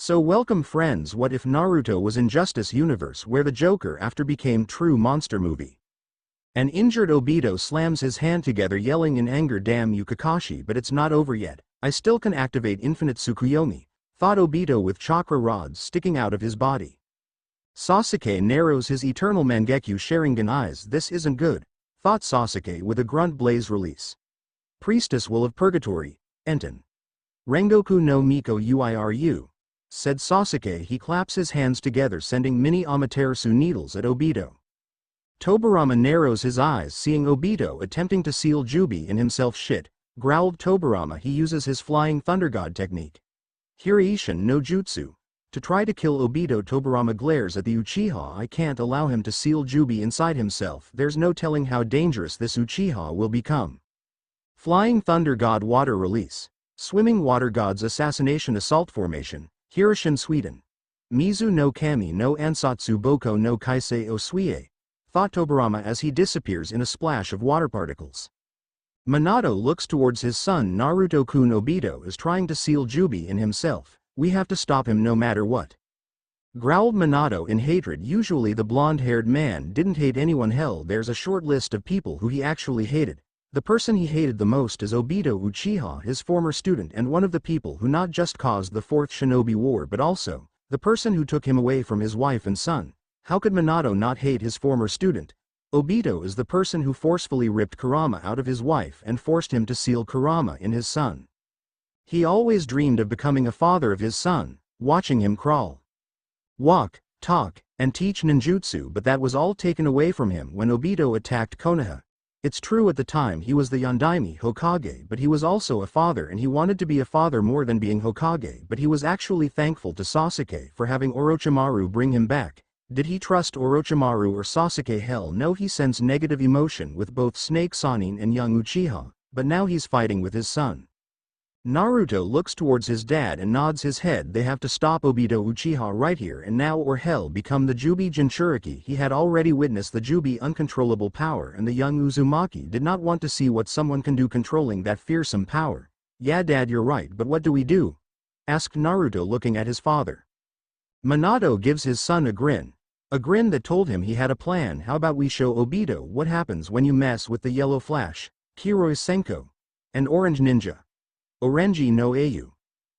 So welcome friends, what if Naruto was Injustice universe where the Joker after became true monster movie? An injured Obito slams his hand together yelling in anger, damn you Kakashi, but it's not over yet, I still can activate infinite Tsukuyomi, thought Obito with chakra rods sticking out of his body. Sasuke narrows his eternal Mangekyo Sharingan eyes, this isn't good, thought Sasuke with a grunt blaze release. Priestess will of Purgatory, Enten. Rengoku no Miko Uiru, said Sasuke. He claps his hands together sending mini Amaterasu needles at Obito. Tobirama narrows his eyes seeing Obito attempting to seal Jubi in himself. Shit, growled Tobirama. He uses his flying thunder god technique, Hiraishin no Jutsu, to try to kill Obito. Tobirama glares at the Uchiha. I can't allow him to seal Jubi inside himself, there's no telling how dangerous this Uchiha will become. Flying thunder god water release. Swimming water god's assassination assault formation, Hiraishin Sweden. Mizu no Kami no Ansatsu Boko no Kaisei Osuie, thought Tobirama as he disappears in a splash of water particles. Minato looks towards his son Naruto-kun. Obito is trying to seal Jubi in himself, we have to stop him no matter what, growled Minato in hatred. Usually the blonde-haired man didn't hate anyone. Hell, there's a short list of people who he actually hated. The person he hated the most is Obito Uchiha, his former student and one of the people who not just caused the Fourth Shinobi War but also the person who took him away from his wife and son. How could Minato not hate his former student? Obito is the person who forcefully ripped Kurama out of his wife and forced him to seal Kurama in his son. He always dreamed of becoming a father of his son, watching him crawl, walk, talk, and teach ninjutsu, but that was all taken away from him when Obito attacked Konoha. It's true at the time he was the Yondaime Hokage, but he was also a father and he wanted to be a father more than being Hokage. But he was actually thankful to Sasuke for having Orochimaru bring him back. Did he trust Orochimaru or Sasuke? Hell no, he sensed negative emotion with both Snake Sanin and young Uchiha, but now he's fighting with his son. Naruto looks towards his dad and nods his head. They have to stop Obito Uchiha right here and now or hell become the Jubi Jinchuriki. He had already witnessed the Jubi uncontrollable power and the young Uzumaki did not want to see what someone can do controlling that fearsome power. Yeah dad, you're right, but what do we do? Asked Naruto looking at his father. Minato gives his son a grin that told him he had a plan. How about we show Obito what happens when you mess with the yellow flash, Kiroi Senko, and orange ninja, Orenji no Ayu.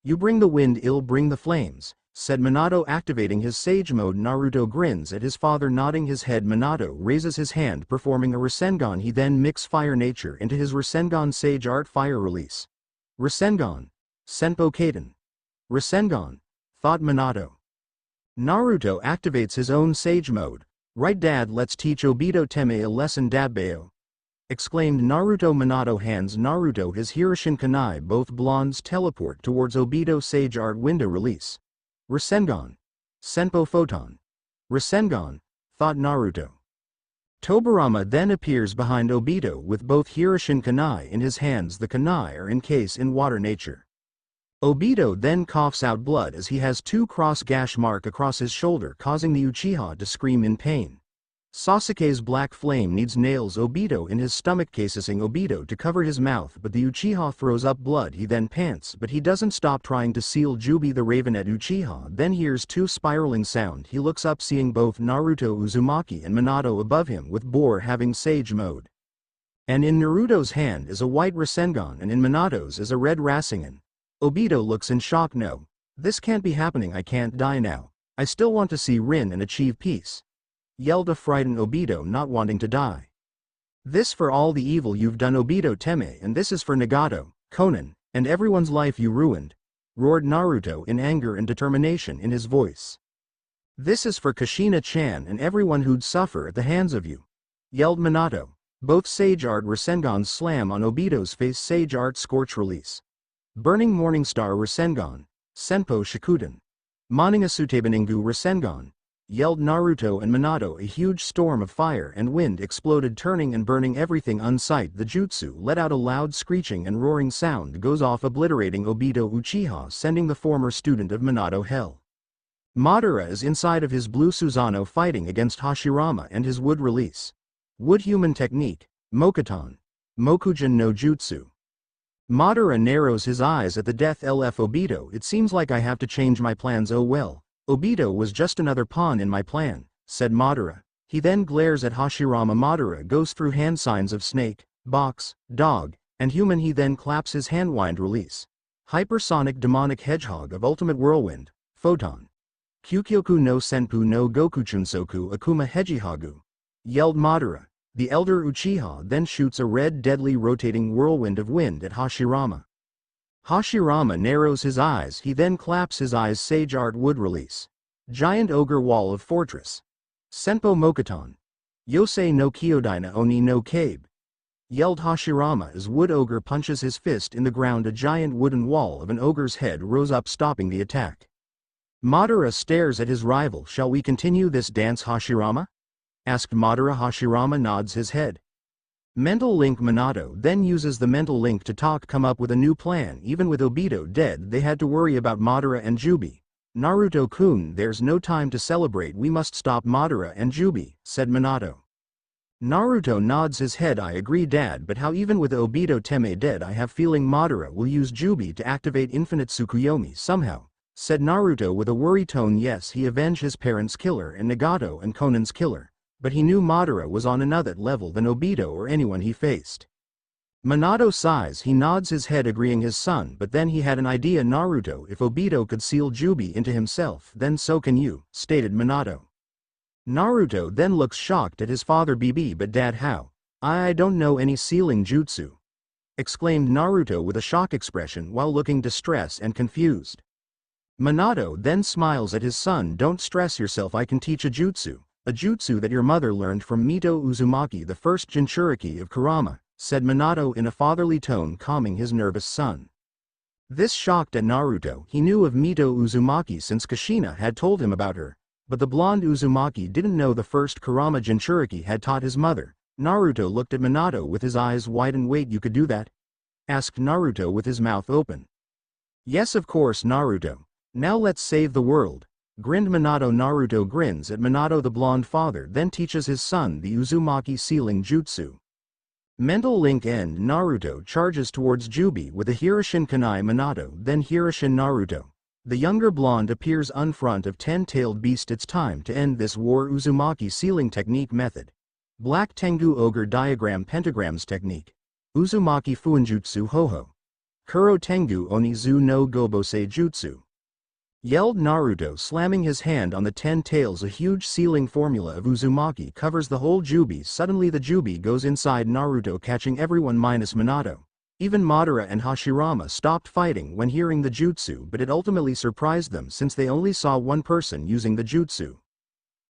You bring the wind, I'll bring the flames, said Minato activating his sage mode. Naruto grins at his father nodding his head. Minato raises his hand performing a Rasengan. He then mix fire nature into his Rasengan sage art fire release. Rasengan. Senpo Kaden. Rasengan, thought Minato. Naruto activates his own sage mode. Right dad, let's teach Obito Teme a lesson dabbeo, exclaimed Naruto. Minato hands Naruto his Hiraishin Kunai. Both blondes teleport towards Obito sage art window release. Rasengan. Senpo Photon. Rasengan, thought Naruto. Tobirama then appears behind Obito with both Hiraishin Kunai in his hands. The kunai are encased in water nature. Obito then coughs out blood as he has two cross gash mark across his shoulder causing the Uchiha to scream in pain. Sasuke's black flame needs nails Obito in his stomach casing Obito to cover his mouth, but the Uchiha throws up blood. He then pants, but he doesn't stop trying to seal Jubi the Ravenet. Uchiha then hears two spiraling sound. He looks up seeing both Naruto Uzumaki and Minato above him with Bor having sage mode. And in Naruto's hand is a white Rasengan and in Minato's is a red Rasengan. Obito looks in shock. No, this can't be happening. I can't die now. I still want to see Rin and achieve peace, yelled a frightened Obito not wanting to die. This for all the evil you've done Obito Teme, and this is for Nagato, Konan, and everyone's life you ruined, roared Naruto in anger and determination in his voice. This is for Kushina-chan and everyone who'd suffer at the hands of you, yelled Minato. Both Sage Art Rasengans slam on Obito's face. Sage Art Scorch Release. Burning Morningstar Rasengan, Senpo Shikuden. Moningasutabaningu Rasengan, yelled Naruto and Minato. A huge storm of fire and wind exploded, turning and burning everything on sight. The jutsu let out a loud screeching and roaring sound goes off, obliterating Obito Uchiha, sending the former student of Minato hell. Madara is inside of his blue Susanoo fighting against Hashirama and his wood release. Wood human technique, Mokuton. Mokujin no Jutsu. Madara narrows his eyes at the death LF Obito. It seems like I have to change my plans. Oh well. Obito was just another pawn in my plan, said Madara. He then glares at Hashirama. Madara goes through hand signs of snake, box, dog, and human. He then claps his handwind release. Hypersonic demonic hedgehog of ultimate whirlwind, photon. Kyukyoku no Senpu no Gokuchunsoku Akuma Hejihagu, yelled Madara. The elder Uchiha then shoots a red deadly rotating whirlwind of wind at Hashirama. Hashirama narrows his eyes. He then claps his eyes. Sage art wood release. Giant ogre wall of fortress. Senpo Mokuton. Yosei no Kyodina Oni no Kabe, yelled Hashirama as wood ogre punches his fist in the ground. A giant wooden wall of an ogre's head rose up, stopping the attack. Madara stares at his rival. Shall we continue this dance, Hashirama? Asked Madara. Hashirama nods his head. Mental link. Minato then uses the mental link to come up with a new plan. Even with Obito dead, they had to worry about Madara and Jubi. Naruto-kun, there's no time to celebrate. We must stop Madara and Jubi, said Minato. Naruto nods his head. I agree, Dad, but how? Even with Obito Teme dead, I have feeling Madara will use Jubi to activate Infinite Tsukuyomi somehow, said Naruto with a worried tone. Yes, he avenged his parents' killer and Nagato and Konan's killer, but he knew Madara was on another level than Obito or anyone he faced. Minato sighs. He nods his head, agreeing his son, but then he had an idea. Naruto, if Obito could seal Jubi into himself, then so can you, stated Minato. Naruto then looks shocked at his father. BB, but Dad, how? I don't know any sealing jutsu, exclaimed Naruto with a shock expression while looking distressed and confused. Minato then smiles at his son. Don't stress yourself, I can teach a jutsu that your mother learned from Mito Uzumaki, the first Jinchuriki of Kurama, said Minato in a fatherly tone, calming his nervous son. This shocked at Naruto. He knew of Mito Uzumaki since Kushina had told him about her, but the blonde Uzumaki didn't know the first Kurama Jinchuriki had taught his mother. Naruto looked at Minato with his eyes wide. And wait, you could do that? Asked Naruto with his mouth open. Yes, of course, Naruto. Now let's save the world, grinned Minato. Naruto grins at Minato. The blonde father then teaches his son the Uzumaki sealing jutsu. Mental link end. Naruto charges towards Jubi with a Hiroshin Kunai. Minato then Hiroshin Naruto. The younger blonde appears in front of 10-tailed beast. It's time to end this war. Uzumaki sealing technique method. Black Tengu ogre diagram pentagrams technique. Uzumaki Fuinjutsu Hoho. Kuro Tengu Onizu no Gobosei Jutsu, yelled Naruto, slamming his hand on the 10 tails. A huge sealing formula of Uzumaki covers the whole Jubi. Suddenly the Jubi goes inside Naruto, catching everyone minus Minato. Even Madara and Hashirama stopped fighting when hearing the jutsu, but it ultimately surprised them since they only saw one person using the jutsu.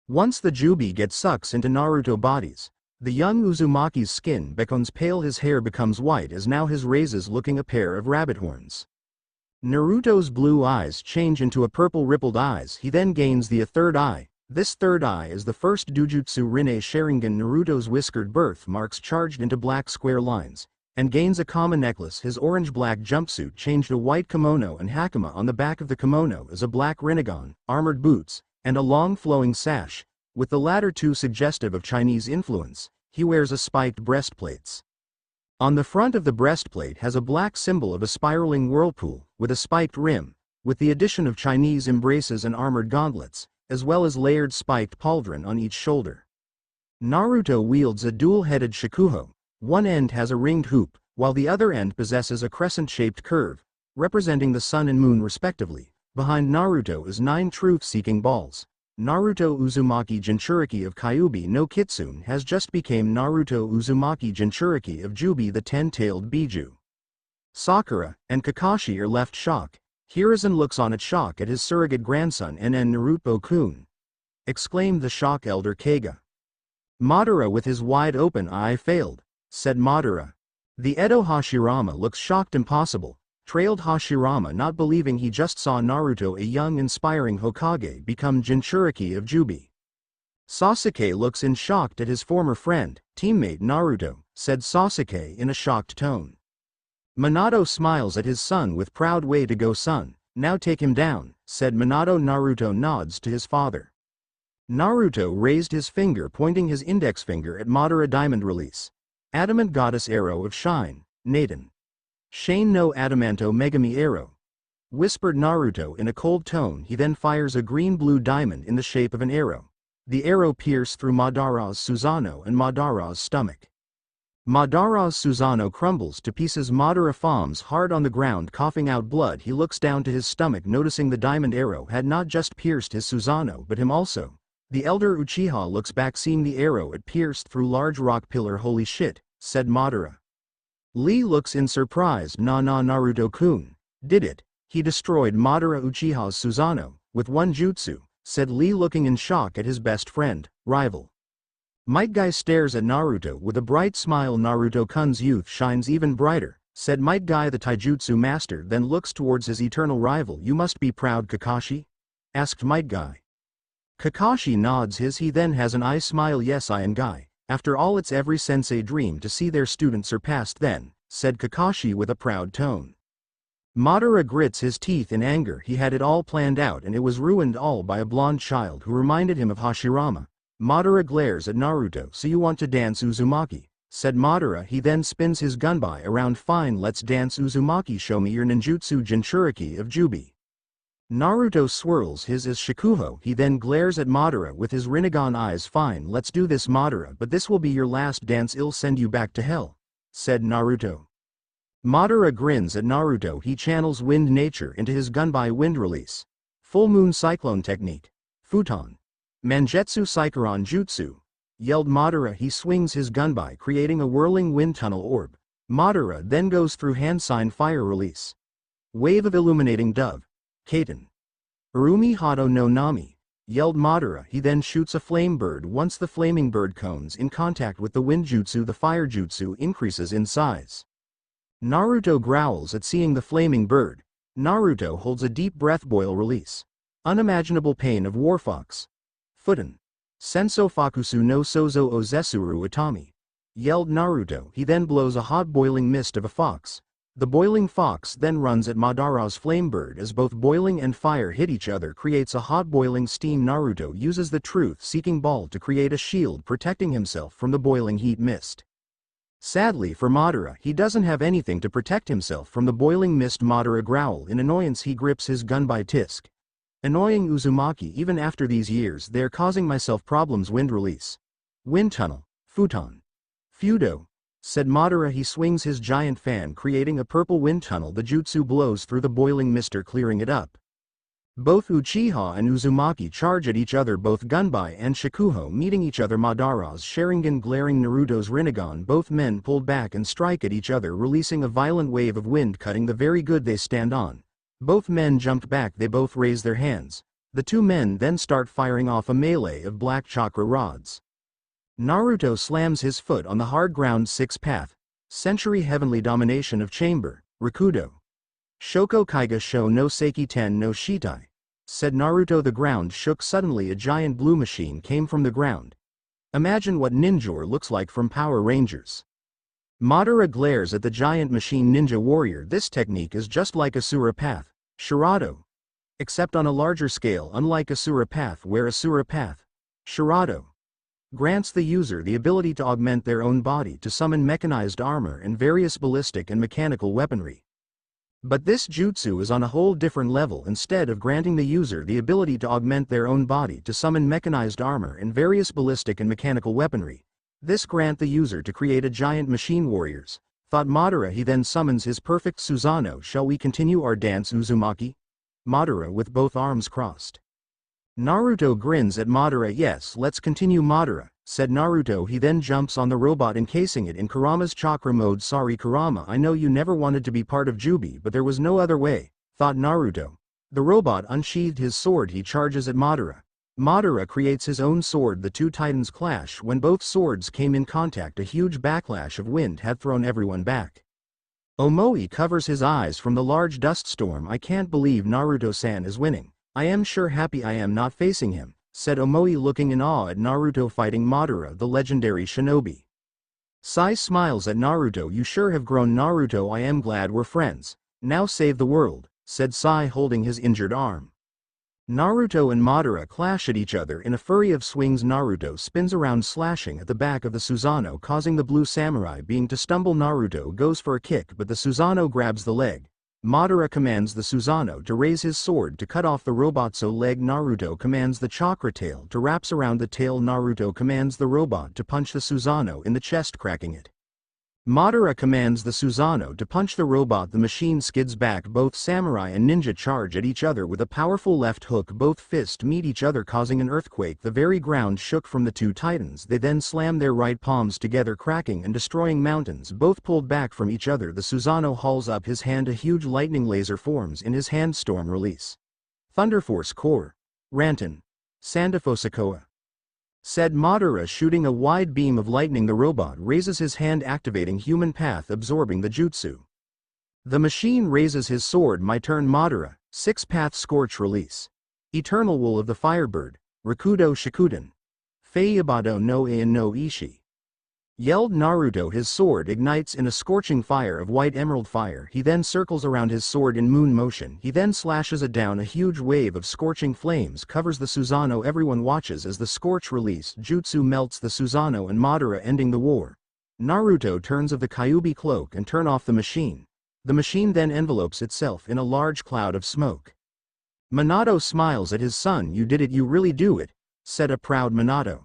Once the Jubi gets sucks into Naruto bodies, the young Uzumaki's skin becomes pale, his hair becomes white as now his raises looking a pair of rabbit horns. Naruto's blue eyes change into a purple rippled eyes. He then gains the third eye. This third eye is the first Dujutsu Rinne Sharingan. Naruto's whiskered birthmarks charged into black square lines, and gains a Kama necklace. His orange-black jumpsuit changed a white kimono, and Hakama on the back of the kimono is a black Rinnegan, armored boots, and a long flowing sash, with the latter two suggestive of Chinese influence. He wears a spiked breastplates. On the front of the breastplate has a black symbol of a spiraling whirlpool, with a spiked rim, with the addition of Chinese embraces and armored gauntlets, as well as layered spiked pauldron on each shoulder. Naruto wields a dual-headed shakuho. One end has a ringed hoop, while the other end possesses a crescent-shaped curve, representing the sun and moon respectively. Behind Naruto is 9 truth-seeking balls. Naruto Uzumaki Jinchuriki of Kyuubi no Kitsune has just become Naruto Uzumaki Jinchuriki of Jubi, the 10-tailed Biju. Sakura and Kakashi are left shocked. Hiruzen looks on at shock at his surrogate grandson NN Naruto-kun, exclaimed the shock elder Kage. Madara with his wide open eye failed, said Madara. The Edo Hashirama looks shocked. Impossible, trailed Hashirama, not believing he just saw Naruto, a young inspiring Hokage, become Jinchuriki of Jubi. Sasuke looks in shocked at his former friend, teammate Naruto, said Sasuke in a shocked tone. Minato smiles at his son with proud way to go son, now take him down, said Minato. Naruto nods to his father. Naruto raised his finger, pointing his index finger at Madara. Diamond release. Adamant goddess arrow of shine, Naden. Shane no Adamanto Megami arrow. Whispered Naruto in a cold tone. He then fires a green-blue diamond in the shape of an arrow. The arrow pierced through Madara's Susanoo and Madara's stomach. Madara's Susanoo crumbles to pieces. Madara falls hard on the ground, coughing out blood. He looks down to his stomach, noticing the diamond arrow had not just pierced his Susanoo but him also. The elder Uchiha looks back, seeing the arrow it pierced through large rock pillar. Holy shit, said Madara. Lee looks in surprise. Naruto-kun. Did it? He destroyed Madara Uchiha's Susanoo with one jutsu, said Lee, looking in shock at his best friend, rival. Might Guy stares at Naruto with a bright smile. Naruto-kun's youth shines even brighter, said Might Guy the taijutsu master, then looks towards his eternal rival. You must be proud, Kakashi? Asked Might Guy. Kakashi nods his he then has an eye smile. Yes, I am Guy. After all, it's every sensei dream to see their student surpassed then, said Kakashi with a proud tone. Madara grits his teeth in anger. He had it all planned out and it was ruined all by a blonde child who reminded him of Hashirama. Madara glares at Naruto. So you want to dance Uzumaki? Said Madara. He then spins his gunbai around. Fine, let's dance Uzumaki. Show me your ninjutsu Jinchuriki of Jubi. Naruto swirls his as Shikuho. He then glares at Madara with his Rinnegan eyes. Fine, let's do this, Madara, but this will be your last dance. I'll send you back to hell, said Naruto. Madara grins at Naruto. He channels wind nature into his gunbai wind release. Full moon cyclone technique. Futon. Manjetsu Saikuron Jutsu, yelled Madara. He swings his gunbai, creating a whirling wind tunnel orb. Madara then goes through hand sign fire release. Wave of illuminating dove. Kaiten. Urumi Hado no Nami, yelled Madara. He then shoots a flame bird. Once the flaming bird comes in contact with the wind jutsu, the fire jutsu increases in size. Naruto growls at seeing the flaming bird. Naruto holds a deep breath. Boil release. Unimaginable pain of Warfox. Futon. Senso Fakusu no Sozo Ozesuru Itami, yelled Naruto. He then blows a hot boiling mist of a fox. The boiling fox then runs at Madara's flame bird. As both boiling and fire hit each other, creates a hot boiling steam. Naruto uses the truth-seeking ball to create a shield, protecting himself from the boiling heat mist. Sadly for Madara, he doesn't have anything to protect himself from the boiling mist. Madara growl in annoyance. He grips his gunbai. Tisk. Annoying Uzumaki. Even after these years, they're causing myself problems. Wind release. Wind tunnel. Futon. Fudo, said Madara. He swings his giant fan, creating a purple wind tunnel. The jutsu blows through the boiling mister, clearing it up. Both Uchiha and Uzumaki charge at each other, both Gunbai and Shikuho meeting each other. Madara's Sharingan glaring Naruto's Rinnegan. Both men pulled back and strike at each other, releasing a violent wave of wind, cutting the very good they stand on. Both men jumped back. They both raise their hands. The two men then start firing off a melee of black chakra rods. Naruto slams his foot on the hard ground. Sixth path. Century heavenly domination of chamber. Rakudo. Shoko Kaiga Sho no Seiki Ten no Shitai, said Naruto. The ground shook suddenly. A giant blue machine came from the ground. Imagine what Ninjor looks like from Power Rangers. Madara glares at the giant machine. Ninja warrior. This technique is just like Asura Path, Shirado, except on a larger scale. Unlike Asura Path, where Asura Path, Shirado, grants the user the ability to augment their own body to summon mechanized armor and various ballistic and mechanical weaponry. But this jutsu is on a whole different level. Instead of granting the user the ability to augment their own body to summon mechanized armor and various ballistic and mechanical weaponry, this grant the user to create a giant machine warriors, thought Madara. He then summons his perfect Susanoo. Shall we continue our dance, Uzumaki? Madara with both arms crossed. Naruto grins at Madara. Yes, let's continue, Madara, said Naruto. He then jumps on the robot, encasing it in Kurama's chakra mode. Sorry Kurama, I know you never wanted to be part of Jubi, but there was no other way, thought Naruto. The robot unsheathed his sword. He charges at Madara. Madara creates his own sword. The two titans clash. When both swords came in contact, a huge backlash of wind had thrown everyone back. Omoi covers his eyes from the large dust storm. I can't believe Naruto-san is winning. I am sure happy I am not facing him, said Omoi, looking in awe at Naruto fighting Madara, the legendary shinobi. Sai smiles at Naruto. You sure have grown, Naruto. I am glad we're friends. Now save the world, said Sai, holding his injured arm. Naruto and Madara clash at each other in a flurry of swings. Naruto spins around slashing at the back of the Susanoo, causing the blue samurai being to stumble. Naruto goes for a kick but the Susanoo grabs the leg. Madara commands the Susanoo to raise his sword to cut off the robot's leg. Naruto commands the chakra tail to wraps around the tail. Naruto commands the robot to punch the Susanoo in the chest, cracking it. Madara commands the Susanoo to punch the robot. The machine skids back. Both samurai and ninja charge at each other with a powerful left hook. Both fists meet each other, causing an earthquake. The very ground shook from the two titans. They then slam their right palms together, cracking and destroying mountains. Both pulled back from each other. The Susanoo hauls up his hand. A huge lightning laser forms in his hand. Storm release. Thunder Force Core. Ranton. Sandafosakoa. Said Madara, shooting a wide beam of lightning. The robot raises his hand, activating human path, absorbing the jutsu. The machine raises his sword. My turn. Madara. 6 path scorch release. Eternal wool of the firebird. Rakudo Shikuden. Feiyabado no Ain no Ishi. Yelled Naruto. His sword ignites in a scorching fire of white emerald fire. He then circles around his sword in moon motion. He then slashes it down. A huge wave of scorching flames covers the Susanoo. Everyone watches as the scorch release jutsu melts the Susanoo and Madara, ending the war. Naruto turns of the Kyuubi cloak and turn off the machine. The machine then envelopes itself in a large cloud of smoke. Minato smiles at his son. You did it, you really do it, said a proud Minato.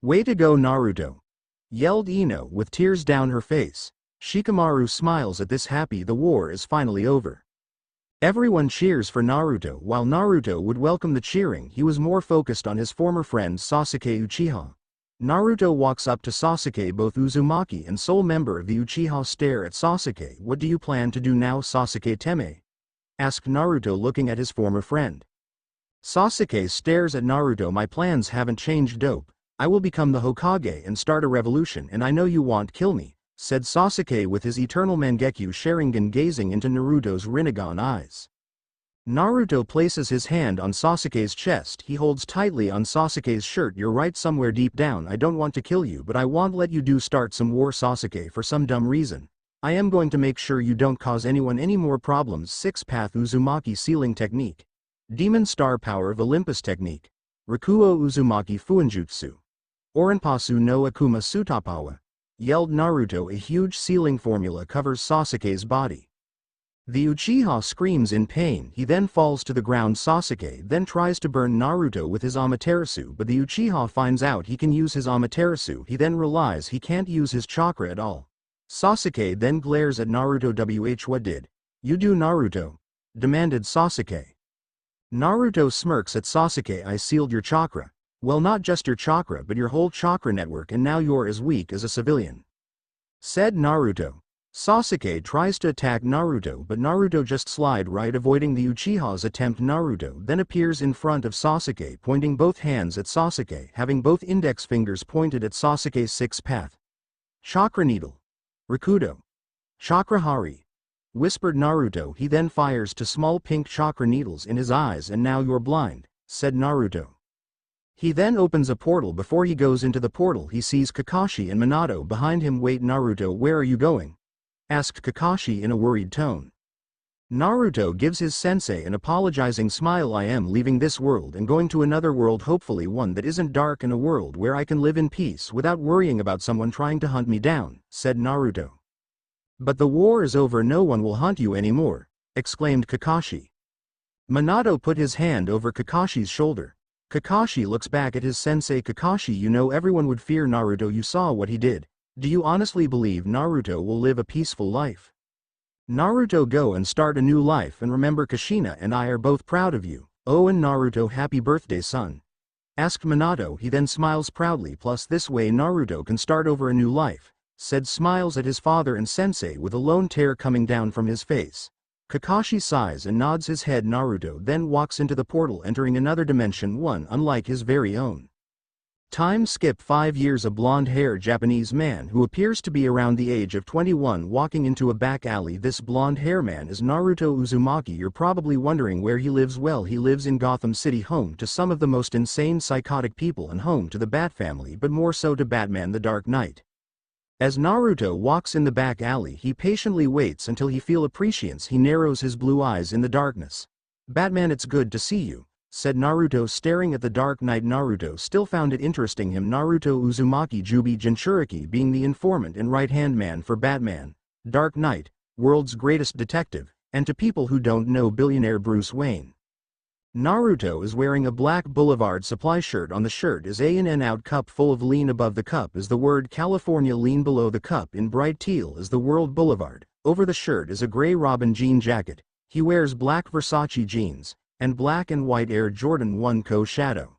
Way to go, Naruto, yelled Ino with tears down her face. Shikamaru smiles at this, happy the war is finally over. Everyone cheers for Naruto. While Naruto would welcome the cheering, he was more focused on his former friend Sasuke Uchiha. Naruto walks up to Sasuke. Both Uzumaki and sole member of the Uchiha stare at Sasuke. What do you plan to do now, Sasuke Teme? Asked Naruto, looking at his former friend. Sasuke stares at Naruto. My plans haven't changed, dope. I will become the Hokage and start a revolution, and I know you won't kill me, said Sasuke with his eternal Mangekyo Sharingan gazing into Naruto's Rinnegan eyes. Naruto places his hand on Sasuke's chest. He holds tightly on Sasuke's shirt. You're right, somewhere deep down I don't want to kill you, but I won't let you start some war, Sasuke, for some dumb reason. I am going to make sure you don't cause anyone any more problems. 6-path Uzumaki sealing technique. Demon star power of Olympus technique. Rakuo Uzumaki Fuinjutsu. Orinpasu no Akuma Sutapawa, yelled Naruto. A huge sealing formula covers Sasuke's body. The Uchiha screams in pain. He then falls to the ground. Sasuke then tries to burn Naruto with his Amaterasu, but the Uchiha finds out he can use his Amaterasu. He then realizes he can't use his chakra at all. Sasuke then glares at Naruto. What did you do, Naruto? Demanded Sasuke. Naruto smirks at Sasuke. I sealed your chakra. Well, not just your chakra but your whole chakra network, and now you're as weak as a civilian, said Naruto. Sasuke tries to attack Naruto, but Naruto just slide right, avoiding the Uchiha's attempt. Naruto then appears in front of Sasuke, pointing both hands at Sasuke, having both index fingers pointed at Sasuke's 6-path chakra needle. Rakudo. Chakrahari, whispered Naruto. He then fires 2 small pink chakra needles in his eyes. And now you're blind, said Naruto. He then opens a portal. Before he goes into the portal, he sees Kakashi and Minato behind him. Wait, Naruto, where are you going? Asked Kakashi in a worried tone. Naruto gives his sensei an apologizing smile. I am leaving this world and going to another world, hopefully one that isn't dark, and a world where I can live in peace without worrying about someone trying to hunt me down, said Naruto. But the war is over, no one will hunt you anymore, exclaimed Kakashi. Minato put his hand over Kakashi's shoulder. Kakashi looks back at his sensei. Kakashi, you know everyone would fear Naruto. You saw what he did. Do you honestly believe Naruto will live a peaceful life? Naruto, go and start a new life, and remember Kushina and I are both proud of you. Oh, and Naruto, happy birthday, son, asked Minato. He then smiles proudly. Plus this way Naruto can start over a new life, said smiles at his father and sensei with a lone tear coming down from his face. Kakashi sighs and nods his head. Naruto then walks into the portal, entering another dimension, one unlike his very own. Time skip 5 years. A blonde-haired Japanese man who appears to be around the age of 21 walking into a back alley. This blonde-haired man is Naruto Uzumaki. You're probably wondering where he lives. Well, he lives in Gotham City, home to some of the most insane psychotic people and home to the Bat family, but more so to Batman the Dark Knight. As Naruto walks in the back alley, he patiently waits until he feels appreciates. He narrows his blue eyes in the darkness. Batman, it's good to see you, said Naruto staring at the Dark Knight. Naruto still found it interesting him Naruto Uzumaki Jubi Jinchuriki being the informant and right-hand man for Batman, Dark Knight, world's greatest detective, and to people who don't know billionaire Bruce Wayne. Naruto is wearing a black Boulevard Supply shirt. On the shirt is a out cup full of lean. Above the cup is the word California lean. Below the cup in bright teal is the World Boulevard. Over the shirt is a gray Robin jean jacket. He wears black Versace jeans, and black and white Air Jordan 1 Co Shadow.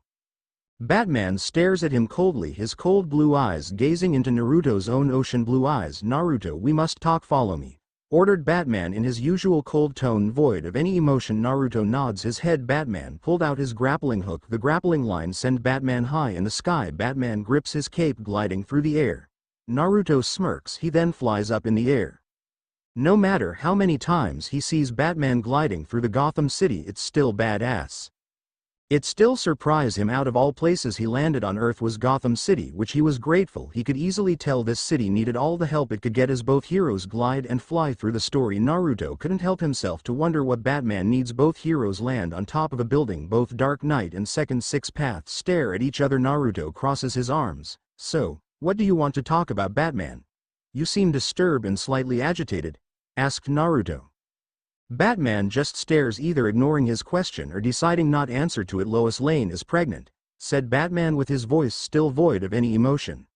Batman stares at him coldly, his cold blue eyes gazing into Naruto's own ocean blue eyes. Naruto, we must talk, follow me, ordered Batman in his usual cold tone void of any emotion. Naruto nods his head. Batman pulled out his grappling hook. The grappling line sent Batman high in the sky. Batman grips his cape, gliding through the air. Naruto smirks, he then flies up in the air. No matter how many times he sees Batman gliding through the Gotham City, it's still badass. It still surprised him. Out of all places he landed on Earth was Gotham City, which he was grateful. He could easily tell this city needed all the help it could get as both heroes glide and fly through the story. Naruto couldn't help himself to wonder what Batman needs. Both heroes land on top of a building. Both Dark Knight and Second Six Path stare at each other. Naruto crosses his arms. So, what do you want to talk about, Batman? You seem disturbed and slightly agitated, asked Naruto. Batman just stares, either ignoring his question or deciding not to answer to it. Lois Lane is pregnant, said Batman with his voice still void of any emotion.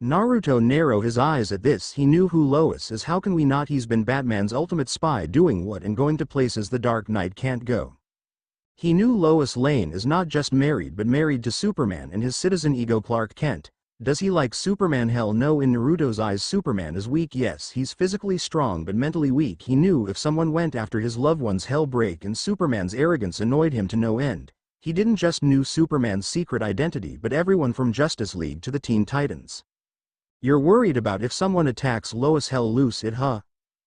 Naruto narrowed his eyes at this. He knew who Lois is. How can we not? He's been Batman's ultimate spy, doing what and going to places the Dark Knight can't go. He knew Lois Lane is not just married but married to Superman and his citizen ego Clark Kent. Does he like Superman? Hell no. In Naruto's eyes Superman is weak. Yes, he's physically strong but mentally weak. He knew if someone went after his loved ones hell break, and Superman's arrogance annoyed him to no end. He didn't just knew Superman's secret identity but everyone from Justice League to the Teen Titans. You're worried about if someone attacks Lois? Hell loose it, huh?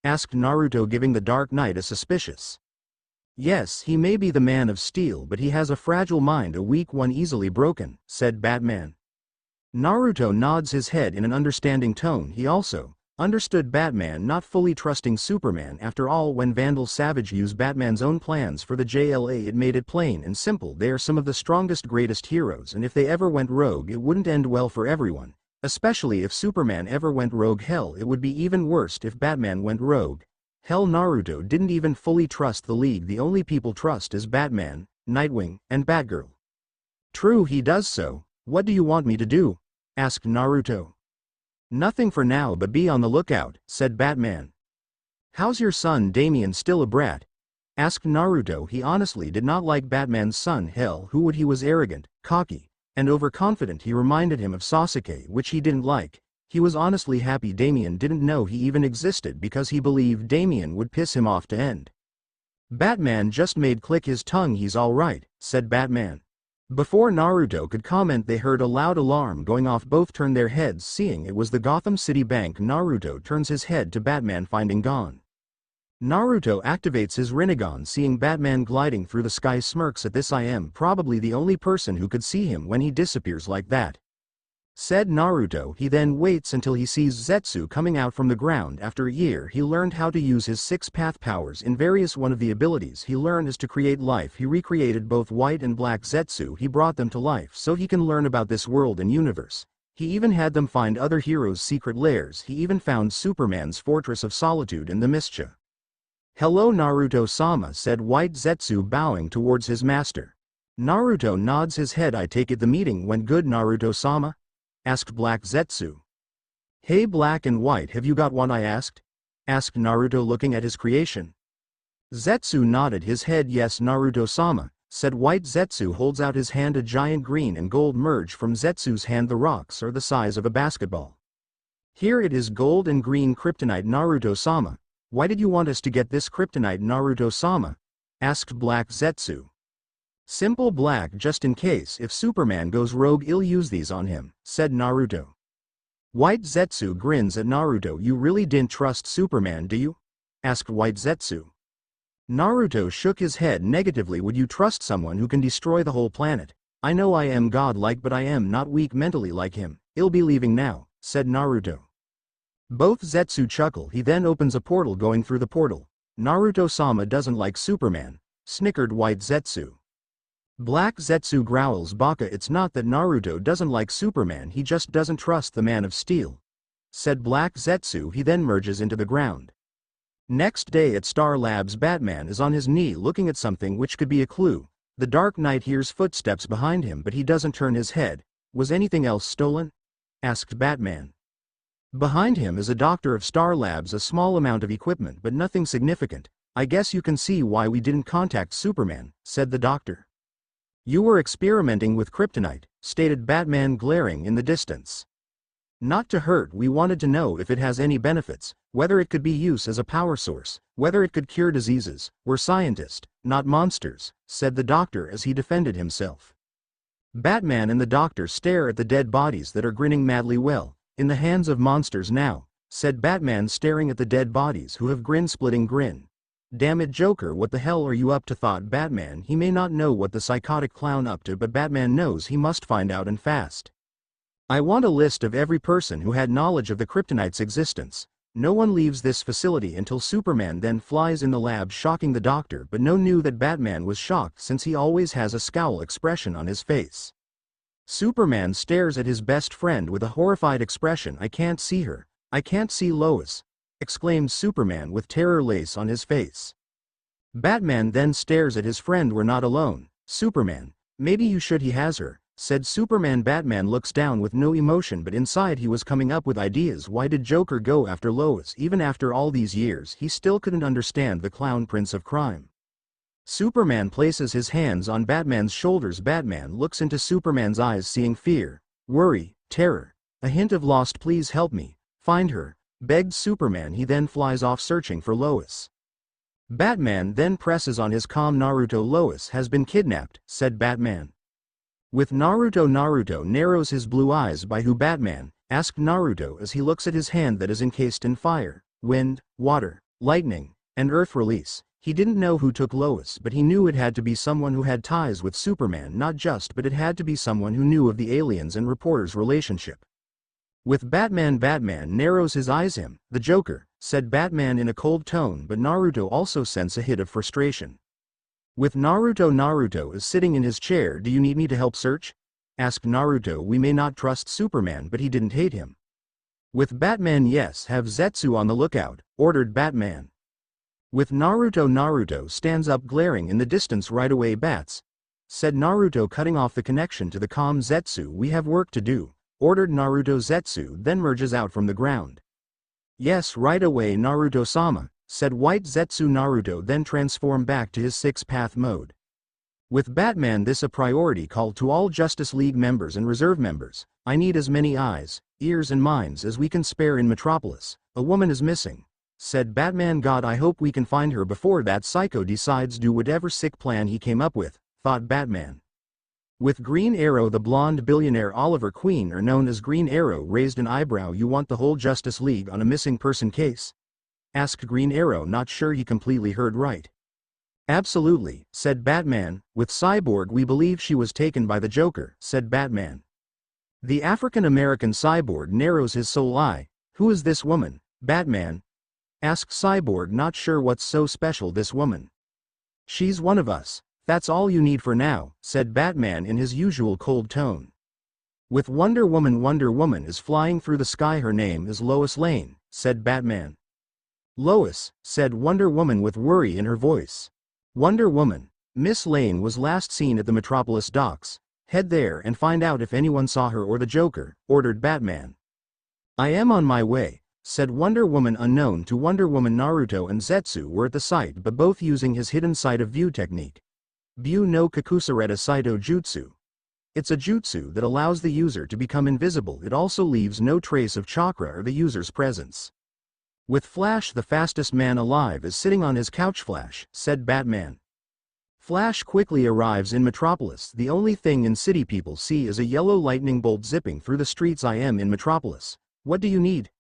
Asked Naruto, giving the Dark Knight a suspicious. Yes, he may be the Man of Steel but he has a fragile mind, a weak one, easily broken, said Batman. Naruto nods his head in an understanding tone. He also understood Batman not fully trusting Superman. After all, when Vandal Savage used Batman's own plans for the JLA, it made it plain and simple. They are some of the strongest, greatest heroes, and if they ever went rogue it wouldn't end well for everyone, especially if Superman ever went rogue. Hell, it would be even worse if Batman went rogue. Hell, Naruto didn't even fully trust the League. The only people trust is Batman, Nightwing, and Batgirl. True, he does. So, what do you want me to do? Asked Naruto. Nothing for now, but be on the lookout, said Batman. How's your son Damien? Still a brat? Asked Naruto. He honestly did not like Batman's son. Hell, who would? He was arrogant, cocky, and overconfident. He reminded him of Sasuke, which he didn't like. He was honestly happy Damien didn't know he even existed because he believed Damien would piss him off to end. Batman just made click his tongue. He's alright, said Batman. Before Naruto could comment, they heard a loud alarm going off. Both turned their heads, seeing it was the Gotham City Bank. Naruto turns his head to Batman, finding gone. Naruto activates his Rinnegan, seeing Batman gliding through the sky, smirks at this. I am probably the only person who could see him when he disappears like that, said Naruto. He then waits until he sees Zetsu coming out from the ground. After a year he learned how to use his 6 path powers in various. One of the abilities he learned is to create life. He recreated both white and black Zetsu. He brought them to life so he can learn about this world and universe. He even had them find other heroes' secret lairs. He even found Superman's Fortress of Solitude in the Mischa. Hello Naruto-sama, said White Zetsu, bowing towards his master. Naruto nods his head. I take it the meeting went good, Naruto-sama? Asked Black Zetsu. Hey Black and White, have you got what I asked? Asked Naruto, looking at his creation. Zetsu nodded his head. Yes Naruto-sama, said White. Zetsu holds out his hand. A giant green and gold merge from Zetsu's hand. The rocks are the size of a basketball. Here it is, gold and green kryptonite. Naruto-sama, why did you want us to get this kryptonite? Naruto-sama, asked Black Zetsu. Simple Black, just in case if Superman goes rogue I'll use these on him, said Naruto. White Zetsu grins at Naruto. You really didn't trust Superman, do you? Asked White Zetsu. Naruto shook his head negatively. Would you trust someone who can destroy the whole planet? I know I am godlike but I am not weak mentally like him. I'll be leaving now, said Naruto. Both Zetsu chuckle. He then opens a portal. Going through the portal. Naruto-sama doesn't like Superman, snickered White Zetsu. Black Zetsu growls, Baka, it's not that Naruto doesn't like Superman, he just doesn't trust the Man of Steel, said Black Zetsu. He then merges into the ground. Next day at Star Labs, Batman is on his knee looking at something which could be a clue. The Dark Knight hears footsteps behind him, but he doesn't turn his head. Was anything else stolen? Asked Batman. Behind him is a doctor of Star Labs, a small amount of equipment but nothing significant. I guess you can see why we didn't contact Superman, said the doctor. You were experimenting with kryptonite, stated Batman, glaring in the distance. Not to hurt, we wanted to know if it has any benefits, whether it could be used as a power source, whether it could cure diseases. We're scientists, not monsters, said the doctor as he defended himself. Batman and the doctor stare at the dead bodies that are grinning madly. Well, in the hands of monsters now, said Batman, staring at the dead bodies who have grin-splitting grin. Damn it, Joker, what the hell are you up to, thought Batman. He may not know what the psychotic clown up to, but Batman knows he must find out, and fast. I want a list of every person who had knowledge of the kryptonite's existence. No one leaves this facility until Superman then flies in the lab, shocking the doctor, but no knew that Batman was shocked since he always has a scowl expression on his face. Superman stares at his best friend with a horrified expression. I can't see her. I can't see Lois, exclaimed Superman with terror lace on his face. Batman then stares at his friend. We're not alone, Superman. Maybe you should. He has her, said Superman. Batman looks down with no emotion, but inside he was coming up with ideas. Why did Joker go after Lois? Even after all these years, he still couldn't understand the clown prince of crime. Superman places his hands on Batman's shoulders. Batman looks into Superman's eyes, seeing fear, worry, terror, a hint of lost. Please help me find her, begged Superman. He then flies off searching for Lois. Batman then presses on his calm. Naruto, Lois has been kidnapped, said Batman. With Naruto. Naruto narrows his blue eyes. By who, Batman asked Naruto as he looks at his hand that is encased in fire, wind, water, lightning, and earth release. He didn't know who took Lois, but he knew it had to be someone who had ties with Superman. Not just, but it had to be someone who knew of the aliens and reporters' relationship. With Batman. Batman narrows his eyes. Him, the Joker, said Batman in a cold tone, but Naruto also sensed a hit of frustration. With Naruto. Naruto is sitting in his chair. Do you need me to help search? Asked Naruto. We may not trust Superman, but he didn't hate him. With Batman. Yes, have Zetsu on the lookout, ordered Batman. With Naruto. Naruto stands up, glaring in the distance. Right away, Bats, said Naruto, cutting off the connection to the calm Zetsu. We have work to do, ordered Naruto. Zetsu then merges out from the ground. Yes, right away, Naruto-sama, said White Zetsu. Naruto then transformed back to his six-path mode. With Batman, this a priority call to all Justice League members and reserve members. I need as many eyes, ears and minds as we can spare in Metropolis. A woman is missing, said Batman. God, I hope we can find her before that psycho decides do whatever sick plan he came up with, thought Batman. With Green Arrow. The blonde billionaire Oliver Queen, or known as Green Arrow, raised an eyebrow. You want the whole Justice League on a missing person case? Asked Green Arrow, not sure he completely heard right. Absolutely, said Batman. With Cyborg, we believe she was taken by the Joker, said Batman. The African-American Cyborg narrows his soul eye. Who is this woman, Batman? Asked Cyborg, not sure what's so special this woman. She's one of us. That's all you need for now, said Batman in his usual cold tone. With Wonder Woman. Wonder Woman is flying through the sky. Her name is Lois Lane, said Batman. Lois, said Wonder Woman with worry in her voice. Wonder Woman, Miss Lane was last seen at the Metropolis docks. Head there and find out if anyone saw her or the Joker, ordered Batman. I am on my way, said Wonder Woman. Unknown to Wonder Woman, Naruto and Zetsu were at the site, but both using his hidden sight of view technique. Byu no Kakusareta Saito Jutsu. It's a jutsu that allows the user to become invisible. It also leaves no trace of chakra or the user's presence. With Flash, the fastest man alive is sitting on his couch. Flash, said Batman. Flash quickly arrives in Metropolis. The only thing in city people see is a yellow lightning bolt zipping through the streets. I am in Metropolis. What do you need?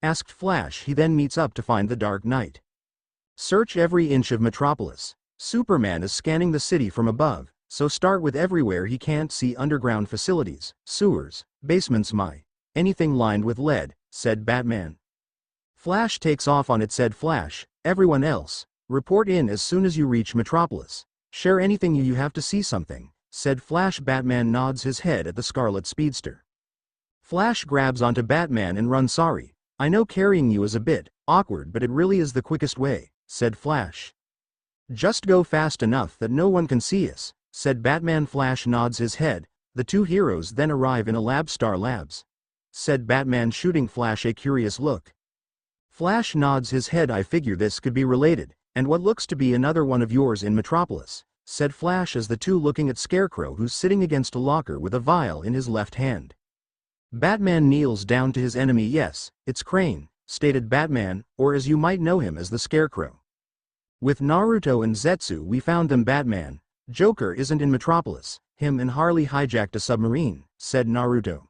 Asked Flash. He then meets up to find the Dark Knight. Search every inch of Metropolis. Superman is scanning the city from above, so start with everywhere he can't see. Underground facilities, sewers, basements, anything lined with lead, said Batman. Flash takes off on it, said Flash. Everyone else, report in as soon as you reach Metropolis. Share anything you have to see something, said Flash. Batman nods his head at the Scarlet Speedster. Flash grabs onto Batman and runs. Sorry, I know carrying you is a bit awkward, but it really is the quickest way, said Flash. Just go fast enough that no one can see us, said Batman. Flash nods his head. The two heroes then arrive in a lab. Star Labs, said Batman, shooting Flash a curious look. Flash nods his head. I figure this could be related, and what looks to be another one of yours in Metropolis, said Flash as the two looking at Scarecrow, who's sitting against a locker with a vial in his left hand. Batman kneels down to his enemy. Yes, it's Crane, stated Batman, or as you might know him as the Scarecrow. With Naruto and Zetsu we found them. Batman, Joker isn't in Metropolis, him and Harley hijacked a submarine, said Naruto.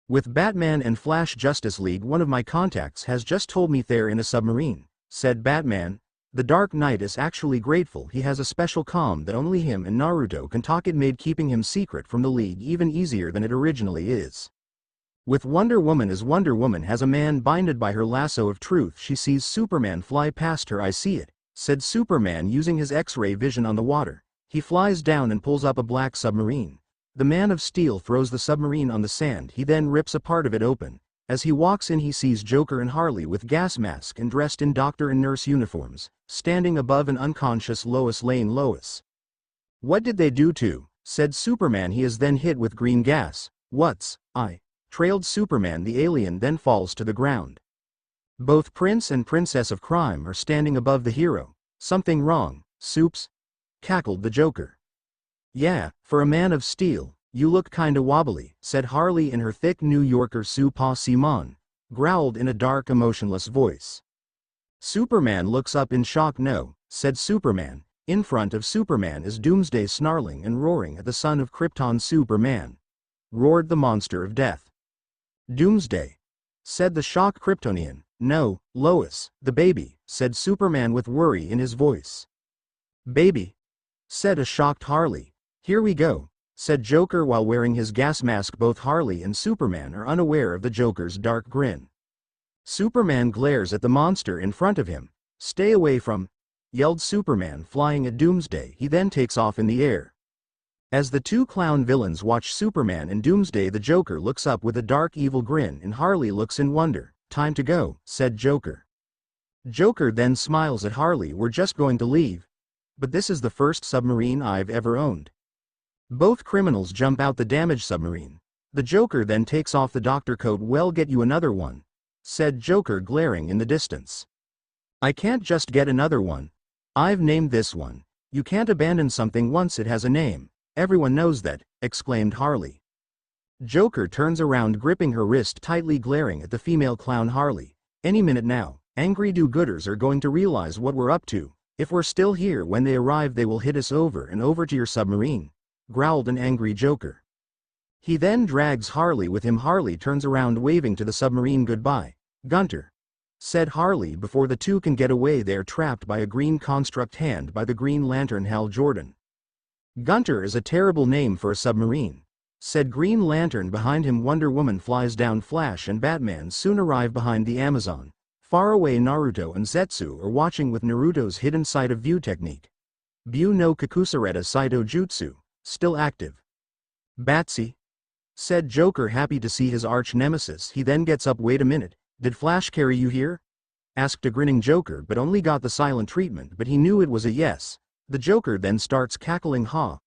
With Batman and Flash, Justice League, one of my contacts has just told me they're in a submarine, said Batman. The Dark Knight is actually grateful he has a special comm that only him and Naruto can talk. It made keeping him secret from the League even easier than it originally is. With Wonder Woman, as Wonder Woman has a man binded by her lasso of truth, she sees Superman fly past her. I see it, said Superman using his X-ray vision on the water. He flies down and pulls up a black submarine. The Man of Steel throws the submarine on the sand. He then rips a part of it open. As he walks in, he sees Joker and Harley with gas masks and dressed in doctor and nurse uniforms, standing above an unconscious Lois Lane. Lois, what did they do to? Said Superman. He is then hit with green gas. What's I? Trailed Superman. The alien then falls to the ground. Both Prince and Princess of Crime are standing above the hero. Something wrong, Supes? Cackled the Joker. Yeah, for a Man of Steel, you look kinda wobbly, said Harley in her thick New Yorker. Pas Simon growled in a dark, emotionless voice. Superman looks up in shock. No, said Superman. In front of Superman is Doomsday, snarling and roaring at the son of Krypton. Superman, roared the monster of death. Doomsday, said the shocked Kryptonian. No, Lois, the baby, said Superman with worry in his voice. Baby, said a shocked Harley. Here we go, said Joker while wearing his gas mask. Both Harley and Superman are unaware of the Joker's dark grin. Superman glares at the monster in front of him. Stay away from, yelled Superman, flying at Doomsday. He then takes off in the air. As the two clown villains watch Superman and Doomsday, the Joker looks up with a dark, evil grin and Harley looks in wonder. Time to go, said Joker. Joker then smiles at Harley. We're just going to leave. But this is the first submarine I've ever owned. Both criminals jump out the damaged submarine. The Joker then takes off the doctor coat. Well, get you another one, said Joker, glaring in the distance. I can't just get another one. I've named this one. You can't abandon something once it has a name. Everyone knows that, exclaimed Harley. Joker turns around, gripping her wrist tightly, glaring at the female clown. Harley, any minute now, angry do-gooders are going to realize what we're up to. If we're still here when they arrive, they will hit us over and over to your submarine, growled an angry Joker. He then drags Harley with him. Harley turns around, waving to the submarine. Goodbye, Gunter, said Harley. Before the two can get away, they're trapped by a green construct hand by the Green Lantern. Hal Jordan. Gunter is a terrible name for a submarine, said Green Lantern. Behind him, Wonder Woman flies down. Flash and Batman soon arrive behind the Amazon. Far away, Naruto and Zetsu are watching with Naruto's hidden side of view technique. Byu no Kakusareta Saito Jutsu, still active. Batsy, said Joker, happy to see his arch nemesis. He then gets up. Wait a minute, did Flash carry you here? Asked a grinning Joker, but only got the silent treatment, but he knew it was a yes. The Joker then starts cackling, ha,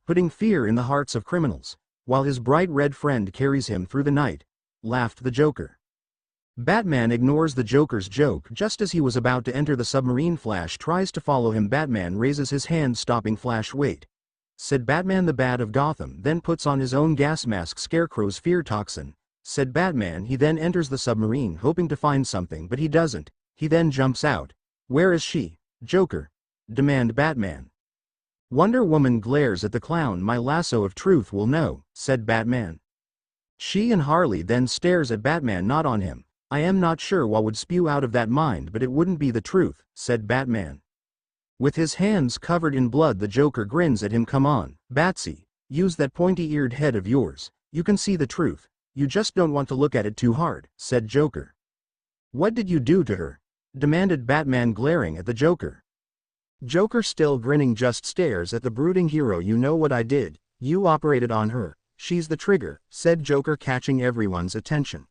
putting fear in the hearts of criminals, while his bright red friend carries him through the night, laughed the Joker. Batman ignores the Joker's joke. Just as he was about to enter the submarine, Flash tries to follow him. Batman raises his hand, stopping Flash. Wait, said Batman. The Bat of Gotham then puts on his own gas mask. Scarecrow's fear toxin, said Batman. He then enters the submarine, hoping to find something, but he doesn't. He then jumps out. Where is she, Joker? Demanded Batman. Wonder Woman glares at the clown. My lasso of truth will know, said Batman. She and Harley then stares at Batman. Not on him. I am not sure what would spew out of that mind, but it wouldn't be the truth, said Batman. With his hands covered in blood, the Joker grins at him. Come on, Batsy, use that pointy-eared head of yours. You can see the truth. You just don't want to look at it too hard, said Joker. What did you do to her? Demanded Batman, glaring at the Joker. Joker, still grinning, just stares at the brooding hero. You know what I did. You operated on her. She's the trigger, said Joker, catching everyone's attention.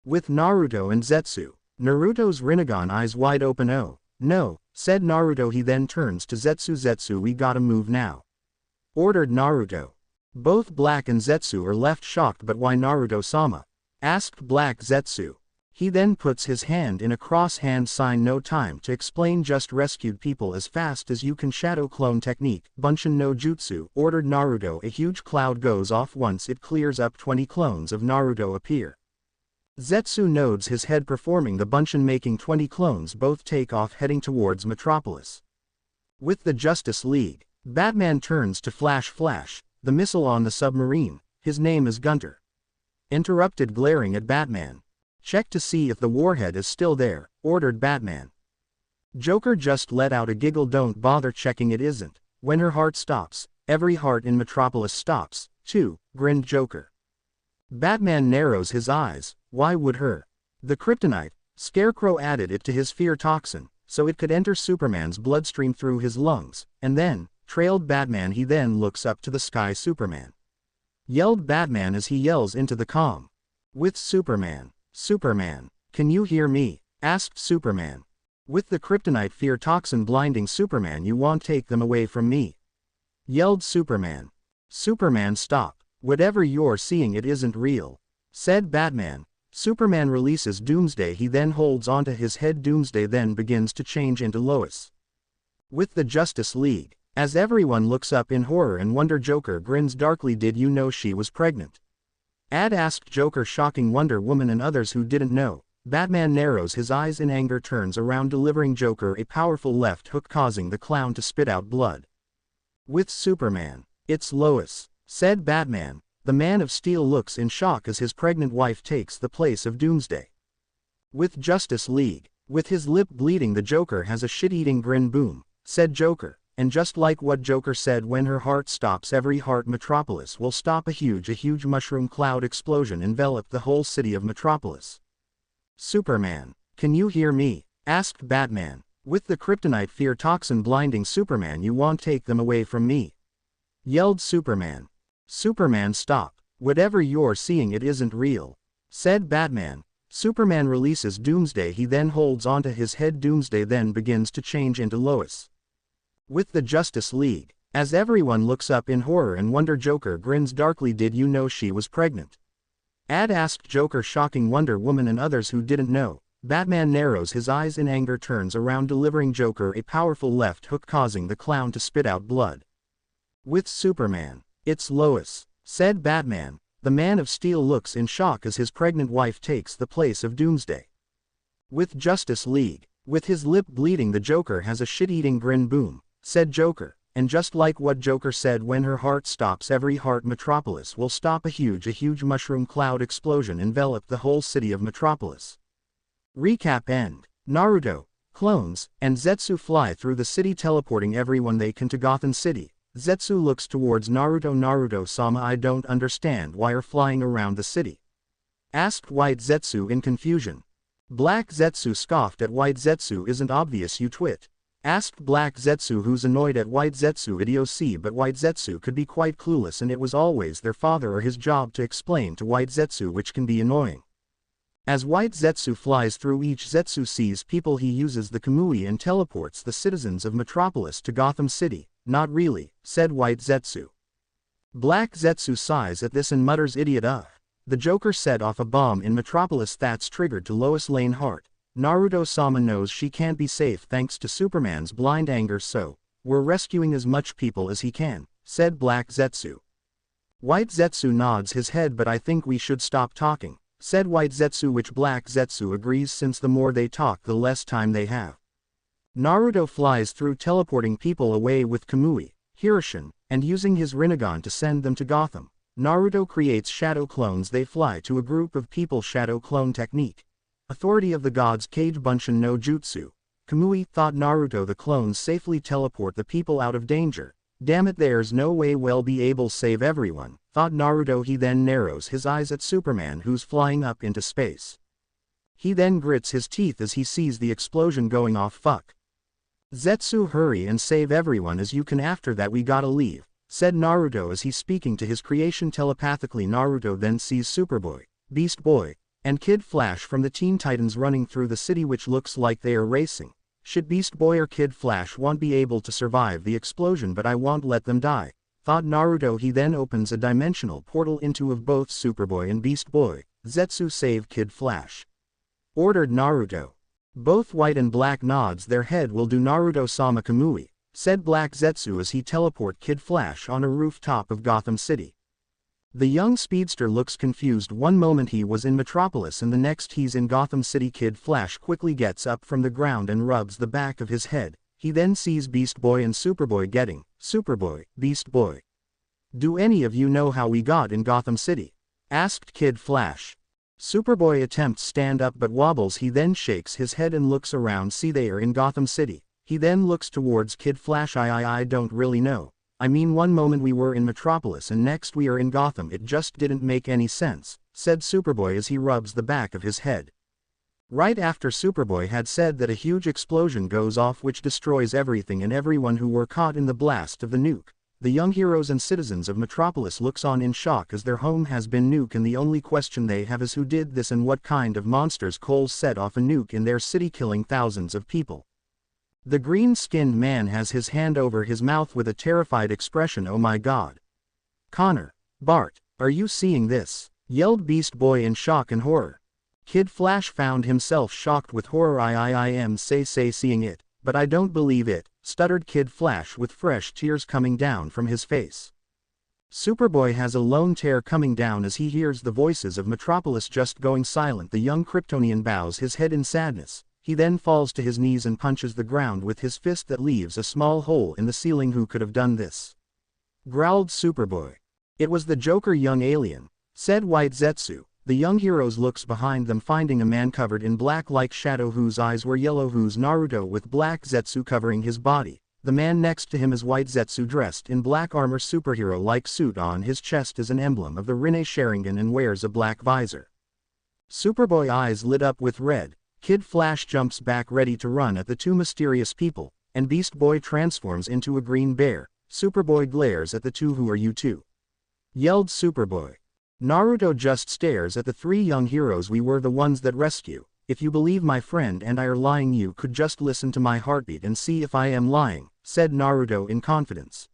With Naruto and Zetsu. Naruto's Rinnegan eyes wide open. Oh, no, said Naruto. He then turns to Zetsu. Zetsu, we gotta move now, ordered Naruto. Both Black and Zetsu are left shocked. But why Naruto-sama? Asked Black Zetsu. He then puts his hand in a cross hand sign. No time to explain, just rescued people as fast as you can. Shadow clone technique, Bunshin no Jutsu, ordered Naruto. A huge cloud goes off. Once it clears up, 20 clones of Naruto appear. Zetsu nods his head, performing the Bunshin, making 20 clones. Both take off, heading towards Metropolis. With the Justice League, Batman turns to Flash, the missile on the submarine. His name is Gunter. Interrupted, glaring at Batman. Check to see if the warhead is still there, ordered Batman. Joker just let out a giggle. Don't bother checking, it isn't. When her heart stops, every heart in Metropolis stops, too, grinned Joker. Batman narrows his eyes. Why would her? The kryptonite, Scarecrow added it to his fear toxin, so it could enter Superman's bloodstream through his lungs, and then, trailed Batman. He then looks up to the sky. Superman! Yelled Batman as he yells into the comm. With Superman. Superman, can you hear me? Asked Superman. With the kryptonite fear toxin blinding Superman, you won't take them away from me, yelled Superman. Superman, stop. Whatever you're seeing, it isn't real, said Batman. Superman releases Doomsday. He then holds onto his head. Doomsday then begins to change into Lois. With the Justice League. As everyone looks up in horror and wonder, Joker grins darkly. Did you know she was pregnant? Asked Joker, shocking Wonder Woman and others who didn't know. Batman narrows his eyes in anger, turns around, delivering Joker a powerful left hook, causing the clown to spit out blood. With Superman. It's Lois, said Batman. The Man of Steel looks in shock as his pregnant wife takes the place of Doomsday. With Justice League. With his lip bleeding, the Joker has a shit-eating grin. Boom, said Joker. And just like what Joker said, when her heart stops, every heart Metropolis will stop. A huge mushroom cloud explosion enveloped the whole city of Metropolis. Superman, can you hear me? Asked Batman. With the kryptonite fear toxin blinding Superman, you won't take them away from me, yelled Superman. Superman, stop. Whatever you're seeing, it isn't real, said Batman. Superman releases Doomsday. He then holds onto his head. Doomsday then begins to change into Lois. With the Justice League. As everyone looks up in horror and wonder, Joker grins darkly. Did you know she was pregnant? Asked Joker, shocking Wonder Woman and others who didn't know. Batman narrows his eyes in anger, turns around, delivering Joker a powerful left hook, causing the clown to spit out blood. With Superman. It's Lois, said Batman. The Man of Steel looks in shock as his pregnant wife takes the place of Doomsday. With Justice League. With his lip bleeding, the Joker has a shit-eating grin. Boom, said Joker. And just like what Joker said, when her heart stops, every heart Metropolis will stop. A huge mushroom cloud explosion enveloped the whole city of Metropolis. Recap end. Naruto, clones, and Zetsu fly through the city, teleporting everyone they can to Gotham City. Zetsu looks towards Naruto. Naruto-sama, I don't understand why you're flying around the city, asked White Zetsu in confusion. Black Zetsu scoffed at White Zetsu. Isn't obvious, you twit? Asked Black Zetsu, who's annoyed at White Zetsu idiocy. But White Zetsu could be quite clueless, and it was always their father or his job to explain to White Zetsu, which can be annoying. As White Zetsu flies through, each Zetsu sees people. He uses the Kamui and teleports the citizens of Metropolis to Gotham City. Not really, said White Zetsu. Black Zetsu sighs at this and mutters, idiot. The Joker set off a bomb in Metropolis that's triggered to Lois Lane heart. Naruto-sama knows she can't be safe thanks to Superman's blind anger, so we're rescuing as much people as he can, said Black Zetsu. White Zetsu nods his head. But I think we should stop talking, said White Zetsu, which Black Zetsu agrees, since the more they talk, the less time they have. Naruto flies through, teleporting people away with Kamui, Hirushun, and using his Rinnegan to send them to Gotham. Naruto creates shadow clones. They fly to a group of people. Shadow clone technique. Authority of the Gods, Kage Bunshin no Jutsu. Kamui, thought Naruto. The clones safely teleport the people out of danger. Damn it, there's no way we'll be able to save everyone, thought Naruto. He then narrows his eyes at Superman, who's flying up into space. He then grits his teeth as he sees the explosion going off. Fuck. Zetsu, hurry and save everyone as you can. After that we gotta leave, said Naruto as he's speaking to his creation telepathically. Naruto then sees Superboy, Beast Boy, and Kid Flash from the Teen Titans running through the city, which looks like they are racing. Should Beast Boy or Kid Flash won't be able to survive the explosion, but I won't let them die, thought Naruto. He then opens a dimensional portal into of both Superboy and Beast Boy. Zetsu, save Kid Flash, ordered Naruto. Both White and Black nods their head. Will do, Naruto-sama. Kamui, said Black Zetsu as he teleport Kid Flash on a rooftop of Gotham City. The young speedster looks confused. One moment he was in Metropolis and the next he's in Gotham City. Kid Flash quickly gets up from the ground and rubs the back of his head. He then sees Beast Boy and Superboy getting. Superboy, Beast Boy, do any of you know how we got in Gotham City? Asked Kid Flash. Superboy attempts stand up but wobbles. He then shakes his head and looks around. See, they are in Gotham City. He then looks towards Kid Flash. I don't really know. I mean, one moment we were in Metropolis and next we are in Gotham. It just didn't make any sense, said Superboy as he rubs the back of his head. Right after Superboy had said that, a huge explosion goes off which destroys everything and everyone who were caught in the blast of the nuke. The young heroes and citizens of Metropolis looks on in shock as their home has been nuked, and the only question they have is who did this and what kind of monsters Cole set off a nuke in their city, killing thousands of people. The green-skinned man has his hand over his mouth with a terrified expression. Oh my God. Connor, Bart, are you seeing this? Yelled Beast Boy in shock and horror. Kid Flash found himself shocked with horror. I am seeing it, but I don't believe it, stuttered Kid Flash with fresh tears coming down from his face. Superboy has a lone tear coming down as he hears the voices of Metropolis just going silent. The young Kryptonian bows his head in sadness. He then falls to his knees and punches the ground with his fist that leaves a small hole in the ceiling. Who could have done this? Growled Superboy. It was the Joker, young alien, said White Zetsu. The young heroes looks behind them, finding a man covered in black like shadow whose eyes were yellow. Who's Naruto, with Black Zetsu covering his body. The man next to him is White Zetsu, dressed in black armor, superhero-like suit. On his chest is an emblem of the Rinne Sharingan and wears a black visor. Superboy eyes lit up with red. Kid Flash jumps back ready to run at the two mysterious people, and Beast Boy transforms into a green bear. Superboy glares at the two. Who are you two? Yelled Superboy. Naruto just stares at the three young heroes. We were the ones that rescue. If you believe my friend and I are lying, you could just listen to my heartbeat and see if I am lying, said Naruto in confidence.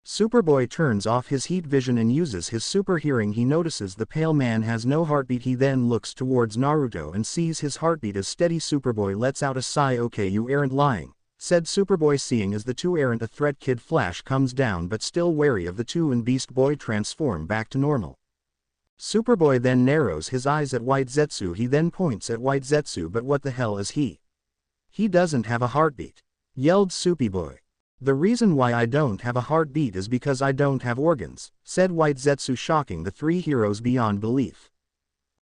Superboy turns off his heat vision and uses his super hearing. He notices the pale man has no heartbeat. He then looks towards Naruto and sees his heartbeat is steady. Superboy lets out a sigh. Okay, you aren't lying, said Superboy, seeing as the two aren't a threat. Kid Flash comes down but still wary of the two, and Beast Boy transform back to normal. Superboy then narrows his eyes at White Zetsu. He then points at White Zetsu. But what the hell is he? He doesn't have a heartbeat, yelled Superboy. The reason why I don't have a heartbeat is because I don't have organs, said White Zetsu, shocking the three heroes beyond belief.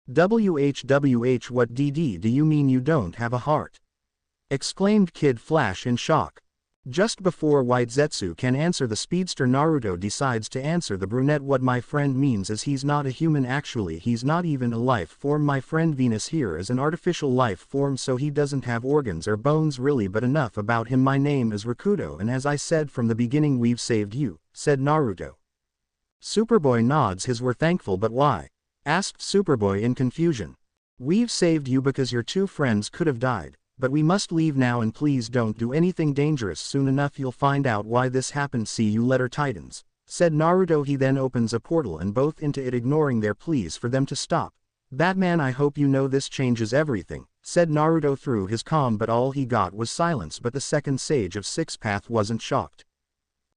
WHWH, what DD do you mean you don't have a heart? Exclaimed Kid Flash in shock. Just before White Zetsu can answer, the speedster Naruto decides to answer the brunette. What my friend means is he's not a human. Actually, he's not even a life form. My friend Venus here is an artificial life form, so he doesn't have organs or bones really. But enough about him. My name is Rakuto, and as I said from the beginning, we've saved you, said Naruto. Superboy nods his we're thankful. But why? Asked Superboy in confusion. We've saved you because your two friends could have died. But we must leave now, and please don't do anything dangerous. Soon enough you'll find out why this happened. See you later, Titans, said Naruto. He then opens a portal and both into it, ignoring their pleas for them to stop. Batman, I hope you know this changes everything, said Naruto through his calm, but all he got was silence. But the second sage of Six Path wasn't shocked.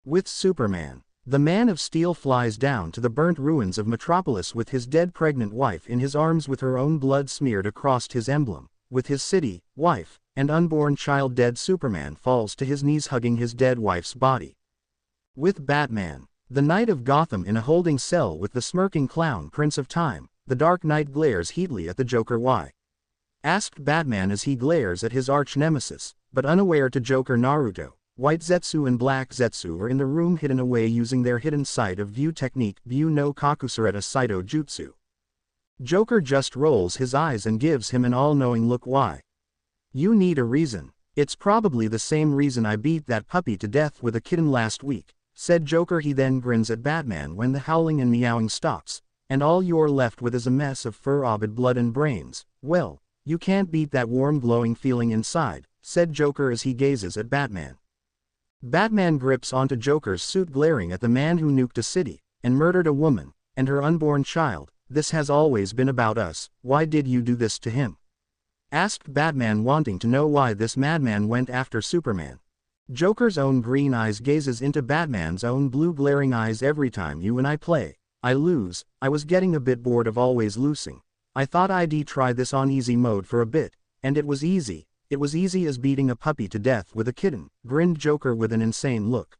With Superman, the Man of Steel flies down to the burnt ruins of Metropolis with his dead pregnant wife in his arms, with her own blood smeared across his emblem. With his city, wife, and unborn child dead, Superman falls to his knees hugging his dead wife's body. With Batman, the Knight of Gotham in a holding cell with the smirking clown Prince of Time, the Dark Knight glares heatedly at the Joker. Why? Asked Batman as he glares at his arch-nemesis, but unaware to Joker. Naruto, White Zetsu and Black Zetsu are in the room, hidden away using their hidden sight of view technique, View no Kakusureta Saito Jutsu. Joker just rolls his eyes and gives him an all-knowing look. Why? You need a reason. It's probably the same reason I beat that puppy to death with a kitten last week, said Joker. He then grins at Batman when the howling and meowing stops, and all you're left with is a mess of fur, obid blood and brains. Well, you can't beat that warm glowing feeling inside, said Joker as he gazes at Batman. Batman grips onto Joker's suit, glaring at the man who nuked a city, and murdered a woman, and her unborn child. This has always been about us. Why did you do this to him? Asked Batman, wanting to know why this madman went after Superman. Joker's own green eyes gazes into Batman's own blue glaring eyes. Every time you and I play, I lose. I was getting a bit bored of always losing. I thought I'd try this on easy mode for a bit, and it was easy. It was easy as beating a puppy to death with a kitten, grinned Joker with an insane look.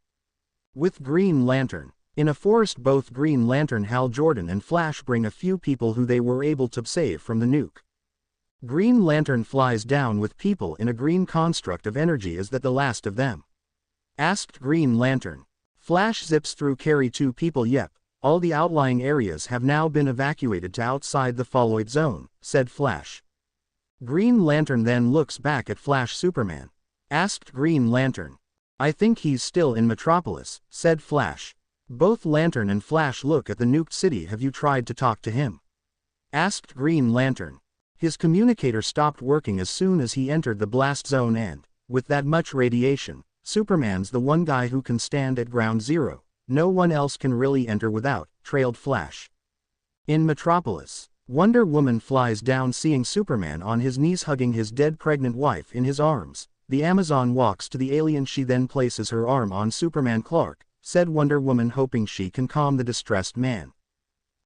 With Green Lantern. In a forest, both Green Lantern Hal Jordan and Flash bring a few people who they were able to save from the nuke. Green Lantern flies down with people in a green construct of energy. Is that the last of them? Asked Green Lantern. Flash zips through, carry 2 people. Yep, all the outlying areas have now been evacuated to outside the falloid zone, said Flash. Green Lantern then looks back at Flash. Superman? Asked Green Lantern. I think he's still in Metropolis, said Flash. Both Lantern and Flash look at the nuked city. Have you tried to talk to him? Asked Green Lantern. His communicator stopped working as soon as he entered the blast zone, and, with that much radiation, Superman's the one guy who can stand at ground zero. No one else can really enter without, trailed Flash. In Metropolis, Wonder Woman flies down, seeing Superman on his knees hugging his dead pregnant wife in his arms. The Amazon walks to the alien. She then places her arm on Superman. Clark, said Wonder Woman, hoping she can calm the distressed man.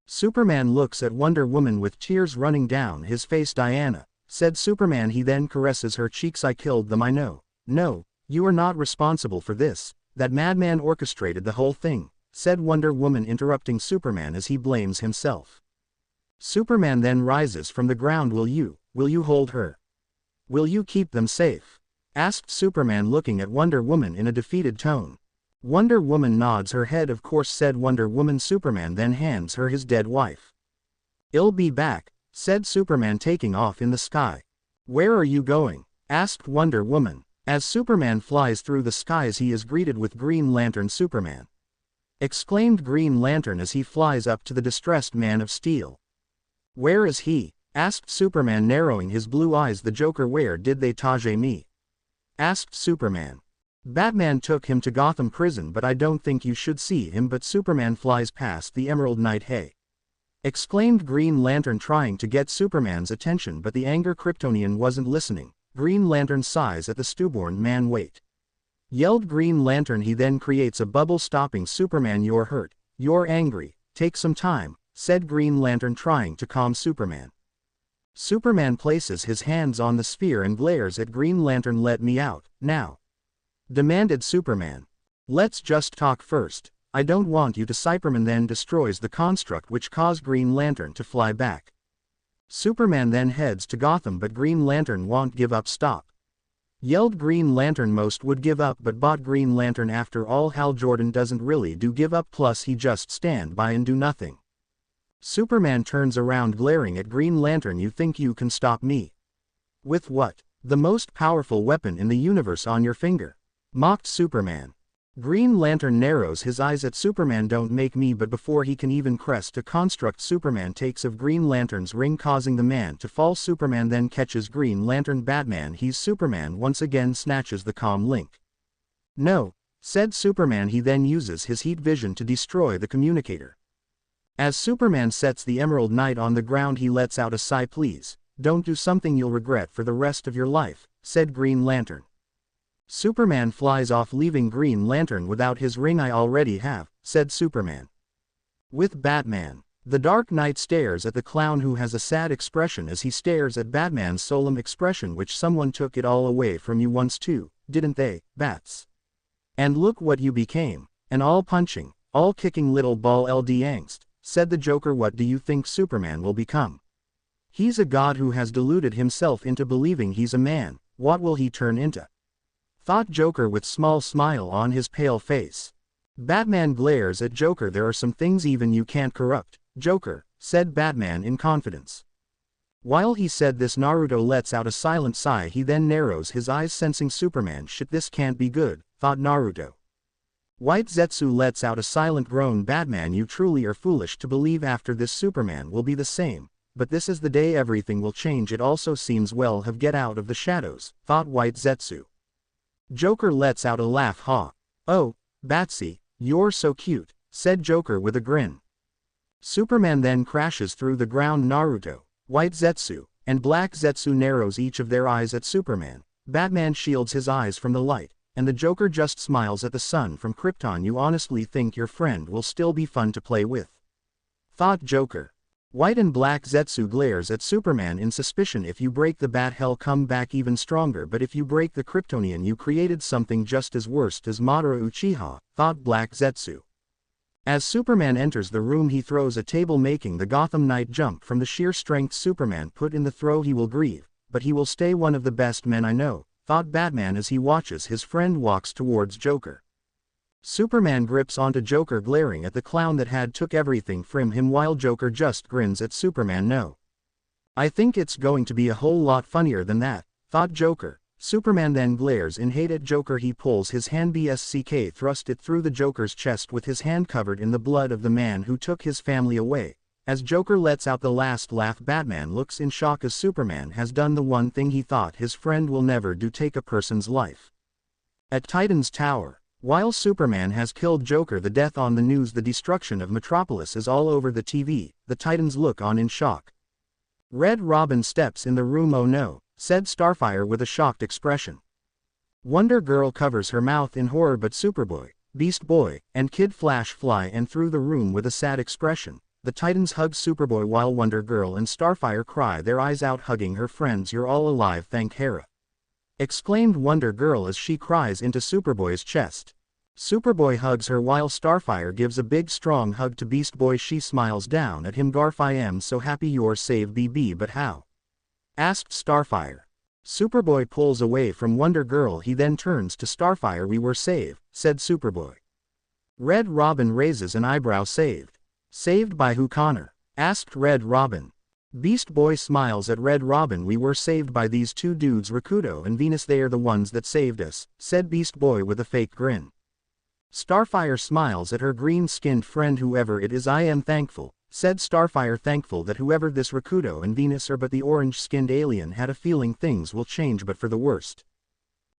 Superman looks at Wonder Woman with tears running down his face. Diana, said Superman. He then caresses her cheeks. I killed them. I know. No, you are not responsible for this. That madman orchestrated the whole thing, said Wonder Woman, interrupting Superman as he blames himself. Superman then rises from the ground. Will you hold her? Will you keep them safe? Asked Superman, looking at Wonder Woman in a defeated tone. Wonder Woman nods her head. Of course, said Wonder Woman. Superman then hands her his dead wife. I'll be back, said Superman, taking off in the sky. Where are you going? Asked Wonder Woman. As Superman flies through the skies, he is greeted with Green Lantern. Superman! Exclaimed Green Lantern as he flies up to the distressed Man of Steel. Where is he? Asked Superman, narrowing his blue eyes. The Joker. Where did they tage me? Asked Superman. Batman took him to Gotham Prison, but I don't think you should see him. But Superman flies past the Emerald Knight. Hey! Exclaimed Green Lantern, trying to get Superman's attention, but the angry Kryptonian wasn't listening. Green Lantern sighs at the stillborn man. Wait! Yelled Green Lantern. He then creates a bubble, stopping Superman. You're hurt. You're angry. Take some time, said Green Lantern, trying to calm Superman. Superman places his hands on the sphere and glares at Green Lantern. Let me out, now! Demanded Superman. Let's just talk first. I don't want you to. Superman then destroys the construct, which caused Green Lantern to fly back. Superman then heads to Gotham, but Green Lantern won't give up. Stop! Yelled Green Lantern. Most would give up, but bought Green Lantern. After all, Hal Jordan doesn't really do give up, plus he just stand by and do nothing. Superman turns around, glaring at Green Lantern. You think you can stop me? With what? The most powerful weapon in the universe on your finger? Mocked Superman. Green Lantern narrows his eyes at Superman. Don't make me. But before he can even crest a construct, Superman takes of Green Lantern's ring, causing the man to fall. Superman then catches Green Lantern. Batman, he's Superman once again snatches the comm link. No, said Superman. He then uses his heat vision to destroy the communicator. As Superman sets the Emerald Knight on the ground, he lets out a sigh. Please, don't do something you'll regret for the rest of your life, said Green Lantern. Superman flies off, leaving Green Lantern without his ring. I already have, said Superman. With Batman. The Dark Knight stares at the clown, who has a sad expression as he stares at Batman's solemn expression. Which someone took it all away from you once too, didn't they, Bats? And look what you became, an all-punching, all-kicking little ball. LD angst, said the Joker. What do you think Superman will become? He's a god who has deluded himself into believing he's a man. What will he turn into? Thought Joker with small smile on his pale face. Batman glares at Joker. There are some things even you can't corrupt, Joker, said Batman in confidence. While he said this, Naruto lets out a silent sigh. He then narrows his eyes, sensing Superman. Shit, this can't be good, thought Naruto. White Zetsu lets out a silent groan. Batman, you truly are foolish to believe after this Superman will be the same, but this is the day everything will change. It also seems well have get out of the shadows, thought White Zetsu. Joker lets out a laugh. Ha. Oh, Batsy, you're so cute, said Joker with a grin. Superman then crashes through the ground. Naruto, White Zetsu, and Black Zetsu narrows each of their eyes at Superman. Batman shields his eyes from the light, and the Joker just smiles at the sun from Krypton. You honestly think your friend will still be fun to play with? Thought Joker. White and Black Zetsu glares at Superman in suspicion. If you break the bat, hell come back even stronger, but if you break the Kryptonian, you created something just as worst as Madara Uchiha, thought Black Zetsu. As Superman enters the room, he throws a table, making the Gotham Knight jump from the sheer strength Superman put in the throw. He will grieve, but he will stay one of the best men I know, thought Batman as he watches his friend walks towards Joker. Superman grips onto Joker, glaring at the clown that had took everything from him, while Joker just grins at Superman. No. I think it's going to be a whole lot funnier than that, thought Joker. Superman then glares in hate at Joker. He pulls his hand, BSCK thrust it through the Joker's chest with his hand covered in the blood of the man who took his family away. As Joker lets out the last laugh, Batman looks in shock as Superman has done the one thing he thought his friend will never do: take a person's life. At Titan's Tower, while Superman has killed Joker, the death on the news, the destruction of Metropolis is all over the TV, the Titans look on in shock. Red Robin steps in the room. Oh no, said Starfire with a shocked expression. Wonder Girl covers her mouth in horror, but Superboy, Beast Boy, and Kid Flash fly and through the room with a sad expression. The Titans hug Superboy while Wonder Girl and Starfire cry their eyes out, hugging her friends. You're all alive, thank Hera, exclaimed Wonder Girl as she cries into Superboy's chest. Superboy hugs her while Starfire gives a big strong hug to Beast Boy. She smiles down at him. Garf, I am so happy you're saved, BB. But how? Asked Starfire. Superboy pulls away from Wonder Girl. He then turns to Starfire. We were saved, said Superboy. Red Robin raises an eyebrow. Saved? Saved by who, Connor? Asked Red Robin. Beast Boy smiles at Red Robin. We were saved by these two dudes, Rakuto and Venus. They are the ones that saved us, said Beast Boy with a fake grin. Starfire smiles at her green-skinned friend. Whoever it is, I am thankful, said Starfire, thankful that whoever this Rakuto and Venus are. But the orange-skinned alien had a feeling things will change, but for the worst.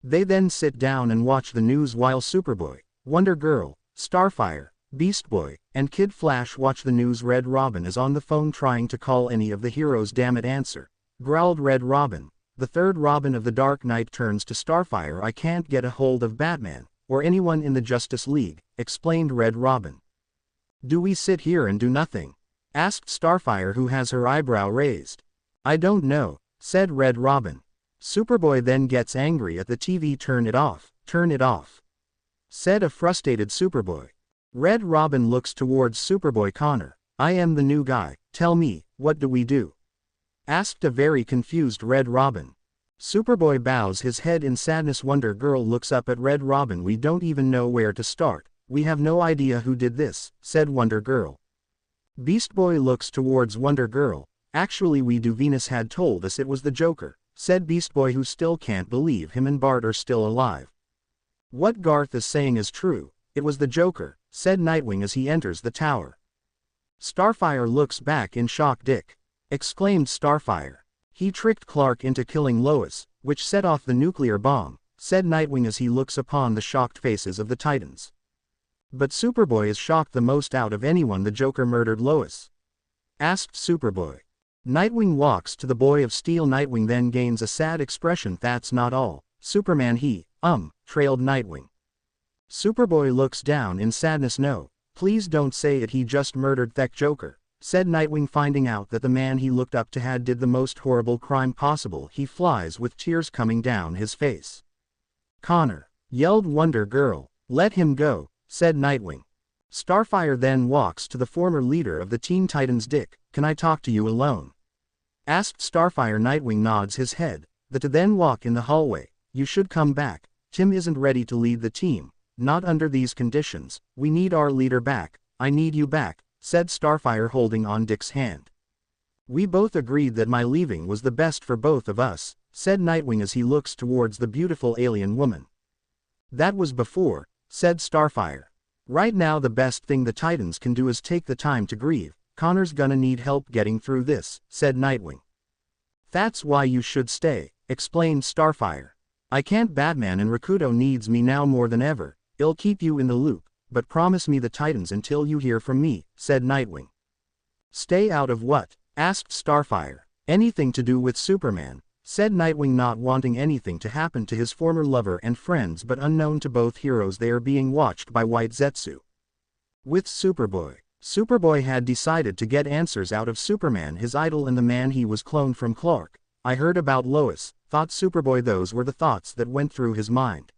They then sit down and watch the news while Superboy, Wonder Girl, Starfire, Beast Boy, and Kid Flash watch the news. Red Robin is on the phone trying to call any of the heroes. Damn it, answer, growled Red Robin. The third Robin of the Dark Knight turns to Starfire. I can't get a hold of Batman, or anyone in the Justice League, explained Red Robin. Do we sit here and do nothing? Asked Starfire, who has her eyebrow raised. I don't know, said Red Robin. Superboy then gets angry at the TV. Turn it off, said a frustrated Superboy. Red Robin looks towards Superboy. Connor, I am the new guy, tell me, what do we do? Asked a very confused Red Robin. Superboy bows his head in sadness. Wonder Girl looks up at Red Robin. We don't even know where to start, we have no idea who did this, said Wonder Girl. Beast Boy looks towards Wonder Girl. Actually we do, Venus had told us it was the Joker, said Beast Boy, who still can't believe him and Bart are still alive. What Garth is saying is true, it was the Joker, said Nightwing as he enters the tower. Starfire looks back in shock. Dick, exclaimed Starfire. He tricked Clark into killing Lois, which set off the nuclear bomb, said Nightwing as he looks upon the shocked faces of the Titans. But Superboy is shocked the most out of anyone. The Joker murdered Lois? Asked Superboy. Nightwing walks to the Boy of Steel. Nightwing then gains a sad expression. That's not all, Superman. Trailed Nightwing. Superboy looks down in sadness. No, please don't say it, he just murdered that Joker, said Nightwing, finding out that the man he looked up to had did the most horrible crime possible. He flies with tears coming down his face. Connor, yelled Wonder Girl. Let him go, said Nightwing. Starfire then walks to the former leader of the Teen Titans. Dick, can I talk to you alone? Asked Starfire. Nightwing nods his head. The two then walk in the hallway. You should come back. Tim isn't ready to lead the team. Not under these conditions. We need our leader back. I need you back, said Starfire, holding on Dick's hand. We both agreed that my leaving was the best for both of us, said Nightwing as he looks towards the beautiful alien woman. That was before, said Starfire. Right now the best thing the Titans can do is take the time to grieve. Connor's gonna need help getting through this, said Nightwing. That's why you should stay, explained Starfire. I can't. Batman and Rakuto needs me now more than ever. I'll keep you in the loop, but promise me the Titans until you hear from me, said Nightwing. Stay out of what? Asked Starfire. Anything to do with Superman, said Nightwing, not wanting anything to happen to his former lover and friends, but unknown to both heroes they are being watched by White Zetsu. With Superboy. Superboy had decided to get answers out of Superman, his idol and the man he was cloned from. Clark, I heard about Lois, thought Superboy. Those were the thoughts that went through his mind.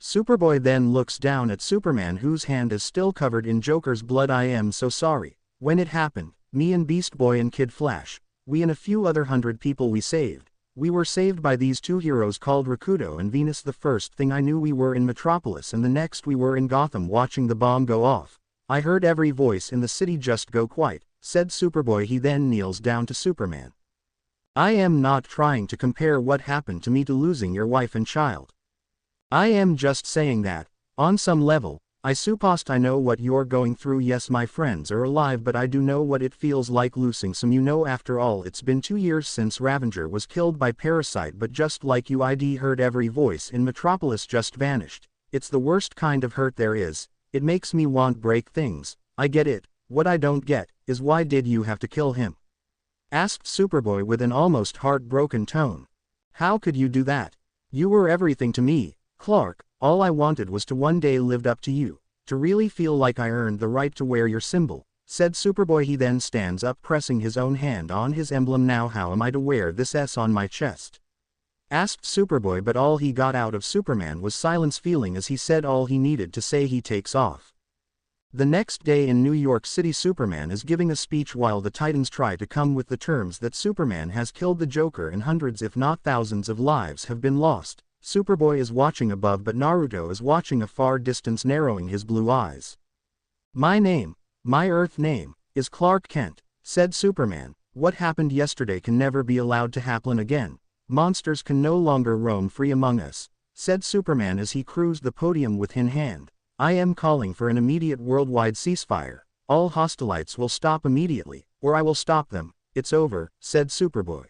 Superboy then looks down at Superman, whose hand is still covered in Joker's blood. I am so sorry. When it happened, me and Beast Boy and Kid Flash, we and a few other 100 people we saved. We were saved by these two heroes called Rakuto and Venus. The first thing I knew we were in Metropolis, and the next we were in Gotham watching the bomb go off. I heard every voice in the city just go quiet, said Superboy. He then kneels down to Superman. I am not trying to compare what happened to me to losing your wife and child. I am just saying that, on some level, I suppose I know what you're going through. Yes, my friends are alive, but I do know what it feels like losing some. After all, it's been 2 years since Ravager was killed by Parasite, but just like you, I'd heard every voice in Metropolis just vanished. It's the worst kind of hurt there is. It makes me want break things. I get it. What I don't get is why did you have to kill him? Asked Superboy with an almost heartbroken tone. How could you do that? You were everything to me, Clark. All I wanted was to one day live up to you, to really feel like I earned the right to wear your symbol, said Superboy. He then stands up, pressing his own hand on his emblem. Now how am I to wear this S on my chest? Asked Superboy, but all he got out of Superman was silence, feeling as he said all he needed to say. He takes off. The next day in New York City, Superman is giving a speech while the Titans try to come with the terms that Superman has killed the Joker and hundreds if not thousands of lives have been lost. Superboy is watching above, but Naruto is watching a far distance, narrowing his blue eyes. My name, my Earth name, is Clark Kent, said Superman. What happened yesterday can never be allowed to happen again. Monsters can no longer roam free among us, said Superman as he cruised the podium with in hand. I am calling for an immediate worldwide ceasefire. All hostilities will stop immediately, or I will stop them. It's over, said Superboy.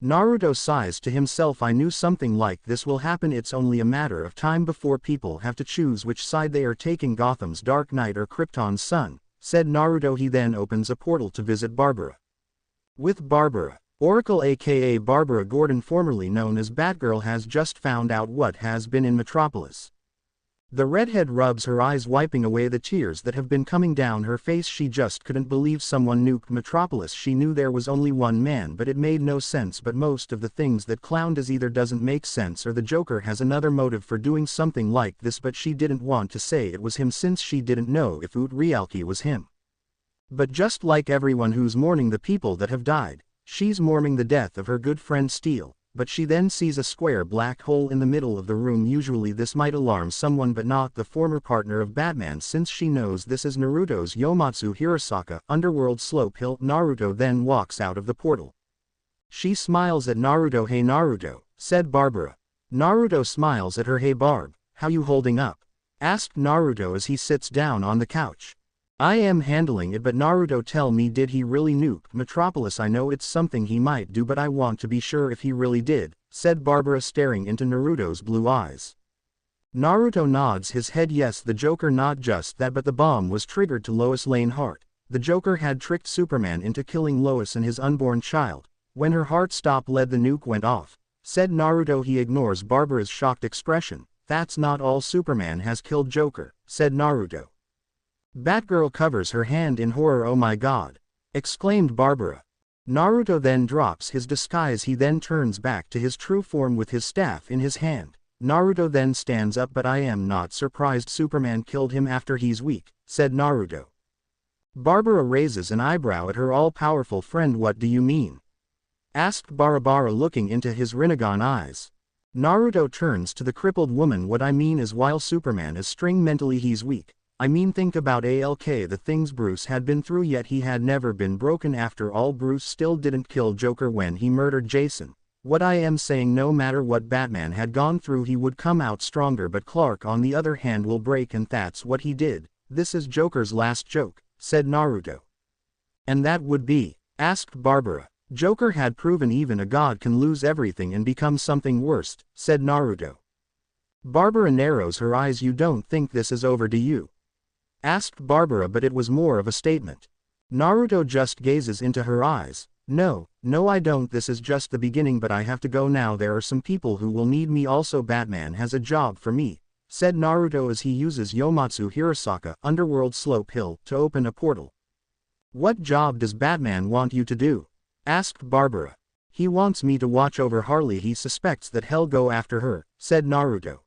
Naruto sighs to himself. I knew something like this will happen. It's only a matter of time before people have to choose which side they are taking, Gotham's Dark Knight or Krypton's Sun, said Naruto. He then opens a portal to visit Barbara. With Barbara, Oracle aka Barbara Gordon, formerly known as Batgirl, has just found out what has been in Metropolis. The redhead rubs her eyes, wiping away the tears that have been coming down her face. She just couldn't believe someone nuked Metropolis. She knew there was only one man, but it made no sense. But most of the things that Clown does either doesn't make sense or the Joker has another motive for doing something like this, but she didn't want to say it was him since she didn't know if Realki was him. But just like everyone who's mourning the people that have died, she's mourning the death of her good friend Steel. But she then sees a square black hole in the middle of the room. Usually this might alarm someone, but not the former partner of Batman, since she knows this is Naruto's Yomatsu Hirasaka, Underworld Slope Hill. Naruto then walks out of the portal. She smiles at Naruto. Hey Naruto, said Barbara. Naruto smiles at her. Hey Barb, how you holding up? Asked Naruto as he sits down on the couch. I am handling it, but Naruto, tell me, did he really nuke Metropolis? I know it's something he might do, but I want to be sure if he really did, said Barbara, staring into Naruto's blue eyes. Naruto nods his head. Yes, the Joker. Not just that, but the bomb was triggered to Lois Lane Hart. The Joker had tricked Superman into killing Lois and his unborn child. When her heart stopped, the nuke went off, said Naruto. He ignores Barbara's shocked expression. That's not all. Superman has killed Joker, said Naruto. Batgirl covers her hand in horror. Oh my god, exclaimed Barbara. Naruto then drops his disguise. He then turns back to his true form with his staff in his hand. Naruto then stands up. But I am not surprised Superman killed him after he's weak, said Naruto. Barbara raises an eyebrow at her all-powerful friend. What do you mean? Asked Barbara, looking into his Rinnegan eyes. Naruto turns to the crippled woman. What I mean is, while Superman is strong mentally, he's weak. I mean, think about the things Bruce had been through, yet he had never been broken. After all, Bruce still didn't kill Joker when he murdered Jason. What I am saying, no matter what Batman had gone through, he would come out stronger, but Clark on the other hand will break, and that's what he did. This is Joker's last joke, said Naruto. And that would be? Asked Barbara. Joker had proven even a god can lose everything and become something worse, said Naruto. Barbara narrows her eyes. You don't think this is over, do you? Asked Barbara, but it was more of a statement. Naruto just gazes into her eyes. No, I don't. This is just the beginning, but I have to go now. There are some people who will need me. Also, Batman has a job for me, said Naruto as he uses Yomatsu Hirasaka, Underworld Slope Hill, to open a portal. What job does Batman want you to do? Asked Barbara. He wants me to watch over Harley. He suspects that he'll go after her, said Naruto.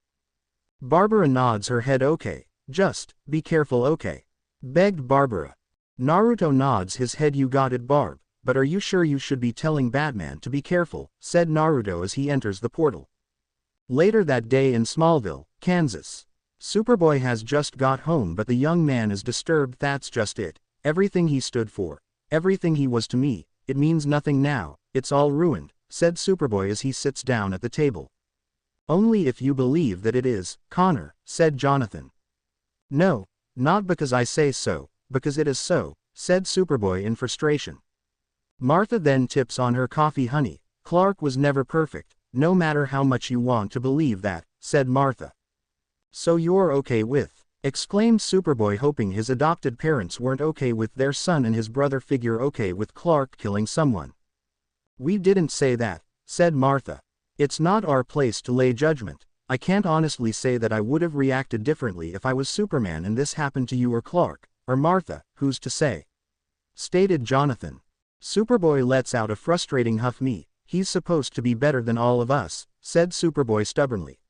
Barbara nods her head. Okay, just be careful, okay? Begged Barbara. Naruto nods his head. You got it, Barb. But are you sure you should be telling Batman to be careful, said Naruto as he enters the portal. Later that day in Smallville, Kansas. Superboy has just got home, but the young man is disturbed. That's just it. Everything he stood for, everything he was to me, it means nothing now. It's all ruined, said Superboy as he sits down at the table. Only if you believe that it is, Connor, said Jonathan. No, not because I say so, because it is so, said Superboy in frustration. Martha then tips on her coffee. Honey, Clark was never perfect, no matter how much you want to believe that, said Martha. So you're okay with, exclaimed Superboy, hoping his adopted parents weren't okay with their son and his brother figure okay with Clark killing someone. We didn't say that, said Martha. It's not our place to lay judgment. I can't honestly say that I would have reacted differently if I was Superman and this happened to you or Clark, or Martha, who's to say? Stated Jonathan. Superboy lets out a frustrating huff. He's supposed to be better than all of us, said Superboy stubbornly.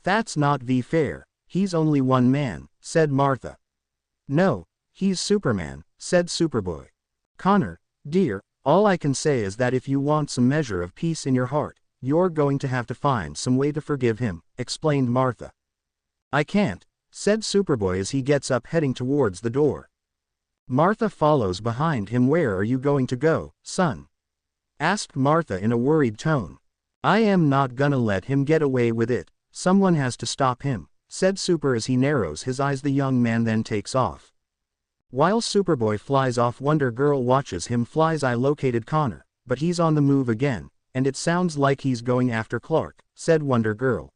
That's not fair. He's only one man, said Martha. No, he's Superman, said Superboy. Connor, dear, all I can say is that if you want some measure of peace in your heart, you're going to have to find some way to forgive him, explained Martha. I can't, said Superboy as he gets up heading towards the door. Martha follows behind him. Where are you going to go, son? Asked Martha in a worried tone. I am not gonna let him get away with it. Someone has to stop him, said Super as he narrows his eyes. The young man then takes off. While Superboy flies off, Wonder Girl watches him fly. I located Connor, but he's on the move again, and it sounds like he's going after Clark, said Wonder Girl.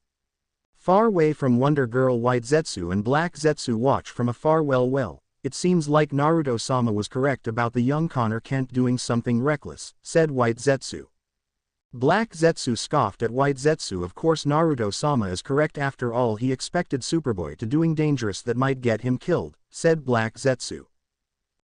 Far away from Wonder Girl, White Zetsu and Black Zetsu watch from afar. Well, it seems like Naruto-sama was correct about the young Connor Kent doing something reckless, said White Zetsu. Black Zetsu scoffed at White Zetsu. Of course Naruto-sama is correct. After all, he expected Superboy to doing dangerous that might get him killed, said Black Zetsu.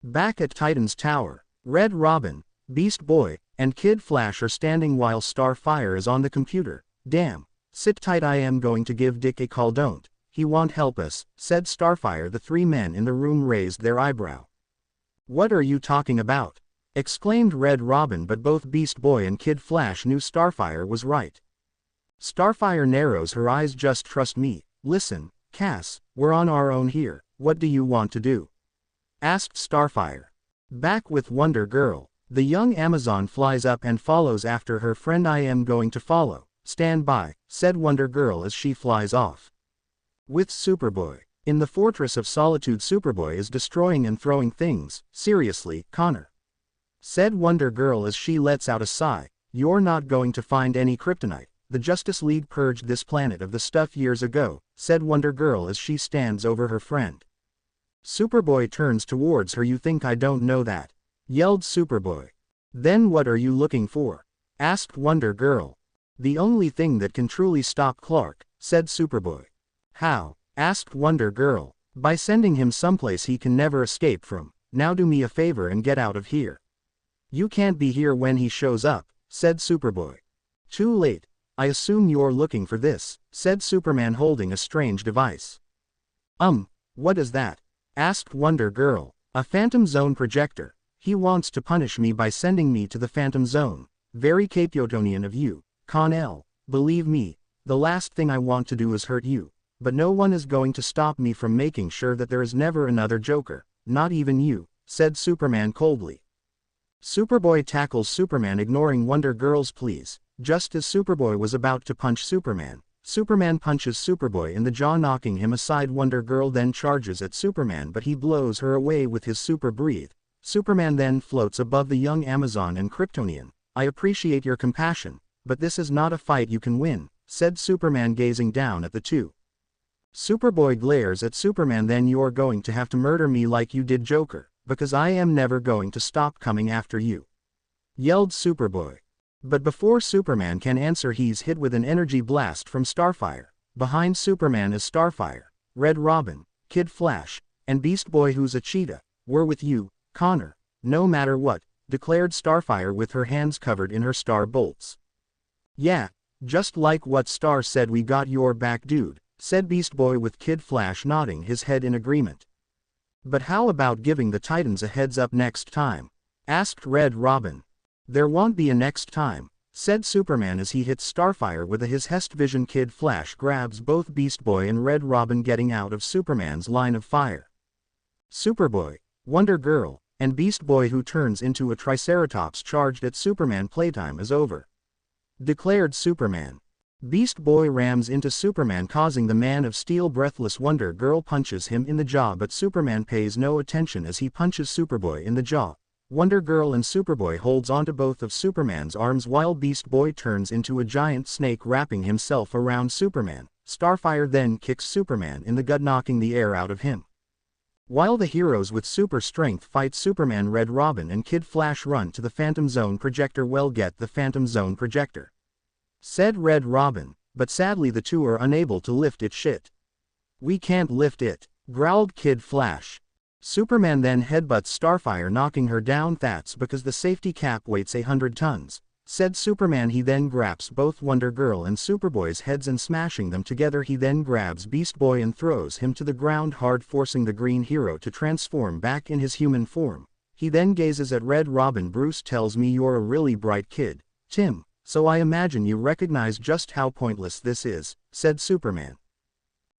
Back at Titan's Tower, Red Robin, Beast Boy, and Kid Flash are standing while Starfire is on the computer. Damn, sit tight, I am going to give Dick a call. Don't. He won't help us, said Starfire. The three men in the room raised their eyebrow. What are you talking about? Exclaimed Red Robin, but both Beast Boy and Kid Flash knew Starfire was right. Starfire narrows her eyes. Just trust me. Listen, Cass, we're on our own here. What do you want to do? Asked Starfire. Back with Wonder Girl, the young Amazon flies up and follows after her friend. I am going to follow. Stand by, said Wonder Girl as she flies off. With Superboy. In the Fortress of Solitude, Superboy is destroying and throwing things. Seriously, Connor, said Wonder Girl as she lets out a sigh. You're not going to find any kryptonite. The Justice League purged this planet of the stuff years ago, said Wonder Girl as she stands over her friend. Superboy turns towards her. You think I don't know that? Yelled Superboy. Then what are you looking for? Asked Wonder Girl. The only thing that can truly stop Clark, said Superboy. How? Asked Wonder Girl. By sending him someplace he can never escape from. Now do me a favor and get out of here. You can't be here when he shows up, said Superboy. Too late. I assume you're looking for this, said Superman holding a strange device. What is that? Asked Wonder Girl. A Phantom Zone projector. He wants to punish me by sending me to the Phantom Zone. Very Capyotonian of you, Con-El. Believe me, the last thing I want to do is hurt you. But no one is going to stop me from making sure that there is never another Joker, not even you, said Superman coldly. Superboy tackles Superman, ignoring Wonder Girl's pleas. Just as Superboy was about to punch Superman, Superman punches Superboy in the jaw, knocking him aside. Wonder Girl then charges at Superman, but he blows her away with his super breath. Superman then floats above the young Amazon and Kryptonian. "I appreciate your compassion, but this is not a fight you can win," said Superman, gazing down at the two. Superboy glares at Superman. "Then you're going to have to murder me like you did Joker, because I am never going to stop coming after you," yelled Superboy. But before Superman can answer, he's hit with an energy blast from Starfire. Behind Superman is Starfire, Red Robin, Kid Flash, and Beast Boy, who's a cheetah. "We're with you, Connor, no matter what," declared Starfire with her hands covered in her star bolts. "Yeah, just like what Star said, we got your back, dude," said Beast Boy, with Kid Flash nodding his head in agreement. "But how about giving the Titans a heads up next time?" asked Red Robin. "There won't be a next time," said Superman as he hits Starfire with his Hest Vision. Kid Flash grabs both Beast Boy and Red Robin, getting out of Superman's line of fire. Superboy, Wonder Girl, and Beast Boy, who turns into a Triceratops, charged at Superman. "Playtime is over," declared Superman. Beast Boy rams into Superman, causing the Man of Steel breathless. Wonder Girl punches him in the jaw, but Superman pays no attention as he punches Superboy in the jaw. Wonder Girl and Superboy holds onto both of Superman's arms while Beast Boy turns into a giant snake, wrapping himself around Superman. Starfire then kicks Superman in the gut, knocking the air out of him. While the heroes with super strength fight, Superman, Red Robin, and Kid Flash run to the Phantom Zone projector. "Well, get the Phantom Zone projector," said Red Robin, but sadly the two are unable to lift it. "Shit. We can't lift it," growled Kid Flash. Superman then headbutts Starfire, knocking her down. "That's because the safety cap weighs 100 tons, said Superman. He then grabs both Wonder Girl and Superboy's heads, and smashing them together, he then grabs Beast Boy and throws him to the ground hard, forcing the green hero to transform back in his human form. He then gazes at Red Robin. "Bruce tells me you're a really bright kid, Tim, so I imagine you recognize just how pointless this is," said Superman.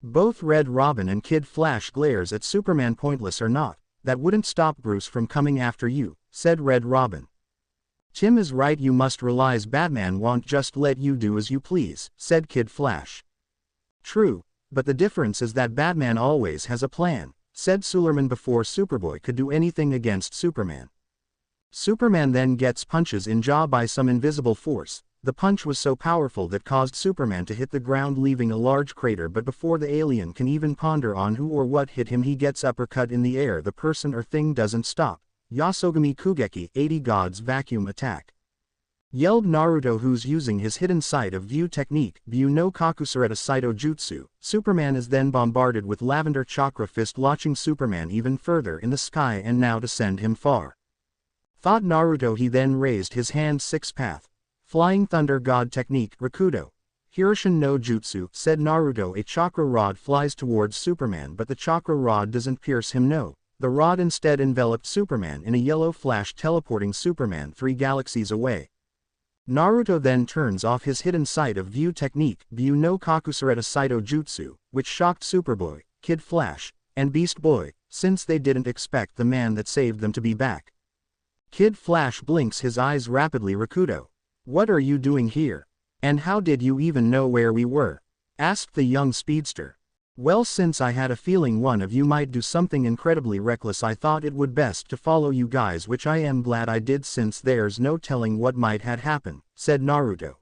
Both Red Robin and Kid Flash glares at Superman. "Pointless or not, that wouldn't stop Bruce from coming after you," said Red Robin. "Tim is right, you must realize Batman won't just let you do as you please," said Kid Flash. "True, but the difference is that Batman always has a plan," said Suleiman. Before Superboy could do anything against Superman, Superman then gets punches in jaw by some invisible force. The punch was so powerful that caused Superman to hit the ground, leaving a large crater, but before the alien can even ponder on who or what hit him, he gets uppercut in the air. The person or thing doesn't stop. "Yasogami Kugeki, 80 Gods Vacuum Attack," yelled Naruto, who's using his hidden sight of view technique, View no Kakusureta Saito Jutsu. Superman is then bombarded with Lavender Chakra Fist, launching Superman even further in the sky and now to send him far, thought Naruto. He then raised his hand. "Six Path Flying Thunder God Technique, Rakudo Hiroshin no Jutsu," said Naruto. A chakra rod flies towards Superman, but the chakra rod doesn't pierce him. No, the rod instead enveloped Superman in a yellow flash, teleporting Superman 3 galaxies away. Naruto then turns off his hidden sight of view technique, View no Kakusureta Saito Jutsu, which shocked Superboy, Kid Flash, and Beast Boy, since they didn't expect the man that saved them to be back. Kid Flash blinks his eyes rapidly. "Rakudo, what are you doing here? And how did you even know where we were?" asked the young speedster. "Well, since I had a feeling one of you might do something incredibly reckless, I thought it would best to follow you guys, which I am glad I did, since there's no telling what might had happened," said Naruto.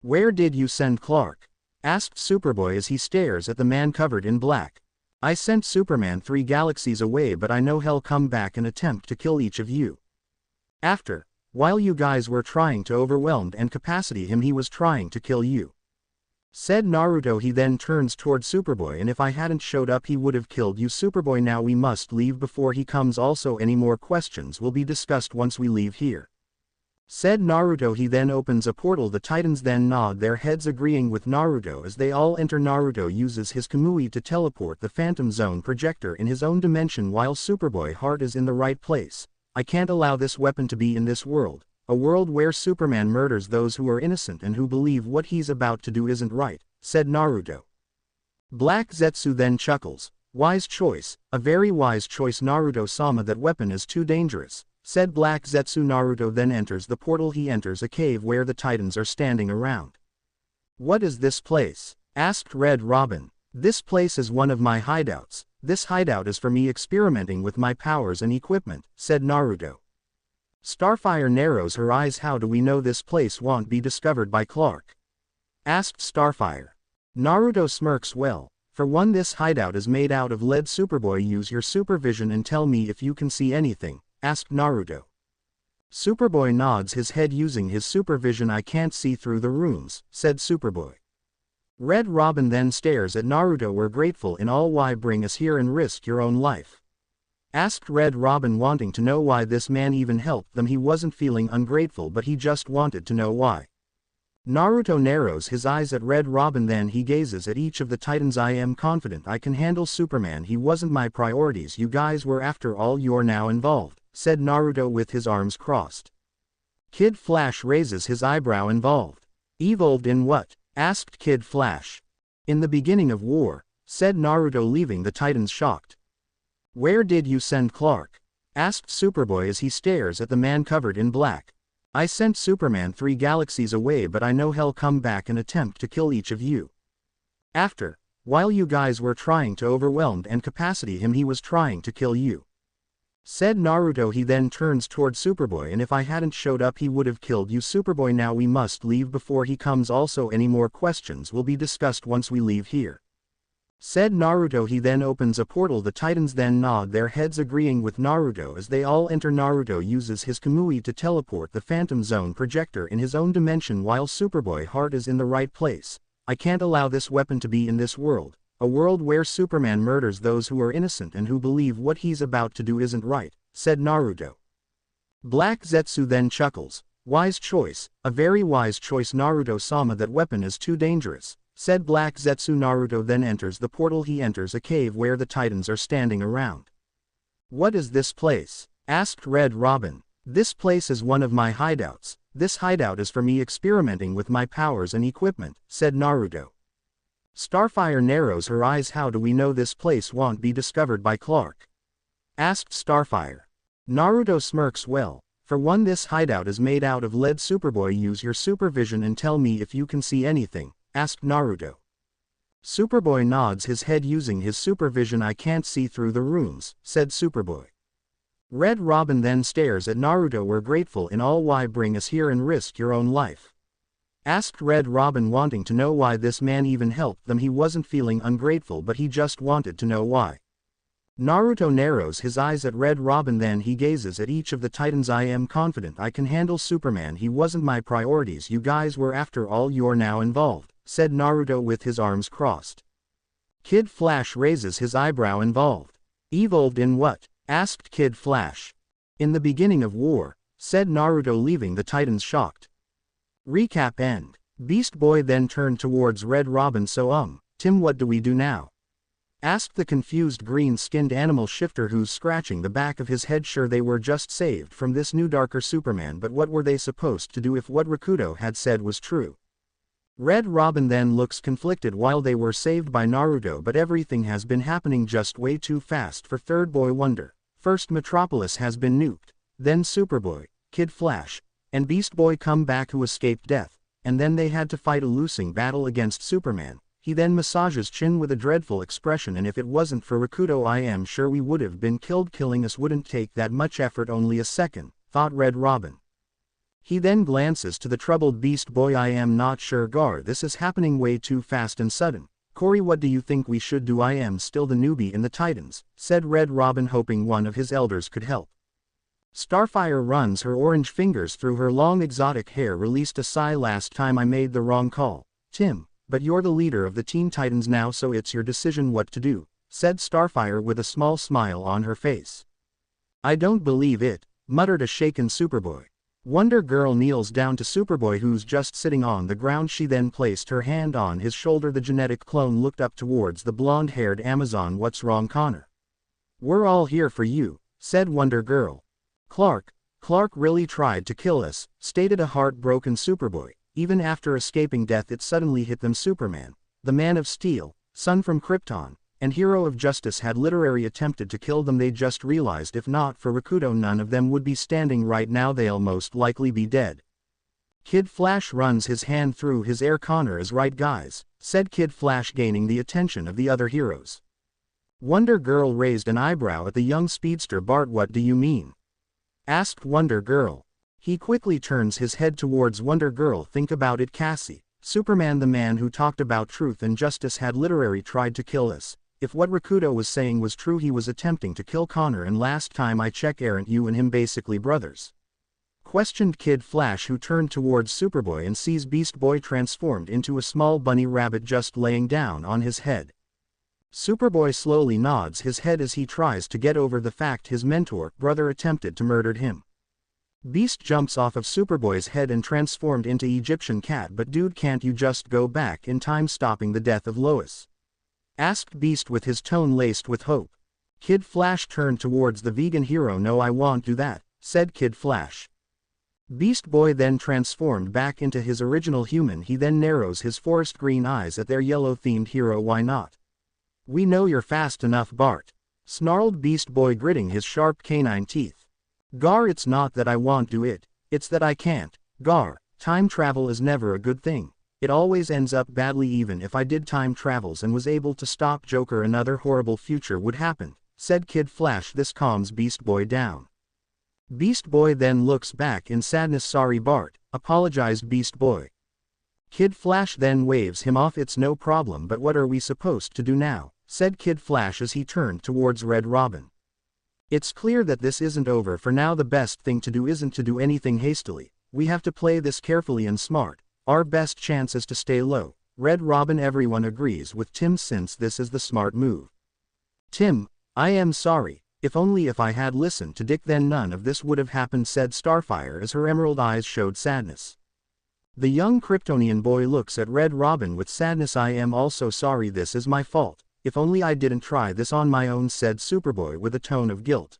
"Where did you send Clark?" asked Superboy as he stares at the man covered in black. "I sent Superman 3 galaxies away, but I know he'll come back and attempt to kill each of you. While you guys were trying to overwhelm and capacity him, he was trying to kill you," said Naruto. He then turns toward Superboy. "And if I hadn't showed up, he would have killed you." Superboy, "Now we must leave before he comes. Also, any more questions will be discussed once we leave here," said Naruto. He then opens a portal. The Titans then nod their heads, agreeing with Naruto as they all enter. Naruto uses his Kamui to teleport the Phantom Zone projector in his own dimension, while Superboy heart is in the right place. "I can't allow this weapon to be in this world, a world where Superman murders those who are innocent and who believe what he's about to do isn't right," said Naruto. Black Zetsu then chuckles. "Wise choice, a very wise choice, Naruto-sama. That weapon is too dangerous. said Black Zetsu. Naruto then enters the portal. He enters a cave where the Titans are standing around. What is this place? Asked Red Robin. This place is one of my hideouts. This hideout is for me experimenting with my powers and equipment, said Naruto. Starfire narrows her eyes. How do we know this place won't be discovered by Clark? Asked Starfire. Naruto smirks. Well, for one, this hideout is made out of lead. Superboy, use your supervision and tell me if you can see anything, asked Naruto. Superboy nods his head. Using his supervision, I can't see through the rooms, said Superboy. Red Robin then stares at Naruto. We're grateful in all. Why bring us here and risk your own life? Asked Red Robin, wanting to know why this man even helped them. He wasn't feeling ungrateful, but he just wanted to know why. Naruto narrows his eyes at Red Robin. Then he gazes at each of the Titans. I am confident I can handle Superman. He wasn't my priorities. You guys were. After all, you're now involved, said Naruto with his arms crossed. Kid Flash raises his eyebrow. Involved? Evolved in what? Asked Kid Flash. In the beginning of war, said Naruto, leaving the Titans shocked. Where did you send Clark? Asked Superboy as he stares at the man covered in black. I sent Superman 3 galaxies away, but I know he'll come back and attempt to kill each of you. While you guys were trying to overwhelm and capacity him, he was trying to kill you, said Naruto. He then turns toward Superboy. And if I hadn't showed up, he would have killed you. Superboy, now we must leave before he comes. Also, any more questions will be discussed once we leave here, said Naruto. He then opens a portal. The Titans then nod their heads, agreeing with Naruto as they all enter. Naruto uses his Kamui to teleport the Phantom Zone projector in his own dimension, while Superboy heart is in the right place. I can't allow this weapon to be in this world, a world where Superman murders those who are innocent and who believe what he's about to do isn't right, said Naruto. Black Zetsu then chuckles. Wise choice, a very wise choice, Naruto-sama. That weapon is too dangerous, said Black Zetsu. Naruto then enters the portal. He enters a cave where the Titans are standing around. What is this place? Asked Red Robin. This place is one of my hideouts. This hideout is for me experimenting with my powers and equipment, said Naruto. Starfire narrows her eyes. How do we know this place won't be discovered by Clark? Asked Starfire. Naruto smirks. Well, for one, this hideout is made out of lead. Superboy, use your supervision and tell me if you can see anything, asked Naruto. Superboy nods his head. Using his supervision, I can't see through the rooms, said Superboy. Red Robin then stares at Naruto. We're grateful in all. Why bring us here and risk your own life? Asked Red Robin, wanting to know why this man even helped them. He wasn't feeling ungrateful, but he just wanted to know why. Naruto narrows his eyes at Red Robin. Then he gazes at each of the Titans. I am confident I can handle Superman. He wasn't my priorities. You guys were. After all, you're now involved, said Naruto with his arms crossed. Kid Flash raises his eyebrow. Involved? Evolved in what? Asked Kid Flash. In the beginning of war, said Naruto, leaving the Titans shocked. Recap end. Beast Boy then turned towards Red Robin. So Tim, what do we do now? Asked the confused green-skinned animal shifter, who's scratching the back of his head. Sure, they were just saved from this new darker Superman, but what were they supposed to do if what Rakuto had said was true? Red Robin then looks conflicted. While they were saved by Naruto, but everything has been happening just way too fast for Third Boy Wonder. First Metropolis has been nuked, then Superboy, Kid Flash, and Beast Boy come back, who escaped death, and then they had to fight a losing battle against Superman. He then massages chin with a dreadful expression. And if it wasn't for Rakuto, I am sure we would have been killed. Killing us wouldn't take that much effort. Only a second, thought Red Robin. He then glances to the troubled Beast Boy. I am not sure, Gar, this is happening way too fast and sudden. Corey, what do you think we should do? I am still the newbie in the Titans, said Red Robin, hoping one of his elders could help. Starfire runs her orange fingers through her long exotic hair. Released a sigh. Last time I made the wrong call, Tim, but you're the leader of the Teen Titans now, so it's your decision what to do, said Starfire with a small smile on her face. I don't believe it, muttered a shaken Superboy. Wonder Girl kneels down to Superboy, who's just sitting on the ground. She then placed her hand on his shoulder. The genetic clone looked up towards the blonde-haired Amazon. What's wrong, Connor? We're all here for you, said Wonder Girl. Clark really tried to kill us, stated a heartbroken Superboy. Even after escaping death, it suddenly hit them. Superman, the Man of Steel, son from Krypton, and Hero of Justice had literally attempted to kill them. They just realized if not for Rakuto none of them would be standing right now, they'll most likely be dead. Kid Flash runs his hand through his hair. Connor is right guys, said Kid Flash, gaining the attention of the other heroes. Wonder Girl raised an eyebrow at the young speedster. Bart, what do you mean? Asked Wonder Girl. He quickly turns his head towards Wonder Girl. Think about it, Cassie. Superman, the man who talked about truth and justice, had literally tried to kill us. If what Rakuto was saying was true, he was attempting to kill Connor, and last time I checked, aren't you and him basically brothers? Questioned Kid Flash, who turned towards Superboy and sees Beast Boy transformed into a small bunny rabbit just laying down on his head. Superboy slowly nods his head as he tries to get over the fact his mentor, brother, attempted to murder him. Beast jumps off of Superboy's head and transformed into Egyptian cat. But dude, can't you just go back in time, stopping the death of Lois? Asked Beast with his tone laced with hope. Kid Flash turned towards the vegan hero. No, I won't do that, said Kid Flash. Beast Boy then transformed back into his original human. He then narrows his forest green eyes at their yellow-themed hero. Why not? We know you're fast enough, Bart, snarled Beast Boy, gritting his sharp canine teeth. Gar, it's not that I won't do it, it's that I can't. Gar, time travel is never a good thing. It always ends up badly. Even if I did time travels and was able to stop Joker, another horrible future would happen, said Kid Flash. This calms Beast Boy down. Beast Boy then looks back in sadness. Sorry, Bart, apologized Beast Boy. Kid Flash then waves him off. It's no problem, but what are we supposed to do now? Said Kid Flash as he turned towards Red Robin. It's clear that this isn't over for now. The best thing to do isn't to do anything hastily. We have to play this carefully and smart. Our best chance is to stay low. Red Robin. Everyone agrees with Tim since this is the smart move. Tim, I am sorry. If I had listened to Dick, then none of this would have happened, said Starfire as her emerald eyes showed sadness. The young Kryptonian boy looks at Red Robin with sadness. I am also sorry. This is my fault. If only I didn't try this on my own, said Superboy with a tone of guilt.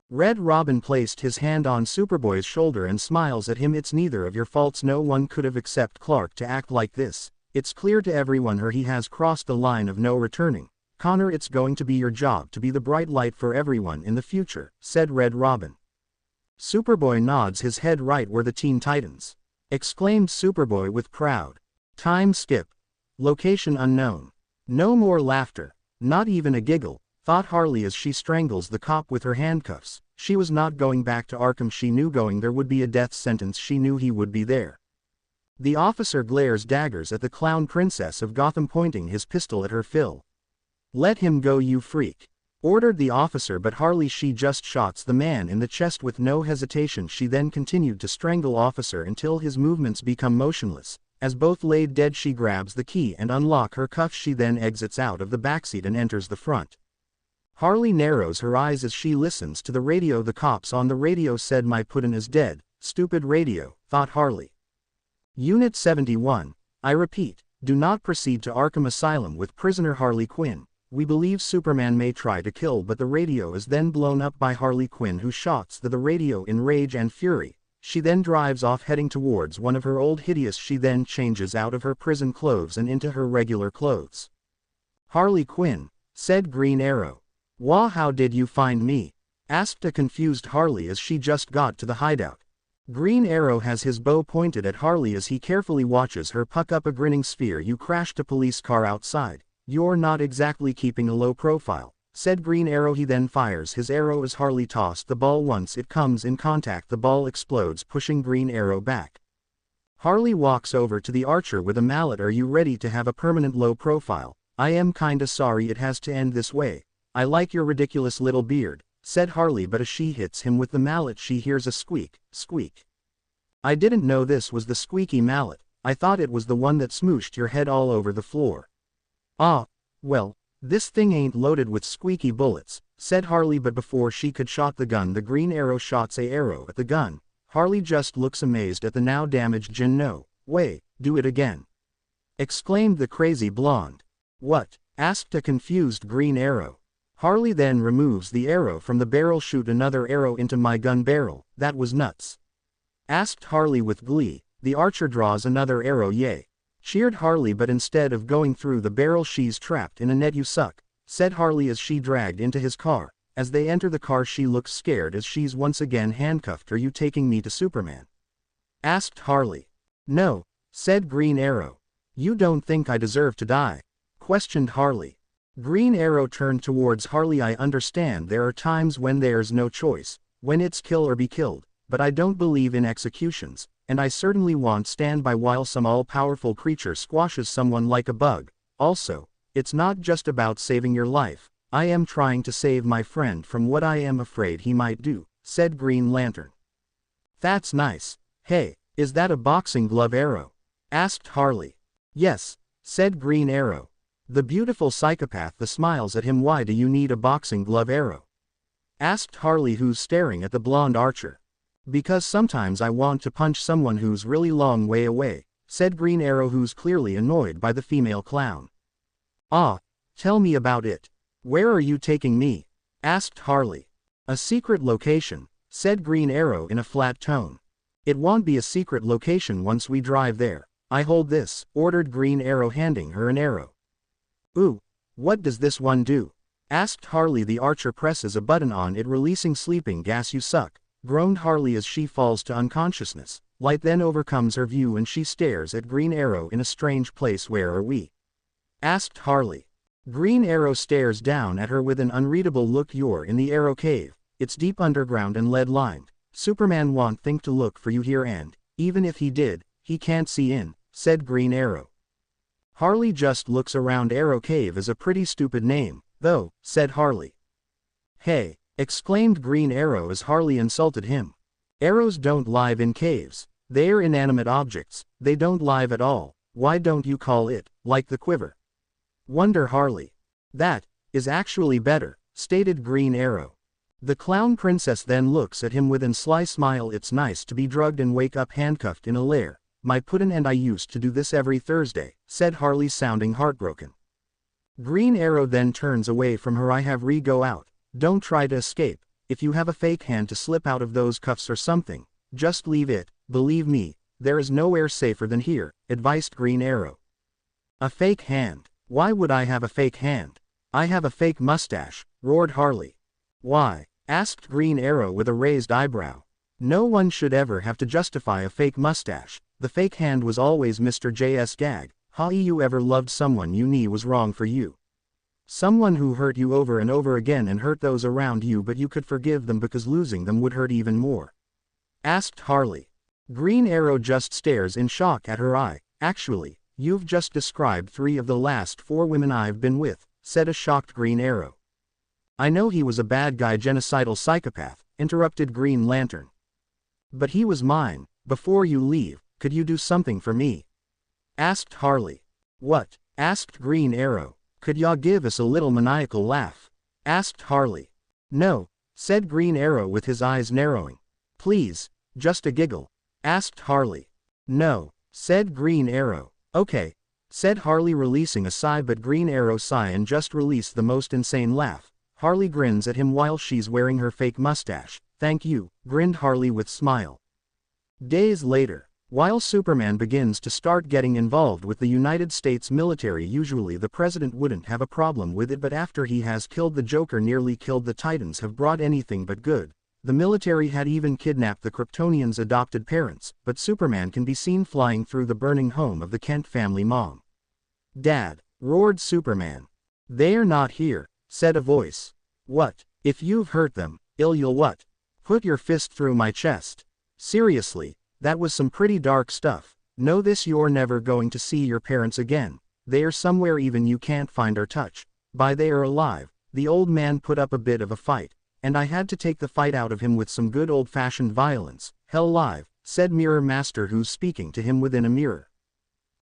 Red Robin placed his hand on Superboy's shoulder and smiles at him. It's neither of your faults. No one could have expected Clark to act like this. It's clear to everyone he has crossed the line of no returning. Connor, it's going to be your job to be the bright light for everyone in the future, said Red Robin. Superboy nods his head. Right, we're the Teen Titans, exclaimed Superboy with proud. Time skip. Location unknown. No more laughter. Not even a giggle, thought Harley as she strangles the cop with her handcuffs. She was not going back to Arkham. She knew going there would be a death sentence. She knew he would be there. The officer glares daggers at the clown princess of Gotham, pointing his pistol at her. Phil. Let him go, you freak, ordered the officer, but Harley, she just shots the man in the chest with no hesitation. She then continued to strangle officer until his movements become motionless. As both laid dead, she grabs the key and unlock her cuffs. She then exits out of the backseat and enters the front. Harley narrows her eyes as she listens to the radio. The cops on the radio said my Putin is dead. Stupid radio, thought Harley. Unit 71, I repeat, do not proceed to Arkham Asylum with prisoner Harley Quinn. We believe Superman may try to kill, but the radio is then blown up by Harley Quinn, who shoots the radio in rage and fury. She then drives off, heading towards one of her old hideous. She then changes out of her prison clothes and into her regular clothes. Harley Quinn, said Green Arrow. Wah, how did you find me? Asked a confused Harley as she just got to the hideout. Green Arrow has his bow pointed at Harley as he carefully watches her puck up a grinning sphere. You crashed a police car outside. You're not exactly keeping a low profile, said Green Arrow. He then fires his arrow as Harley tossed the ball. Once it comes in contact, the ball explodes, pushing Green Arrow back. Harley walks over to the archer with a mallet. Are you ready to have a permanent low profile? I am kinda sorry it has to end this way. I like your ridiculous little beard, said Harley, but as she hits him with the mallet, she hears a squeak, squeak. I didn't know this was the squeaky mallet. I thought it was the one that smooshed your head all over the floor. Ah, well, this thing ain't loaded with squeaky bullets, said Harley, but before she could shot the gun, the Green Arrow shots a arrow at the gun. Harley just looks amazed at the now damaged Jin. No way, do it again, exclaimed the crazy blonde. What? Asked a confused Green Arrow. Harley then removes the arrow from the barrel. Shoot another arrow into my gun barrel. That was nuts, asked Harley with glee. The archer draws another arrow. Yay, cheered Harley, but instead of going through the barrel, she's trapped in a net. You suck, said Harley as she dragged into his car. As they enter the car she looks scared as she's once again handcuffed. Are you taking me to Superman? Asked Harley. No, said Green Arrow. You don't think I deserve to die? Questioned Harley. Green Arrow turned towards Harley. I understand there are times when there's no choice, when it's kill or be killed, but I don't believe in executions, and I certainly won't stand by while some all-powerful creature squashes someone like a bug. Also, it's not just about saving your life. I am trying to save my friend from what I am afraid he might do, said Green Lantern. That's nice. Hey, is that a boxing glove arrow? Asked Harley. Yes, said Green Arrow. The beautiful psychopath smiles at him. Why do you need a boxing glove arrow? Asked Harley, who's staring at the blonde archer. Because sometimes I want to punch someone who's really long way away, said Green Arrow, who's clearly annoyed by the female clown. Ah, tell me about it. Where are you taking me? Asked Harley. A secret location, said Green Arrow in a flat tone. It won't be a secret location once we drive there. I hold this, ordered Green Arrow, handing her an arrow. Ooh, what does this one do? Asked Harley. The archer presses a button on it, releasing sleeping gas. You suck, groaned Harley as she falls to unconsciousness. Light then overcomes her view and she stares at Green Arrow in a strange place. Where are we? Asked Harley. Green Arrow stares down at her with an unreadable look. You're in the Arrow Cave. It's deep underground and lead-lined. Superman won't think to look for you here, and, even if he did, he can't see in, said Green Arrow. Harley just looks around. Arrow Cave is a pretty stupid name, though, said Harley. Hey, exclaimed Green Arrow as Harley insulted him. Arrows don't live in caves. They're inanimate objects. They don't live at all. Why don't you call it, like the quiver? Wonder Harley. That is actually better, stated Green Arrow. The clown princess then looks at him with an sly smile. It's nice to be drugged and wake up handcuffed in a lair. My puddin' and I used to do this every Thursday, said Harley, sounding heartbroken. Green Arrow then turns away from her. I have go out. Don't try to escape. If you have a fake hand to slip out of those cuffs or something, just leave it. Believe me, there is nowhere safer than here, advised Green Arrow. A fake hand? Why would I have a fake hand? I have a fake mustache, roared Harley. Why? Asked Green Arrow with a raised eyebrow. No one should ever have to justify a fake mustache. The fake hand was always Mr. J.'s gag. Ha! You ever loved someone you knew was wrong for you? Someone who hurt you over and over again and hurt those around you, but you could forgive them because losing them would hurt even more? Asked Harley. Green Arrow just stares in shock at her. Actually, you've just described 3 of the last 4 women I've been with, said a shocked Green Arrow. I know he was a bad guy, genocidal psychopath, interrupted Green Lantern. But he was mine. Before you leave, could you do something for me? Asked Harley. What? Asked Green Arrow. Could ya give us a little maniacal laugh? Asked Harley. No, said Green Arrow with his eyes narrowing. Please, just a giggle. Asked Harley. No, said Green Arrow. Okay, said Harley, releasing a sigh, but Green Arrow sigh and just released the most insane laugh. Harley grins at him while she's wearing her fake mustache. Thank you, grinned Harley with smile. Days later, while Superman begins to start getting involved with the United States military, usually the president wouldn't have a problem with it, but after he has killed the Joker, nearly killed the Titans, have brought anything but good. The military had even kidnapped the Kryptonians' adopted parents, but Superman can be seen flying through the burning home of the Kent family. Mom! Dad! Roared Superman. They're not here, said a voice. What? If you've hurt them, you'll what? Put your fist through my chest. Seriously, that was some pretty dark stuff. Know this, you're never going to see your parents again. They're somewhere even you can't find or touch. By they are alive. The old man put up a bit of a fight, and I had to take the fight out of him with some good old-fashioned violence. Hell live, said Mirror Master, who's speaking to him within a mirror.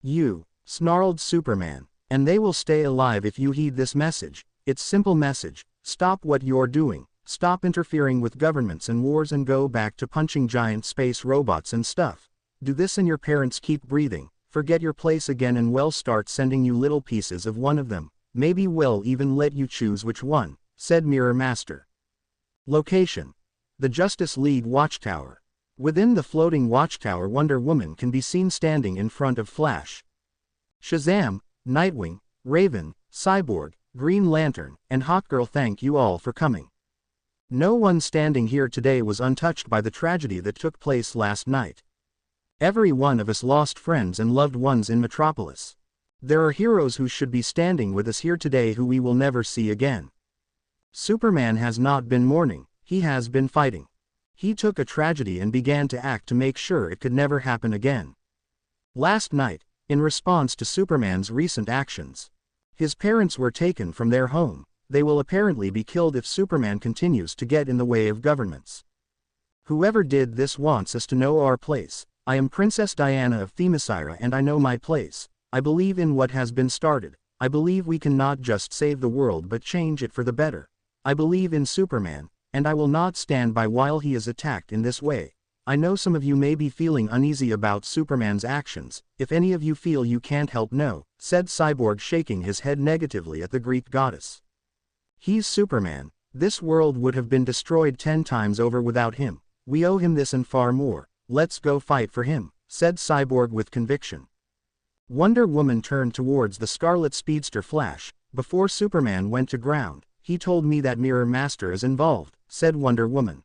You, snarled Superman, and they will stay alive if you heed this message. It's simple message. Stop what you're doing. Stop interfering with governments and wars and go back to punching giant space robots and stuff. Do this and your parents keep breathing. Forget your place again and we'll start sending you little pieces of one of them. Maybe we'll even let you choose which one, said Mirror Master. Location: the Justice League Watchtower. Within the floating watchtower, Wonder Woman can be seen standing in front of Flash, Shazam, Nightwing, Raven, Cyborg, Green Lantern, and Hawkgirl, thank you all for coming. No one standing here today was untouched by the tragedy that took place last night. Every one of us lost friends and loved ones in Metropolis. There are heroes who should be standing with us here today who we will never see again. Superman has not been mourning, he has been fighting. He took a tragedy and began to act to make sure it could never happen again. Last night, in response to Superman's recent actions, his parents were taken from their home. They will apparently be killed if Superman continues to get in the way of governments. Whoever did this wants us to know our place. I am Princess Diana of Themyscira and I know my place. I believe in what has been started. I believe we can not just save the world but change it for the better. I believe in Superman, and I will not stand by while he is attacked in this way. I know some of you may be feeling uneasy about Superman's actions. If any of you feel you can't help know, said Cyborg, shaking his head negatively at the Greek goddess. He's Superman. This world would have been destroyed 10 times over without him. We owe him this and far more. Let's go fight for him, said Cyborg with conviction. Wonder Woman turned towards the Scarlet Speedster Flash. Before Superman went to ground, he told me that Mirror Master is involved, said Wonder Woman.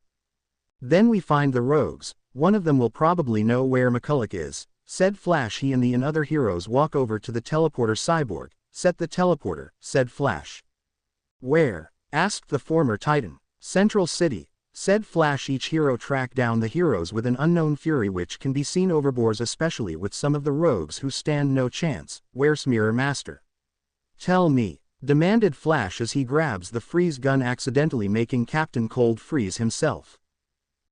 Then we find the rogues. One of them will probably know where McCulloch is, said Flash. He and the other heroes walk over to the teleporter. Cyborg, set the teleporter, said Flash. Where? Asked the former Titan. Central City, said Flash. Each hero track down the heroes with an unknown fury which can be seen overboard, especially with some of the rogues who stand no chance. Where's Mirror Master? Tell me, demanded Flash as he grabs the freeze gun, accidentally making Captain Cold freeze himself.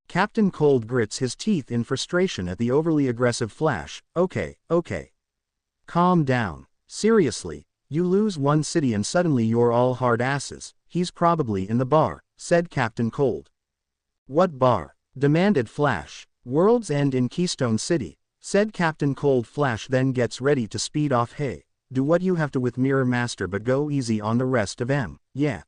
Captain Cold grits his teeth in frustration at the overly aggressive Flash. Okay. Calm down. Seriously, you lose one city and suddenly you're all hard asses. He's probably in the bar, said Captain Cold. What bar? Demanded Flash. World's End in Keystone City, said Captain Cold. Flash then gets ready to speed off. Hey, do what you have to with Mirror Master but go easy on the rest of them. Yeah.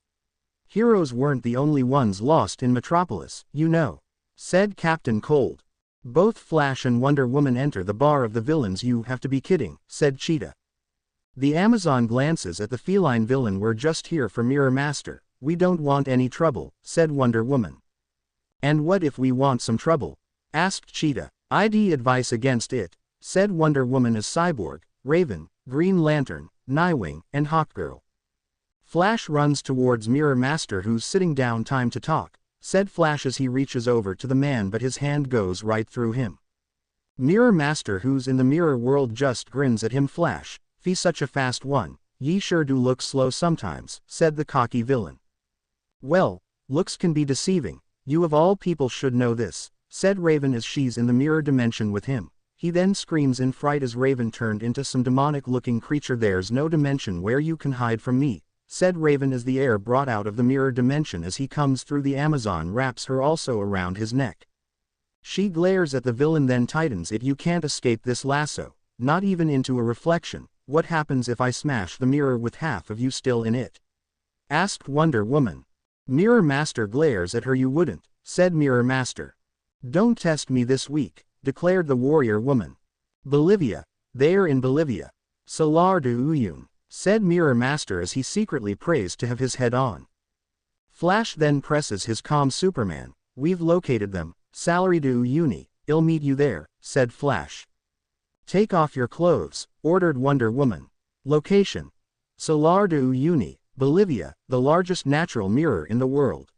Heroes weren't the only ones lost in Metropolis, you know, said Captain Cold. Both Flash and Wonder Woman enter the bar of the villains. You have to be kidding, said Cheetah. The Amazon glances at the feline villain. We're just here for Mirror Master. We don't want any trouble, said Wonder Woman. And what if we want some trouble? Asked Cheetah. I'd advise against it, said Wonder Woman as Cyborg, Raven, Green Lantern, Nightwing, and Hawkgirl. Flash runs towards Mirror Master who's sitting down. Time to talk, said Flash as he reaches over to the man but his hand goes right through him. Mirror Master who's in the mirror world just grins at him. Flash, "Fee such a fast one, ye sure do look slow sometimes," said the cocky villain. Well, looks can be deceiving, you of all people should know this, said Raven as she's in the mirror dimension with him. He then screams in fright as Raven turned into some demonic-looking creature. There's no dimension where you can hide from me, said Raven as the air brought out of the mirror dimension as he comes through. The Amazon wraps her also around his neck. She glares at the villain then tightens it. You can't escape this lasso, not even into a reflection. What happens if I smash the mirror with half of you still in it? Asked Wonder Woman. Mirror Master glares at her. You wouldn't, said Mirror Master. Don't test me this week, declared the warrior woman. Bolivia, they're in Bolivia. Salar de Uyun, said Mirror Master as he secretly prays to have his head on. Flash then presses his calm. Superman, we've located them, Salar de Uyuni, I'll meet you there, said Flash. Take off your clothes, ordered Wonder Woman. Location: Salar de Uyuni, Bolivia, the largest natural mirror in the world.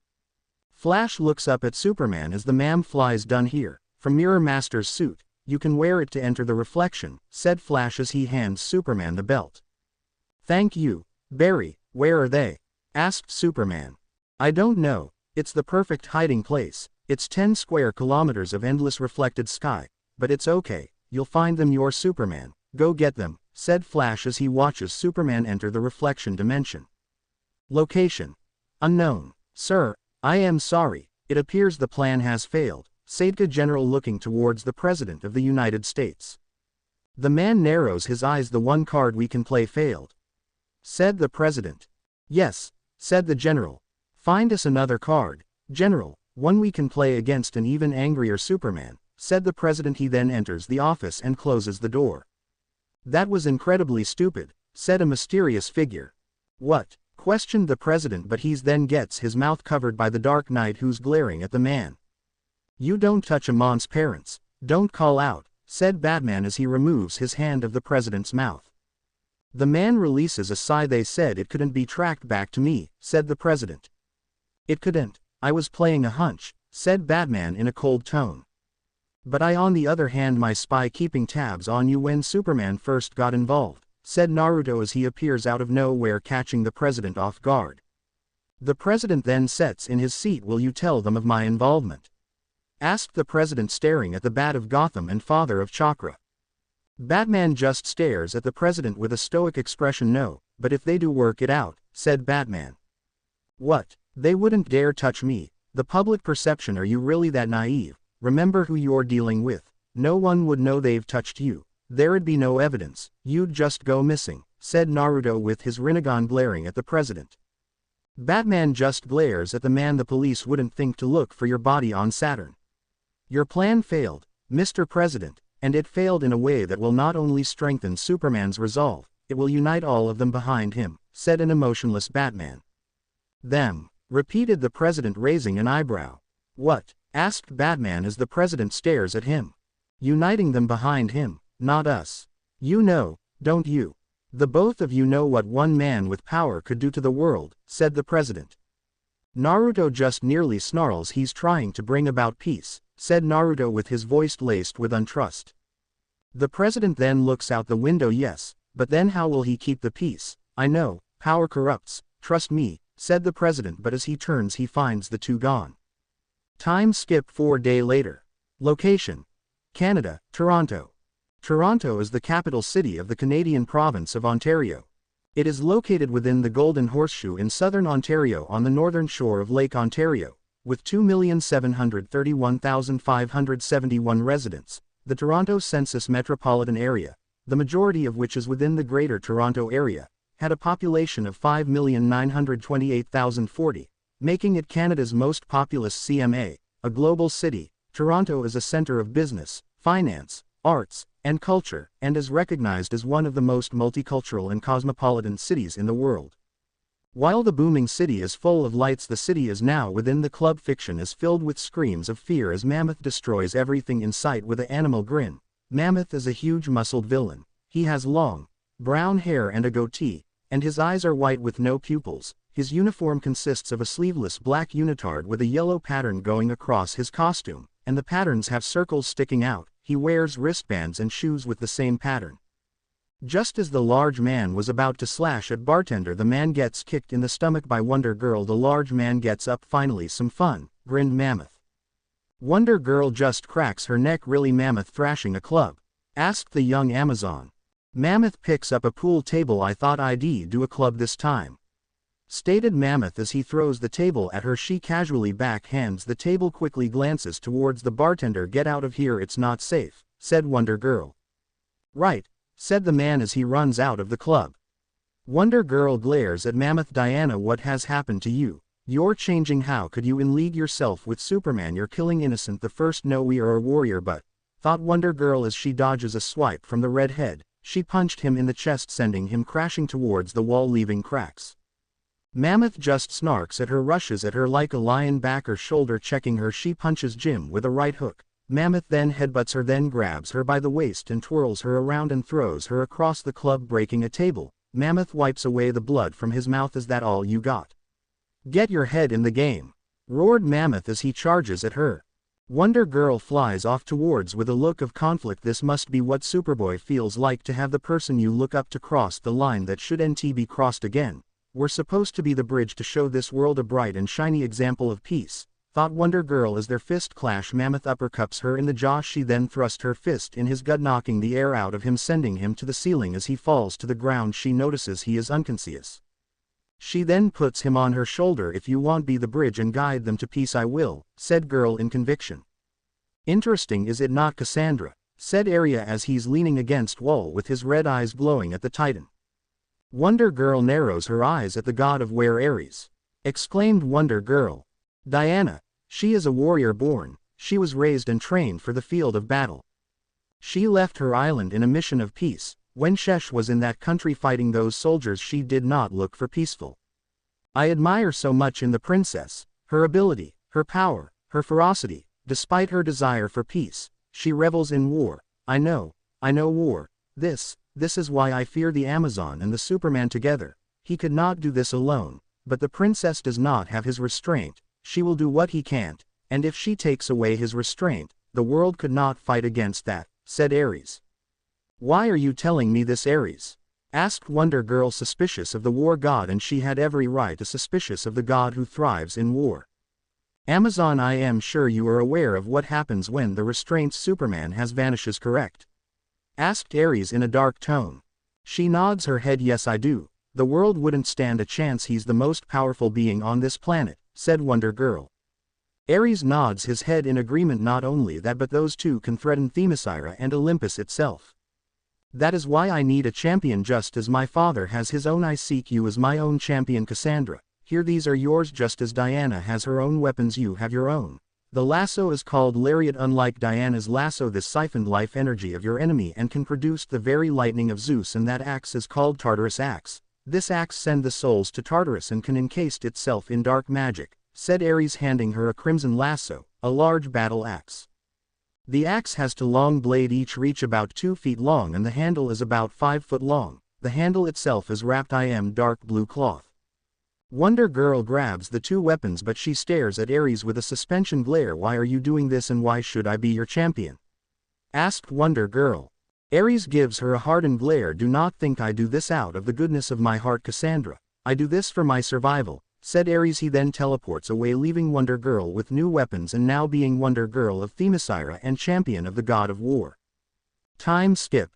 Flash looks up at Superman as the "Ma'am flies done here, from Mirror Master's suit, you can wear it to enter the reflection," said Flash as he hands Superman the belt. Thank you, Barry. Where are they? Asked Superman. I don't know, it's the perfect hiding place, it's 10 square kilometers of endless reflected sky, but it's okay. You'll find them. You're Superman, go get them, said Flash as he watches Superman enter the reflection dimension. Location: unknown. Sir, I am sorry, it appears the plan has failed, said the general looking towards the President of the United States. The man narrows his eyes. The one card we can play failed, said the President. Yes, said the general. Find us another card, General, one we can play against an even angrier Superman, said the President. He then enters the office and closes the door. That was incredibly stupid, said a mysterious figure. What? questioned the president, but he's then gets his mouth covered by the Dark Knight, who's glaring at the man. "You don't touch a man's parents. Don't call out," said Batman as he removes his hand of the president's mouth. The man releases a sigh. "They said it couldn't be tracked back to me," said the president. "It couldn't. I was playing a hunch," said Batman in a cold tone. "But I, on the other hand, my spy keeping tabs on you when Superman first got involved," said Naruto as he appears out of nowhere, catching the president off guard. The president then sits in his seat. "Will you tell them of my involvement?" asked the president, staring at the Bat of Gotham and father of Chakra. Batman just stares at the president with a stoic expression. "No, but if they do, work it out," said Batman. "What? They wouldn't dare touch me. The public perception. Are you really that naive? Remember who you're dealing with. No one would know they've touched you. There'd be no evidence. You'd just go missing," said Naruto with his Rinnegan, glaring at the president. Batman just glares at the man. "The police wouldn't think to look for your body on Saturn. Your plan failed, Mr. President, and it failed in a way that will not only strengthen Superman's resolve, it will unite all of them behind him," said an emotionless Batman. "Them," repeated the president, raising an eyebrow. "What?" asked Batman as the president stares at him. "Uniting them behind him, not us. You know, don't you? The both of you know what one man with power could do to the world," said the president. Naruto just nearly snarls. "He's trying to bring about peace," said Naruto with his voice laced with untrust. The president then looks out the window. "Yes, but then how will he keep the peace? I know, power corrupts, trust me," said the president, but as he turns he finds the two gone. Time skip 4 days later. Location: Canada, Toronto. Toronto is the capital city of the Canadian province of Ontario. It is located within the Golden Horseshoe in southern Ontario on the northern shore of Lake Ontario, with 2,731,571 residents. The Toronto Census Metropolitan Area, the majority of which is within the Greater Toronto Area, had a population of 5,928,040, making it Canada's most populous CMA. A global city, Toronto is a center of business, finance, arts, and culture, and is recognized as one of the most multicultural and cosmopolitan cities in the world. While the booming city is full of lights, the city is now within the club fiction is filled with screams of fear as Mammoth destroys everything in sight with an animal grin. Mammoth is a huge muscled villain. He has long, brown hair and a goatee, and his eyes are white with no pupils. His uniform consists of a sleeveless black unitard with a yellow pattern going across his costume, and the patterns have circles sticking out. He wears wristbands and shoes with the same pattern. Just as the large man was about to slash at bartender, the man gets kicked in the stomach by Wonder Girl. The large man gets up. "Finally some fun," grinned Mammoth. Wonder Girl just cracks her neck. "Really, Mammoth thrashing a club?" asked the young Amazon. Mammoth picks up a pool table. "I thought I'd do a club this time," stated Mammoth as he throws the table at her. She casually backhands the table, quickly glances towards the bartender. "Get out of here, it's not safe," said Wonder Girl. "Right," said the man as he runs out of the club. Wonder Girl glares at Mammoth. "Diana, what has happened to you? You're changing. How could you league yourself with Superman? You're killing innocent." "The first no, we are a warrior, but," thought Wonder Girl as she dodges a swipe from the redhead. She punched him in the chest, sending him crashing towards the wall, leaving cracks. Mammoth just snarks at her, rushes at her like a lion, back her shoulder, checking her. She punches Jim with a right hook. Mammoth then headbutts her, then grabs her by the waist and twirls her around and throws her across the club, breaking a table. Mammoth wipes away the blood from his mouth. "Is that all you got? Get your head in the game," roared Mammoth as he charges at her. Wonder Girl flies off towards with a look of conflict. This must be what Superboy feels like, to have the person you look up to cross the line that shouldn't be crossed again. "We're supposed to be the bridge to show this world a bright and shiny example of peace," thought Wonder Girl as their fist clash. Mammoth uppercuts her in the jaw. She then thrusts her fist in his gut, knocking the air out of him, sending him to the ceiling. As he falls to the ground, she notices he is unconscious. She then puts him on her shoulder. "If you want be the bridge and guide them to peace, I will," said Girl in conviction. "Interesting, is it not, Cassandra?" said Arya as he's leaning against wall with his red eyes glowing at the Titan. Wonder Girl narrows her eyes at the god of war, Ares. Exclaimed Wonder Girl. "Diana, she is a warrior born. She was raised and trained for the field of battle. She left her island in a mission of peace. When Shesh was in that country fighting those soldiers, she did not look for peaceful. I admire so much in the princess, her ability, her power, her ferocity. Despite her desire for peace, she revels in war. I know war. This is why I fear the Amazon and the Superman together. He could not do this alone, but the princess does not have his restraint. She will do what he can't, and if she takes away his restraint, the world could not fight against that, said Ares. Why are you telling me this, Ares? Asked Wonder Girl, suspicious of the war god, and she had every right to suspicious of the god who thrives in war. Amazon, I am sure you are aware of what happens when the restraints Superman has vanishes, correct? Asked Ares in a dark tone. She nods her head. Yes, I do. The world wouldn't stand a chance. He's the most powerful being on this planet, said Wonder Girl. Ares nods his head in agreement. Not only that, but those two can threaten Themyscira and Olympus itself. That is why I need a champion, just as my father has his own. I seek you as my own champion, Cassandra. Here, these are yours, just as Diana has her own weapons, you have your own. The lasso is called Lariat. Unlike Diana's lasso, this siphoned life energy of your enemy and can produce the very lightning of Zeus, and that axe is called Tartarus axe. This axe sends the souls to Tartarus and can encase itself in dark magic, said Ares, handing her a crimson lasso, a large battle axe. The axe has two long blade, each reach about 2 feet long, and the handle is about 5 foot long. The handle itself is wrapped in dark blue cloth. Wonder Girl grabs the two weapons, but she stares at Ares with a suspension glare. Why are you doing this, and why should I be your champion? Asked Wonder Girl. Ares gives her a hardened glare. Do not think I do this out of the goodness of my heart, Cassandra. I do this for my survival, said Ares. He then teleports away, leaving Wonder Girl with new weapons and now being Wonder Girl of Themyscira and champion of the god of war. Time skip.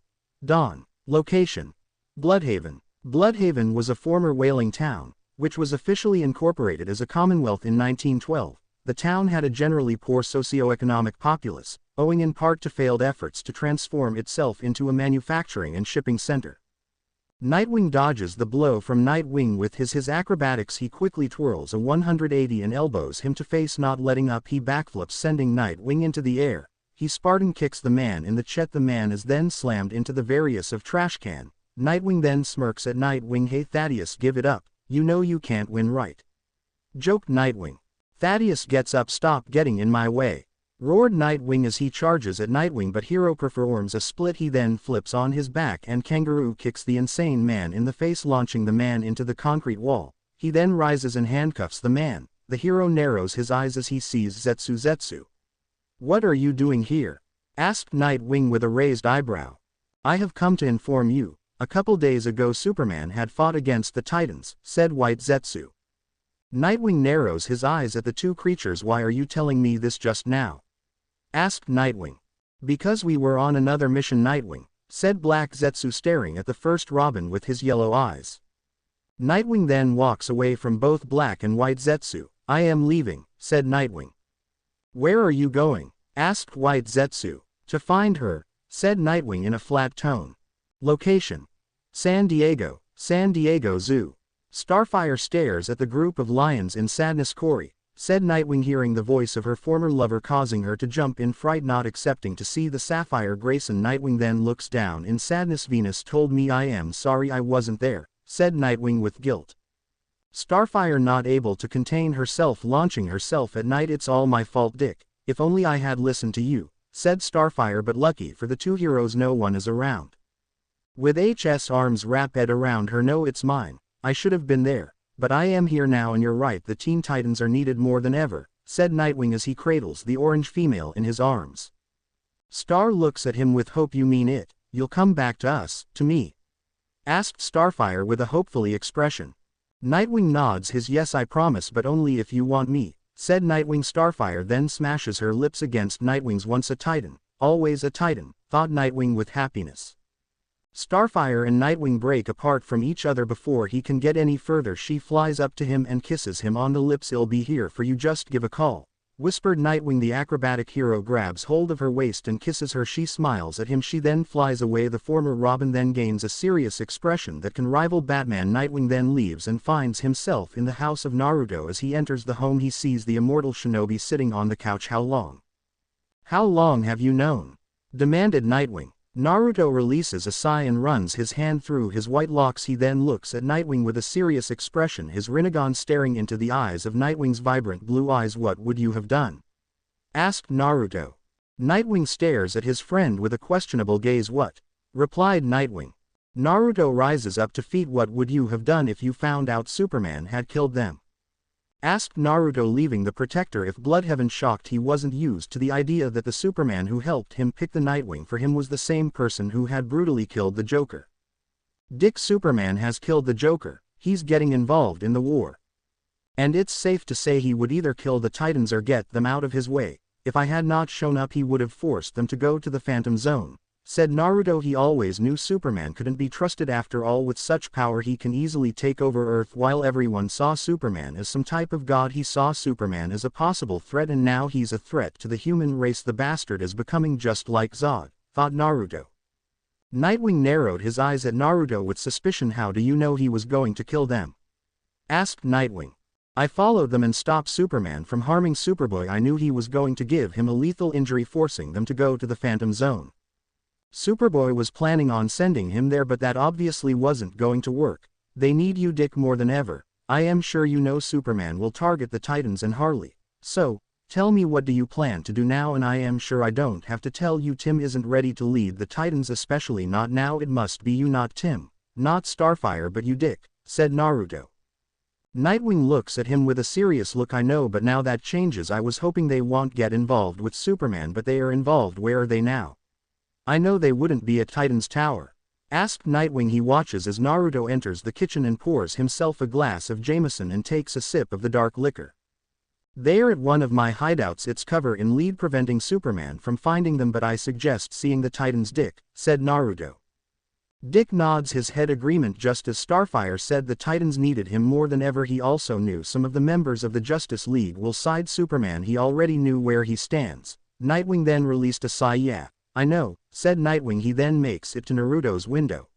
Dawn. Location: Bloodhaven. Bloodhaven was a former whaling town, which was officially incorporated as a commonwealth in 1912. The town had a generally poor socioeconomic populace, owing in part to failed efforts to transform itself into a manufacturing and shipping center. Nightwing dodges the blow from Nightwing with his acrobatics. He quickly twirls a 180 and elbows him to face, not letting up. He backflips, sending Nightwing into the air. He Spartan kicks the man in the chest. The man is then slammed into the various of trash can. Nightwing then smirks at Nightwing. Hey Thaddeus, give it up. You know you can't win, right? Joked Nightwing. Thaddeus gets up. Stop getting in my way, roared Nightwing as he charges at Nightwing, but Hero performs a split. He then flips on his back and kangaroo kicks the insane man in the face, launching the man into the concrete wall. He then rises and handcuffs the man. The hero narrows his eyes as he sees Zetsu. Zetsu. What are you doing here? Asked Nightwing with a raised eyebrow. I have come to inform you. A couple days ago Superman had fought against the Titans, said White Zetsu. Nightwing narrows his eyes at the two creatures. Why are you telling me this just now? Asked Nightwing. Because we were on another mission, Nightwing, said Black Zetsu, staring at the first Robin with his yellow eyes. Nightwing then walks away from both Black and White Zetsu. I am leaving, said Nightwing. Where are you going? Asked White Zetsu. To find her, said Nightwing in a flat tone. Location: San Diego Zoo. Starfire stares at the group of lions in sadness. Corey, said Nightwing, hearing the voice of her former lover, causing her to jump in fright, not accepting to see the sapphire Grayson. Nightwing then looks down in sadness. Venus told me. I am sorry I wasn't there, said Nightwing with guilt. Starfire, not able to contain herself, launching herself at Night. It's all my fault, Dick. If only I had listened to you, said Starfire, but lucky for the two heroes no one is around. With HS arms wrapped around her. No, it's mine. I should have been there, but I am here now, and you're right, the Teen Titans are needed more than ever, said Nightwing as he cradles the orange female in his arms. Star looks at him with hope. You mean it? You'll come back to us, to me? Asked Starfire with a hopefully expression. Nightwing nods his yes, I promise, but only if you want me, said Nightwing. Starfire then smashes her lips against Nightwing's. Once a Titan, always a Titan, thought Nightwing with happiness. Starfire and Nightwing break apart from each other before he can get any further. She flies up to him and kisses him on the lips. I'll be here for you, just give a call, whispered Nightwing. The acrobatic hero grabs hold of her waist and kisses her. She smiles at him. She then flies away. The former Robin then gains a serious expression that can rival Batman. Nightwing then leaves and finds himself in the house of Naruto. As he enters the home, he sees the immortal shinobi sitting on the couch. How long? How long have you known? Demanded Nightwing. Naruto releases a sigh and runs his hand through his white locks. He then looks at Nightwing with a serious expression, his Rinnegan staring into the eyes of Nightwing's vibrant blue eyes. "What would you have done?" asked Naruto. Nightwing stares at his friend with a questionable gaze. "What?" replied Nightwing. Naruto rises up to feet. "What would you have done if you found out Superman had killed them?" asked Naruto, leaving the protector if Bloodheaven, shocked. He wasn't used to the idea that the Superman who helped him pick the Nightwing for him was the same person who had brutally killed the Joker. "Dick, Superman has killed the Joker, he's getting involved in the war. And it's safe to say he would either kill the Titans or get them out of his way. If I had not shown up he would have forced them to go to the Phantom Zone," said Naruto. He always knew Superman couldn't be trusted. After all, with such power he can easily take over Earth. While everyone saw Superman as some type of god, he saw Superman as a possible threat, and now he's a threat to the human race. The bastard is becoming just like Zod, thought Naruto. Nightwing narrowed his eyes at Naruto with suspicion. "How do you know he was going to kill them?" asked Nightwing. "I followed them and stopped Superman from harming Superboy. I knew he was going to give him a lethal injury, forcing them to go to the Phantom Zone. Superboy was planning on sending him there, but that obviously wasn't going to work. They need you, Dick, more than ever. I am sure you know Superman will target the Titans and Harley. So, tell me, what do you plan to do now?" "And I am sure I don't have to tell you, Tim isn't ready to lead the Titans, especially not now. It must be you, not Tim. Not Starfire, but you, Dick," said Naruto. Nightwing looks at him with a serious look. "I know, but now that changes. I was hoping they won't get involved with Superman, but they are involved. Where are they now?" "I know they wouldn't be at Titan's Tower," asked Nightwing. He watches as Naruto enters the kitchen and pours himself a glass of Jameson and takes a sip of the dark liquor. "They are at one of my hideouts. It's cover in lead, preventing Superman from finding them, but I suggest seeing the Titans, Dick," said Naruto. Dick nods his head agreement. Just as Starfire said, the Titans needed him more than ever. He also knew some of the members of the Justice League will side Superman. He already knew where he stands. Nightwing then released a sigh. "Yeah, I know," said Nightwing. He then makes it to Naruto's window.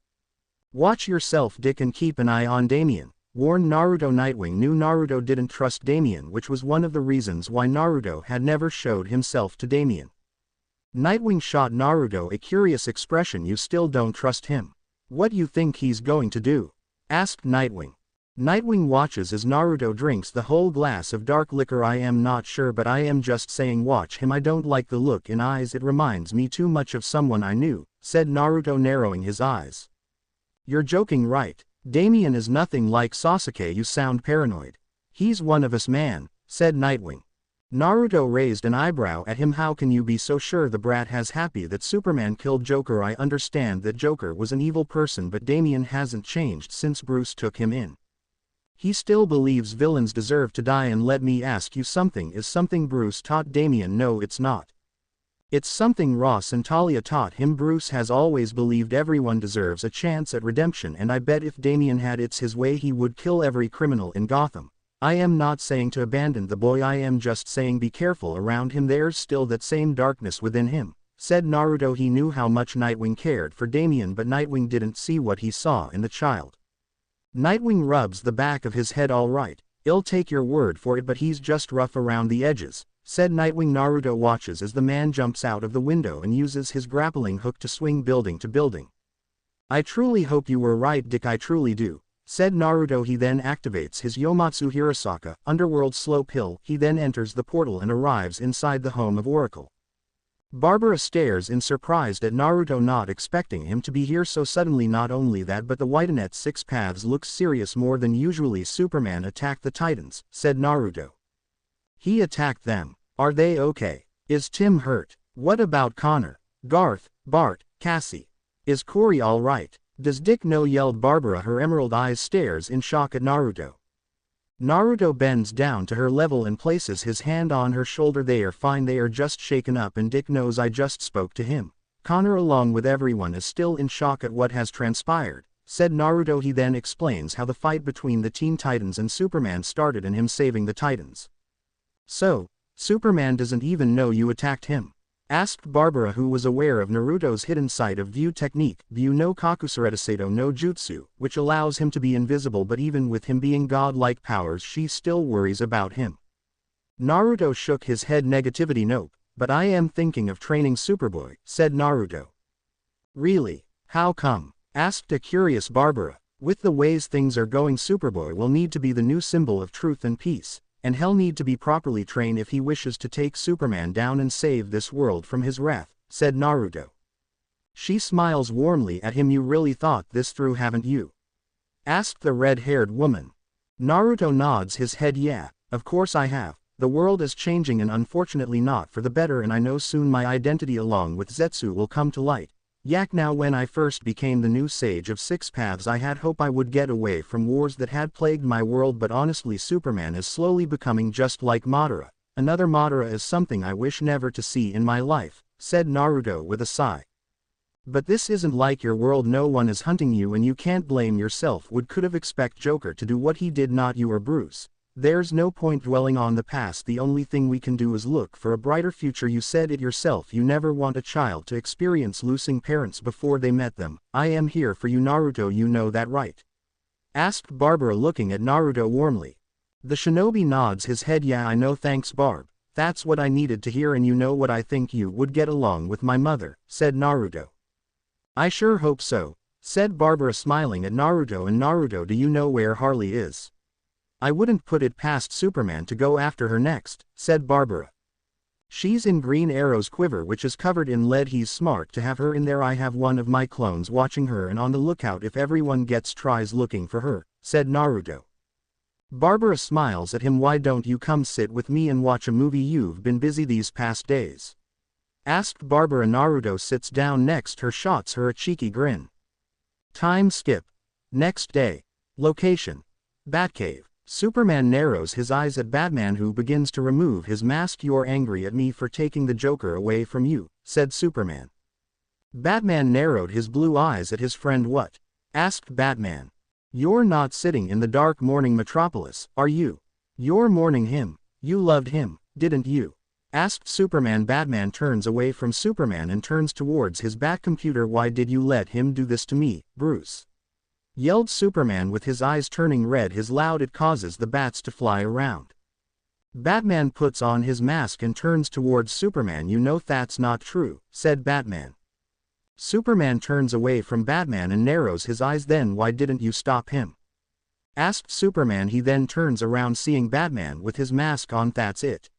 "Watch yourself, Dick, and keep an eye on Damien," warned Naruto. Nightwing knew Naruto didn't trust Damien, which was one of the reasons why Naruto had never showed himself to Damien. Nightwing shot Naruto a curious expression. "You still don't trust him? What you think he's going to do?" asked Nightwing. Nightwing watches as Naruto drinks the whole glass of dark liquor. "I am not sure, but I am just saying watch him. I don't like the look in eyes. It reminds me too much of someone I knew," said Naruto, narrowing his eyes. "You're joking, right? Damien is nothing like Sasuke. You sound paranoid." "He's one of us, man," said Nightwing. Naruto raised an eyebrow at him. "How can you be so sure? The brat has happy that Superman killed Joker. I understand that Joker was an evil person, but Damien hasn't changed since Bruce took him in. He still believes villains deserve to die. And let me ask you something, is something Bruce taught Damien?" "No, it's not. It's something Ross and Talia taught him. Bruce has always believed everyone deserves a chance at redemption, and I bet if Damien had it's his way he would kill every criminal in Gotham. I am not saying to abandon the boy, I am just saying be careful around him. There's still that same darkness within him," said Naruto. He knew how much Nightwing cared for Damien, but Nightwing didn't see what he saw in the child. Nightwing rubs the back of his head. "All right, I'll take your word for it, but he's just rough around the edges," said Nightwing. Naruto watches as the man jumps out of the window and uses his grappling hook to swing building to building. "I truly hope you were right, Dick, I truly do," said Naruto. He then activates his Yomatsu Hirasaka, Underworld Slope Hill. He then enters the portal and arrives inside the home of Oracle. Barbara stares in surprise at Naruto, not expecting him to be here so suddenly. Not only that, but the Whitenet Six Paths looks serious more than usually. "Superman attacked the Titans," said Naruto. "He attacked them. Are they okay? Is Tim hurt? What about Connor, Garth, Bart, Cassie? Is Corey all right? Does Dick know?" yelled Barbara. Her emerald eyes stares in shock at Naruto. Naruto bends down to her level and places his hand on her shoulder. "They are fine, they are just shaken up, and Dick knows I just spoke to him." Connor, along with everyone, is still in shock at what has transpired, said Naruto. He then explains how the fight between the Teen Titans and Superman started and him saving the Titans. "So, Superman doesn't even know you attacked him?" asked Barbara, who was aware of Naruto's hidden sight of view technique, View no Kakusuredaseto no Jutsu, which allows him to be invisible, but even with him being godlike powers she still worries about him. Naruto shook his head. "Negativity, nope, but I am thinking of training Superboy," said Naruto. Really? How come? Asked a curious Barbara. With the ways things are going, Superboy will need to be the new symbol of truth and peace, and he'll need to be properly trained if he wishes to take Superman down and save this world from his wrath, said Naruto. She smiles warmly at him. You really thought this through, haven't you? Asked the red-haired woman. Naruto nods his head. Yeah, of course I have. The world is changing and unfortunately not for the better, and I know soon my identity along with Zetsu will come to light. Yak, now when I first became the new sage of six paths I had hope I would get away from wars that had plagued my world, but honestly Superman is slowly becoming just like Madara. Another Madara is something I wish never to see in my life, said Naruto with a sigh. But this isn't like your world. No one is hunting you and you can't blame yourself. Would could have expect Joker to do what he did, not you or Bruce. There's no point dwelling on the past. The only thing we can do is look for a brighter future. You said it yourself, you never want a child to experience losing parents before they met them. I am here for you, Naruto, you know that, right? Asked Barbara, looking at Naruto warmly. The shinobi nods his head. Yeah, I know, thanks Barb. That's what I needed to hear, and you know what, I think you would get along with my mother, said Naruto. I sure hope so, said Barbara, smiling at Naruto. And Naruto, do you know where Harley is? I wouldn't put it past Superman to go after her next, said Barbara. She's in Green Arrow's quiver, which is covered in lead. He's smart to have her in there. I have one of my clones watching her and on the lookout if everyone tries looking for her, said Naruto. Barbara smiles at him. Why don't you come sit with me and watch a movie? You've been busy these past days, asked Barbara. Naruto sits down next her, shots her a cheeky grin. Time skip. Next day. Location: Batcave. Superman narrows his eyes at Batman, who begins to remove his mask. You're angry at me for taking the Joker away from you, said Superman. Batman narrowed his blue eyes at his friend. What? Asked Batman. You're not sitting in the dark mourning Metropolis, are you? You're mourning him. You loved him, didn't you? Asked Superman. Batman turns away from Superman and turns towards his Batcomputer. Why did you let him do this to me, Bruce? Yelled Superman with his eyes turning red. His loud it causes the bats to fly around. Batman puts on his mask and turns towards Superman. You know that's not true, said Batman. Superman turns away from Batman and narrows his eyes. Then why didn't you stop him? Asked Superman. He then turns around, seeing Batman with his mask on. That's it.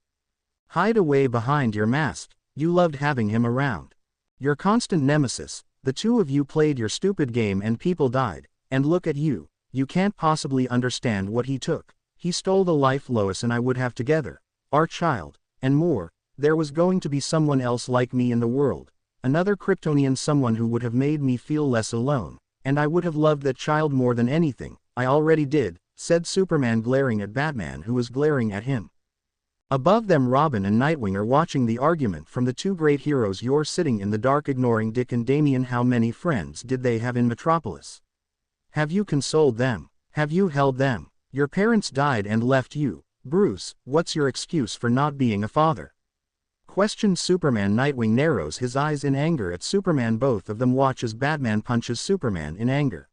Hide away behind your mask. You loved having him around. Your constant nemesis. The two of you played your stupid game and people died. And look at you, you can't possibly understand what he took. He stole the life Lois and I would have together, our child, and more. There was going to be someone else like me in the world, another Kryptonian, someone who would have made me feel less alone, and I would have loved that child more than anything. I already did, said Superman, glaring at Batman, who was glaring at him. Above them, Robin and Nightwing are watching the argument from the two great heroes. You're sitting in the dark ignoring Dick and Damian. How many friends did they have in Metropolis? Have you consoled them? Have you held them? Your parents died and left you. Bruce, what's your excuse for not being a father? Questioned Superman. Nightwing narrows his eyes in anger at Superman. Both of them watch as Batman punches Superman in anger.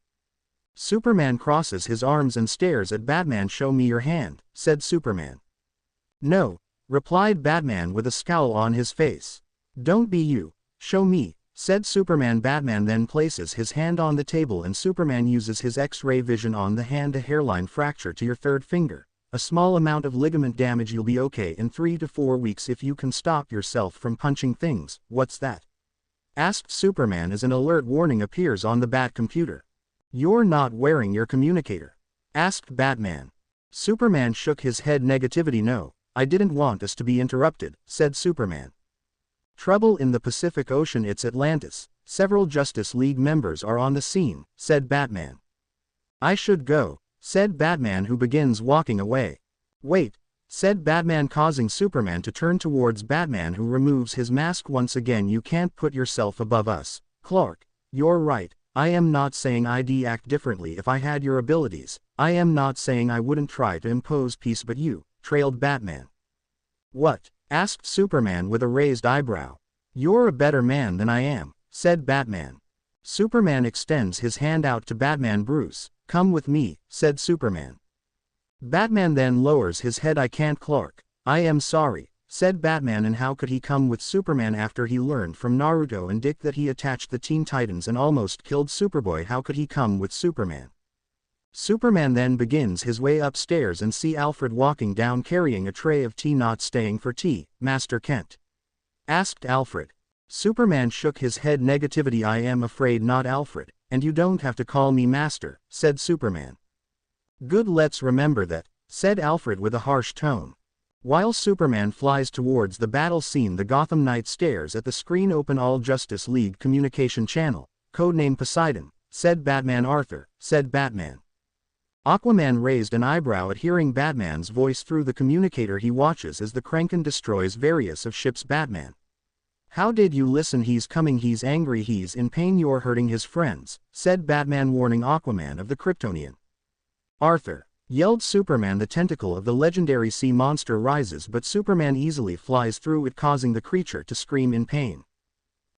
Superman crosses his arms and stares at Batman. Show me your hand, said Superman. No, replied Batman with a scowl on his face. Don't be you. Show me, said Superman. Batman then places his hand on the table and Superman uses his X-ray vision on the hand. A hairline fracture to your third finger. A small amount of ligament damage. You'll be okay in 3 to 4 weeks if you can stop yourself from punching things. What's that? Asked Superman as an alert warning appears on the Batcomputer. You're not wearing your communicator? Asked Batman. Superman shook his head. Negativity. No, I didn't want us to be interrupted, said Superman. Trouble in the Pacific Ocean. It's Atlantis. Several Justice League members are on the scene, said Batman. I should go, said Batman, who begins walking away. Wait, said Batman, causing Superman to turn towards Batman, who removes his mask once again. You can't put yourself above us, Clark. You're right. I am not saying I'd act differently if I had your abilities. I am not saying I wouldn't try to impose peace, but you, trailed Batman. What? Asked Superman with a raised eyebrow. You're a better man than I am, said Batman. Superman extends his hand out to Batman. Bruce, come with me, said Superman. Batman then lowers his head. I can't, Clark. I am sorry, said Batman, and how could he come with Superman after he learned from Naruto and Dick that he attached the Teen Titans and almost killed Superboy? How could he come with Superman? Superman then begins his way upstairs and see Alfred walking down carrying a tray of tea. Not staying for tea, Master Kent? Asked Alfred. Superman shook his head. Negativity. I am afraid not, Alfred, and you don't have to call me Master, said Superman. Good, let's remember that, said Alfred with a harsh tone. While Superman flies towards the battle scene, the Gotham Knight stares at the screen. Open all Justice League communication channel, codename Poseidon, said Batman. Arthur, said Batman. Aquaman raised an eyebrow at hearing Batman's voice through the communicator. He watches as the Kraken destroys various of ships. Batman. How did you listen? He's coming, he's angry, he's in pain, you're hurting his friends, said Batman, warning Aquaman of the Kryptonian. Arthur, yelled Superman. The tentacle of the legendary sea monster rises, but Superman easily flies through it, causing the creature to scream in pain.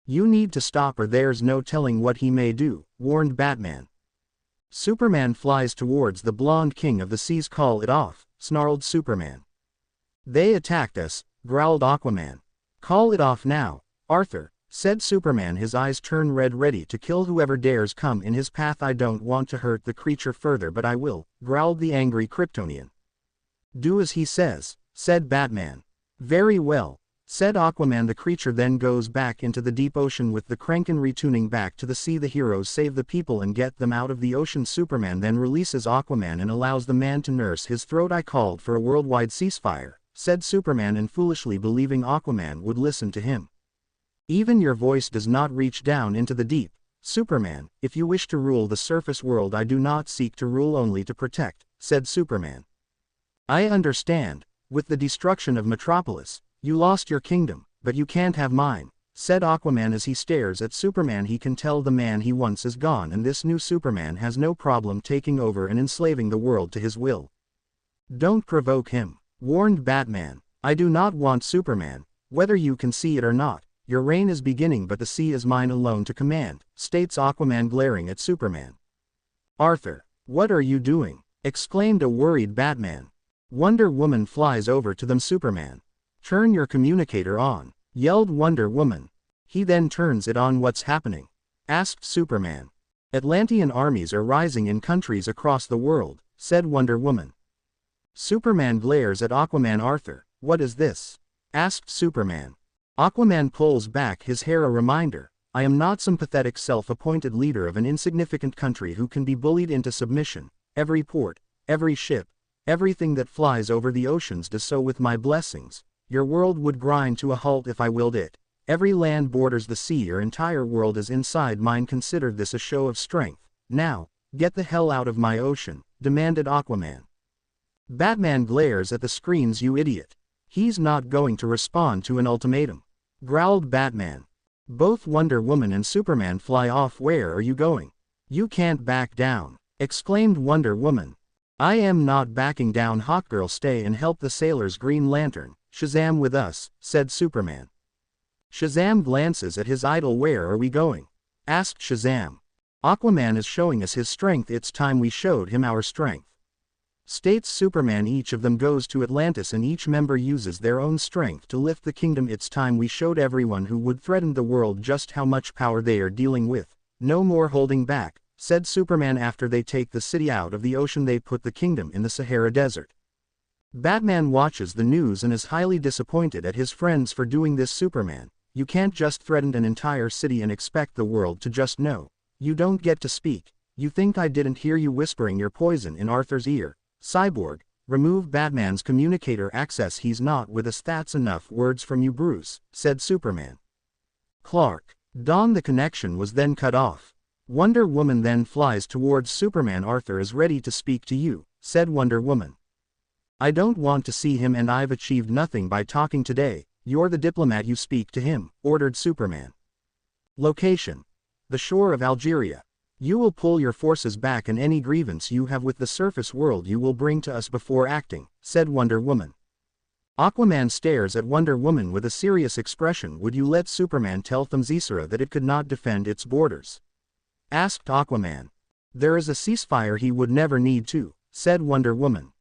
You need to stop or there's no telling what he may do, warned Batman. Superman flies towards the blonde king of the seas. Call it off, snarled Superman. They attacked us, growled Aquaman. Call it off now, Arthur, said Superman. His eyes turn red, ready to kill whoever dares come in his path. I don't want to hurt the creature further, but I will, growled the angry Kryptonian. Do as he says, said Batman. Very well, said Aquaman. The creature then goes back into the deep ocean with the Kraken returning back to the sea. The heroes save the people and get them out of the ocean. Superman then releases Aquaman and allows the man to nurse his throat. I called for a worldwide ceasefire, said Superman, and foolishly believing Aquaman would listen to him. Even your voice does not reach down into the deep, Superman. If you wish to rule the surface world, I do not seek to rule, only to protect, said Superman. I understand. With the destruction of Metropolis, you lost your kingdom, but you can't have mine, said Aquaman as he stares at Superman. He can tell the man he wants is gone, and this new Superman has no problem taking over and enslaving the world to his will. Don't provoke him, warned Batman. I do not want Superman, whether you can see it or not. Your reign is beginning, but the sea is mine alone to command, states Aquaman, glaring at Superman. Arthur, what are you doing? Exclaimed a worried Batman. Wonder Woman flies over to them. Superman. Turn your communicator on, yelled Wonder Woman. He then turns it on. What's happening? Asked Superman. Atlantean armies are rising in countries across the world, said Wonder Woman. Superman glares at Aquaman. Arthur, what is this? Asked Superman. Aquaman pulls back his hair. A reminder, I am not some pathetic self-appointed leader of an insignificant country who can be bullied into submission. Every port, every ship, everything that flies over the oceans does so with my blessings. Your world would grind to a halt if I willed it. Every land borders the sea. Your entire world is inside mine. Consider this a show of strength. Now, get the hell out of my ocean, demanded Aquaman. Batman glares at the screens. You idiot. He's not going to respond to an ultimatum, growled Batman. Both Wonder Woman and Superman fly off. Where are you going? You can't back down, exclaimed Wonder Woman. I am not backing down. Hawkgirl, stay and help the sailors. Green Lantern, Shazam with us, said Superman. Shazam glances at his idol. Where are we going? Asked Shazam. Aquaman is showing us his strength. It's time we showed him our strength, states Superman. Each of them goes to Atlantis and each member uses their own strength to lift the kingdom. It's time we showed everyone who would threaten the world just how much power they are dealing with. No more holding back, said Superman. After they take the city out of the ocean, they put the kingdom in the Sahara Desert. Batman watches the news and is highly disappointed at his friends for doing this. Superman, you can't just threaten an entire city and expect the world to just know. You don't get to speak. You think I didn't hear you whispering your poison in Arthur's ear? Cyborg, remove Batman's communicator access. He's not with us. That's enough words from you, Bruce, said Superman. Clark, Dawn. The connection was then cut off. Wonder Woman then flies towards Superman. Arthur is ready to speak to you, said Wonder Woman. I don't want to see him, and I've achieved nothing by talking today. You're the diplomat, you speak to him, ordered Superman. Location: the shore of Algeria. You will pull your forces back, and any grievance you have with the surface world you will bring to us before acting, said Wonder Woman. Aquaman stares at Wonder Woman with a serious expression. Would you let Superman tell Themyscira that it could not defend its borders? Asked Aquaman. There is a ceasefire. He would never need to, said Wonder Woman.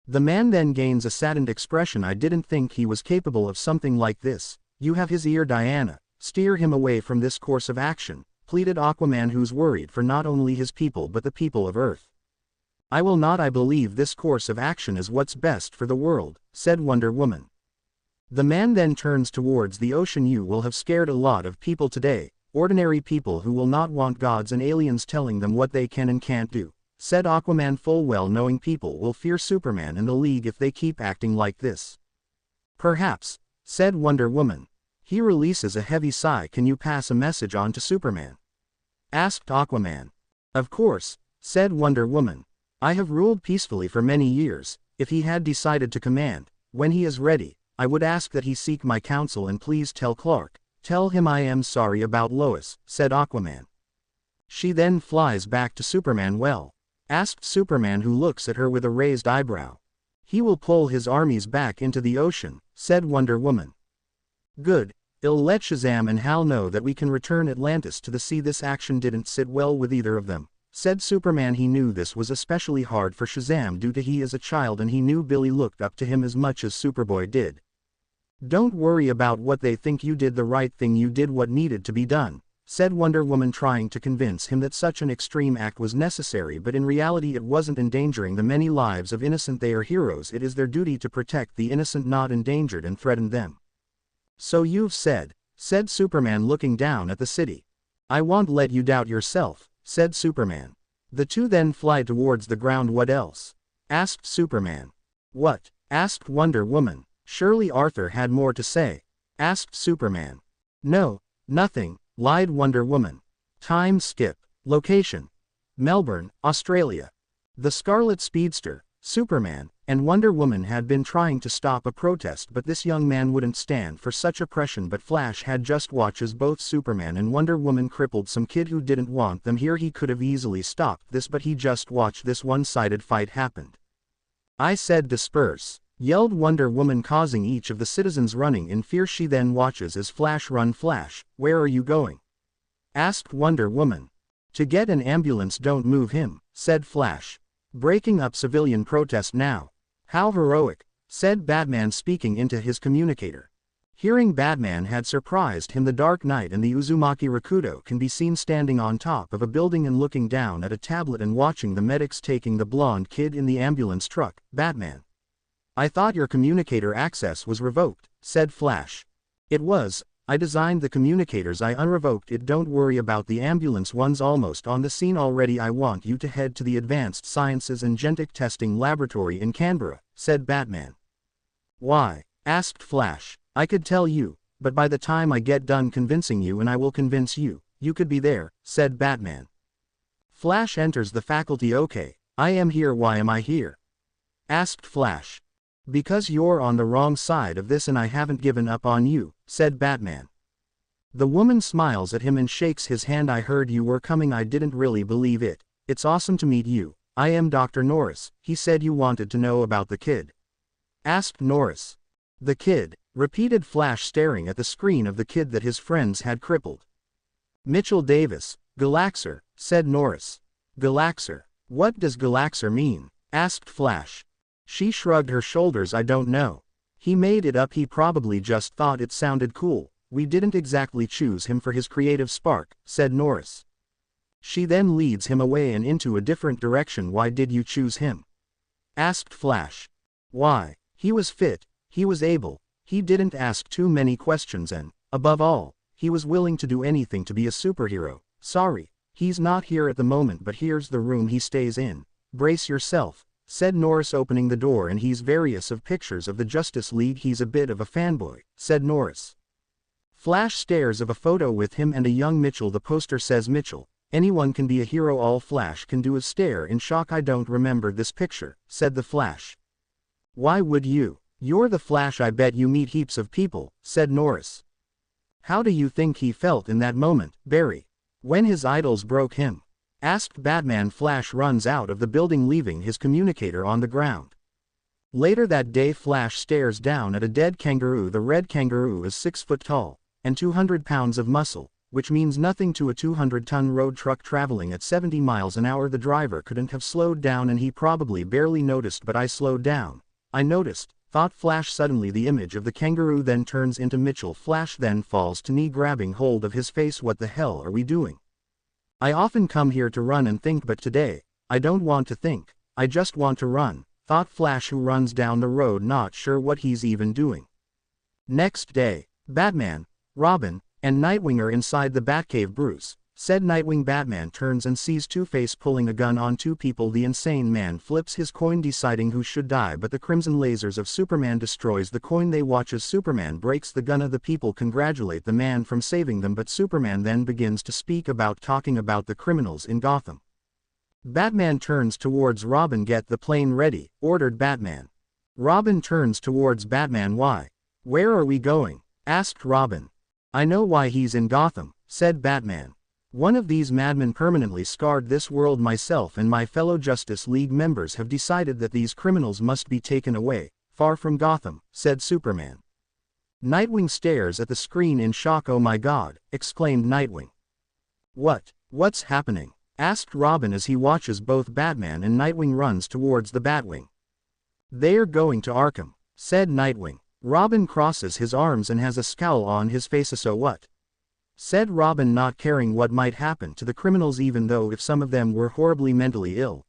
The man then gains a saddened expression. I didn't think he was capable of something like this. You have his ear, Diana. Steer him away from this course of action, pleaded Aquaman, who's worried for not only his people but the people of Earth. I will not. I believe this course of action is what's best for the world, said Wonder Woman. The man then turns towards the ocean. You will have scared a lot of people today, ordinary people who will not want gods and aliens telling them what they can and can't do, said Aquaman, full well knowing people will fear Superman and the League if they keep acting like this. Perhaps, said Wonder Woman. He releases a heavy sigh. Can you pass a message on to Superman? Asked Aquaman. Of course, said Wonder Woman. I have ruled peacefully for many years. If he had decided to command, when he is ready, I would ask that he seek my counsel, and please tell Clark. Tell him I am sorry about Lois, said Aquaman. She then flies back to Superman. Well, asked Superman, who looks at her with a raised eyebrow. He will pull his armies back into the ocean, said Wonder Woman. Good, it'll let Shazam and Hal know that we can return Atlantis to the sea. This action didn't sit well with either of them, said Superman. He knew this was especially hard for Shazam due to he is a child, and he knew Billy looked up to him as much as Superboy did. Don't worry about what they think. You did the right thing. You did what needed to be done, said Wonder Woman, trying to convince him that such an extreme act was necessary, but in reality it wasn't endangering the many lives of innocent. They are heroes. It is their duty to protect the innocent, not endangered and threaten them. So you've said Superman, looking down at the city. I won't let you doubt yourself, said Superman. The two then fly towards the ground. What else? Asked Superman. What? Asked Wonder Woman. Surely Arthur had more to say, asked Superman. No, nothing, lied Wonder Woman. Time skip. Location: Melbourne, Australia. The Scarlet Speedster, Superman, and Wonder Woman had been trying to stop a protest, but this young man wouldn't stand for such oppression. But Flash had just watched as both Superman and Wonder Woman crippled some kid who didn't want them here. He could have easily stopped this, but he just watched this one-sided fight happen. I said disperse, yelled Wonder Woman, causing each of the citizens running in fear. She then watches as Flash run. Flash, where are you going? Asked Wonder Woman. To get an ambulance. Don't move him, said Flash. Breaking up civilian protest now. How heroic, said Batman, speaking into his communicator. Hearing Batman had surprised him. The Dark Knight and the Uzumaki Rakuto can be seen standing on top of a building and looking down at a tablet and watching the medics taking the blonde kid in the ambulance truck. Batman. I thought your communicator access was revoked, said Flash. It was. I designed the communicators. I unrevoked it. Don't worry about the ambulance. One's almost on the scene already. I want you to head to the Advanced Sciences and Genetic Testing Laboratory in Canberra, said Batman. Why? Asked Flash. I could tell you, but by the time I get done convincing you, and I will convince you, you could be there, said Batman. Flash enters the faculty. Okay, I am here. Why am I here? Asked Flash. Because you're on the wrong side of this and I haven't given up on you, said Batman. The woman smiles at him and shakes his hand. I heard you were coming. I didn't really believe it. It's awesome to meet you. I am Dr. Norris. He said you wanted to know about the kid. Asked Norris. The kid, repeated Flash, staring at the screen of the kid that his friends had crippled. Mitchell Davis, Galaxer, said Norris. Galaxer. What does Galaxer mean? Asked Flash. She shrugged her shoulders. I don't know. He made it up. He probably just thought it sounded cool. We didn't exactly choose him for his creative spark, said Norris. She then leads him away and into a different direction. Why did you choose him? Asked Flash. Why? He was fit, he was able, he didn't ask too many questions, and, above all, he was willing to do anything to be a superhero. Sorry, he's not here at the moment, but here's the room he stays in. Brace yourself, said Norris, opening the door, and he's various of pictures of the Justice League. He's a bit of a fanboy, said Norris. Flash stares of a photo with him and a young Mitchell. The poster says Mitchell, anyone can be a hero. All Flash can do is stare in shock. I don't remember this picture, said the Flash. Why would you? You're the Flash. I bet you meet heaps of people, said Norris. How do you think he felt in that moment, Barry, when his idols broke him? Asked Batman. Flash runs out of the building, leaving his communicator on the ground. Later that day, Flash stares down at a dead kangaroo. The red kangaroo is 6 foot tall, and 200 pounds of muscle, which means nothing to a 200-ton road truck traveling at 70 miles an hour. The driver couldn't have slowed down and he probably barely noticed, but I slowed down. I noticed, thought Flash. Suddenly the image of the kangaroo then turns into Mitchell. Flash then falls to knee, grabbing hold of his face. What the hell are we doing? I often come here to run and think, but today, I don't want to think, I just want to run, thought Flash, who runs down the road not sure what he's even doing. Next day, Batman, Robin, and Nightwing are inside the Batcave. Bruce, said Nightwing. Batman turns and sees Two-Face pulling a gun on two people. The insane man flips his coin deciding who should die, but the crimson lasers of Superman destroys the coin. They watch as Superman breaks the gun. The people congratulate the man from saving them, but Superman then begins to speak about talking about the criminals in Gotham. Batman turns towards Robin. Get the plane ready, ordered Batman. Robin turns towards Batman. Why? Where are we going? Asked Robin. I know why he's in Gotham, said Batman. One of these madmen permanently scarred this world. Myself and my fellow Justice League members have decided that these criminals must be taken away, far from Gotham, said Superman. Nightwing stares at the screen in shock. Oh my God, exclaimed Nightwing. What's happening? Asked Robin as he watches both Batman and Nightwing runs towards the Batwing. They're going to Arkham, said Nightwing. Robin crosses his arms and has a scowl on his face. So what? Said Robin, not caring what might happen to the criminals, even though if some of them were horribly mentally ill.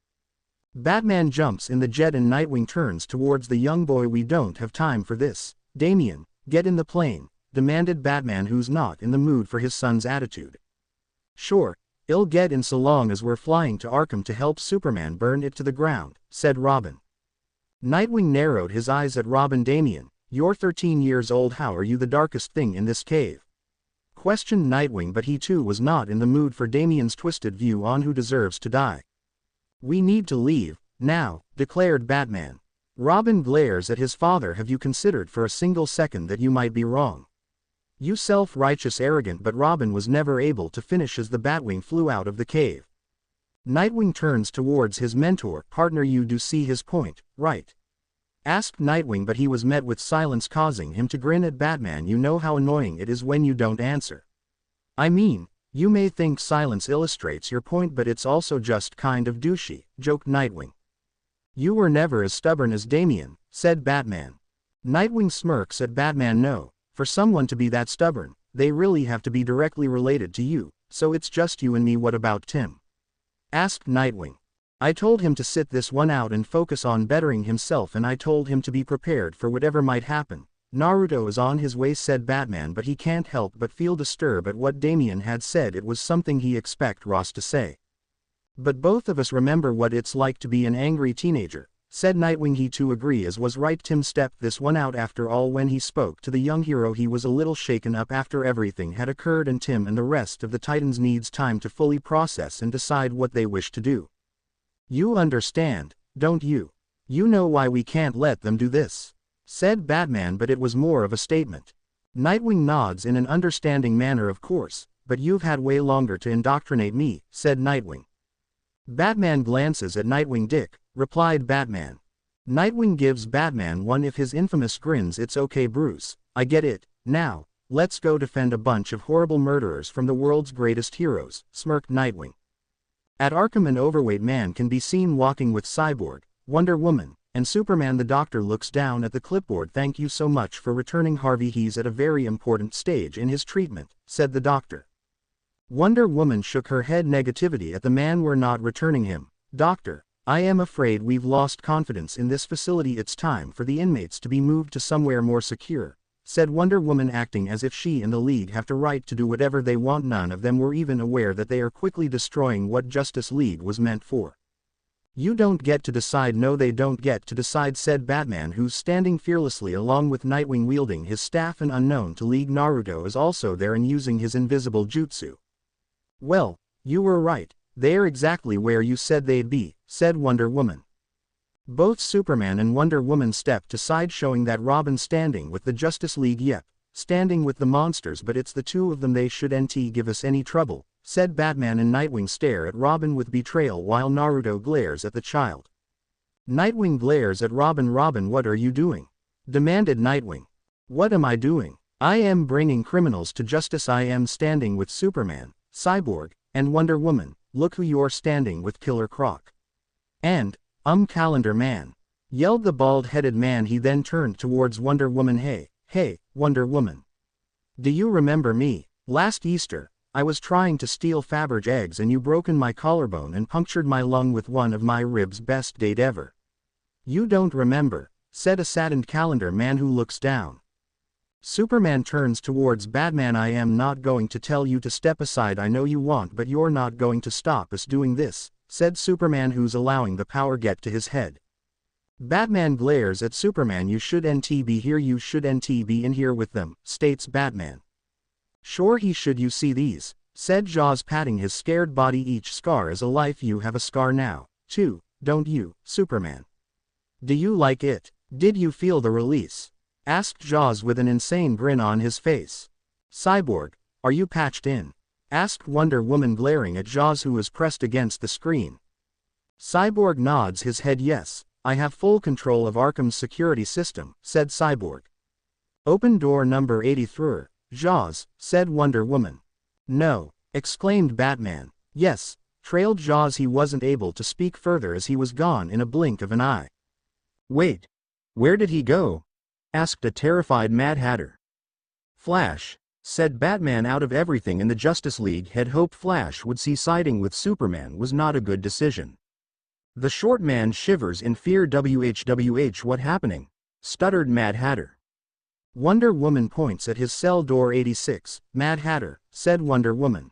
Batman jumps in the jet and Nightwing turns towards the young boy. We don't have time for this. Damian, get in the plane, demanded Batman, who's not in the mood for his son's attitude. Sure, I'll get in so long as we're flying to Arkham to help Superman burn it to the ground, said Robin. Nightwing narrowed his eyes at Robin. Damian, you're 13 years old. How are you the darkest thing in this cave? Questioned Nightwing, but he too was not in the mood for Damian's twisted view on who deserves to die. We need to leave, now, declared Batman. Robin glares at his father. Have you considered for a single second that you might be wrong? You self-righteous arrogant. But Robin was never able to finish as the Batwing flew out of the cave. Nightwing turns towards his mentor. Partner, you do see his point, right? Asked Nightwing, but he was met with silence, causing him to grin at Batman. You know how annoying it is when you don't answer. I mean, you may think silence illustrates your point, but it's also just kind of douchey, joked Nightwing. You were never as stubborn as Damian, said Batman. Nightwing smirks at Batman. No, for someone to be that stubborn, they really have to be directly related to you, so it's just you and me. What about Tim? Asked Nightwing. I told him to sit this one out and focus on bettering himself, and I told him to be prepared for whatever might happen. Naruto is on his way, said Batman, but he can't help but feel disturbed at what Damian had said. It was something he expected Ross to say. But both of us remember what it's like to be an angry teenager, said Nightwing. He too agree, as was right. Tim stepped this one out. After all, when he spoke to the young hero, he was a little shaken up after everything had occurred, and Tim and the rest of the Titans needs time to fully process and decide what they wish to do. You understand, don't you? You know why we can't let them do this, said Batman, but it was more of a statement. Nightwing nods in an understanding manner. Of course, but you've had way longer to indoctrinate me, said Nightwing. Batman glances at Nightwing. Dick, replied Batman. Nightwing gives Batman one of his infamous grins. It's okay, Bruce, I get it. Now, let's go defend a bunch of horrible murderers from the world's greatest heroes, smirked Nightwing. At Arkham, an overweight man can be seen walking with Cyborg, Wonder Woman, and Superman. The Doctor looks down at the clipboard. Thank you so much for returning Harvey. He's at a very important stage in his treatment, said the Doctor. Wonder Woman shook her head negativity at the man. We're not returning him, Doctor. I am afraid we've lost confidence in this facility. It's time for the inmates to be moved to somewhere more secure, said Wonder Woman, acting as if she and the League have the right to do whatever they want. None of them were even aware that they are quickly destroying what Justice League was meant for. You don't get to decide. No, they don't get to decide, said Batman, who's standing fearlessly along with Nightwing wielding his staff, and unknown to League, Naruto is also there and using his invisible jutsu. Well, you were right, they're exactly where you said they'd be, said Wonder Woman. Both Superman and Wonder Woman stepped aside, showing that Robin's standing with the Justice League. Yep, standing with the monsters, but it's the two of them. They shouldn't give us any trouble, said Batman, and Nightwing stare at Robin with betrayal while Naruto glares at the child. Nightwing glares at Robin. Robin, what are you doing? Demanded Nightwing. What am I doing? I am bringing criminals to justice. I am standing with Superman, Cyborg, and Wonder Woman. Look who you're standing with, Killer Croc. And, Calendar Man, yelled the bald-headed man. He then turned towards Wonder Woman. Hey, Wonder Woman. Do you remember me? Last Easter, I was trying to steal Faberge eggs and you broken my collarbone and punctured my lung with one of my ribs. Best date ever. You don't remember, said a saddened Calendar Man who looks down. Superman turns towards Batman. I am not going to tell you to step aside. I know you want, but you're not going to stop us doing this, said Superman, who's allowing the power get to his head. Batman glares at Superman. You shouldn't be here. You shouldn't be in here with them, states Batman. Sure he should. You see these, said Jaws, patting his scared body. Each scar is a life. You have a scar now, too, don't you, Superman? Do you like it? Did you feel the release? Asked Jaws with an insane grin on his face. Cyborg, are you patched in? Asked Wonder Woman, glaring at Jaws, who was pressed against the screen. Cyborg nods his head. Yes, I have full control of Arkham's security system, said Cyborg. Open door number 83, Jaws, said Wonder Woman. No, exclaimed Batman. Yes, trailed Jaws. He wasn't able to speak further as he was gone in a blink of an eye. Wait, where did he go? Asked a terrified Mad Hatter. Flash, said Batman. Out of everything in the Justice League, had hoped Flash would see siding with Superman was not a good decision. The short man shivers in fear. WHWH, what happening? Stuttered Mad Hatter. Wonder Woman points at his cell door. 86, Mad Hatter, said Wonder Woman.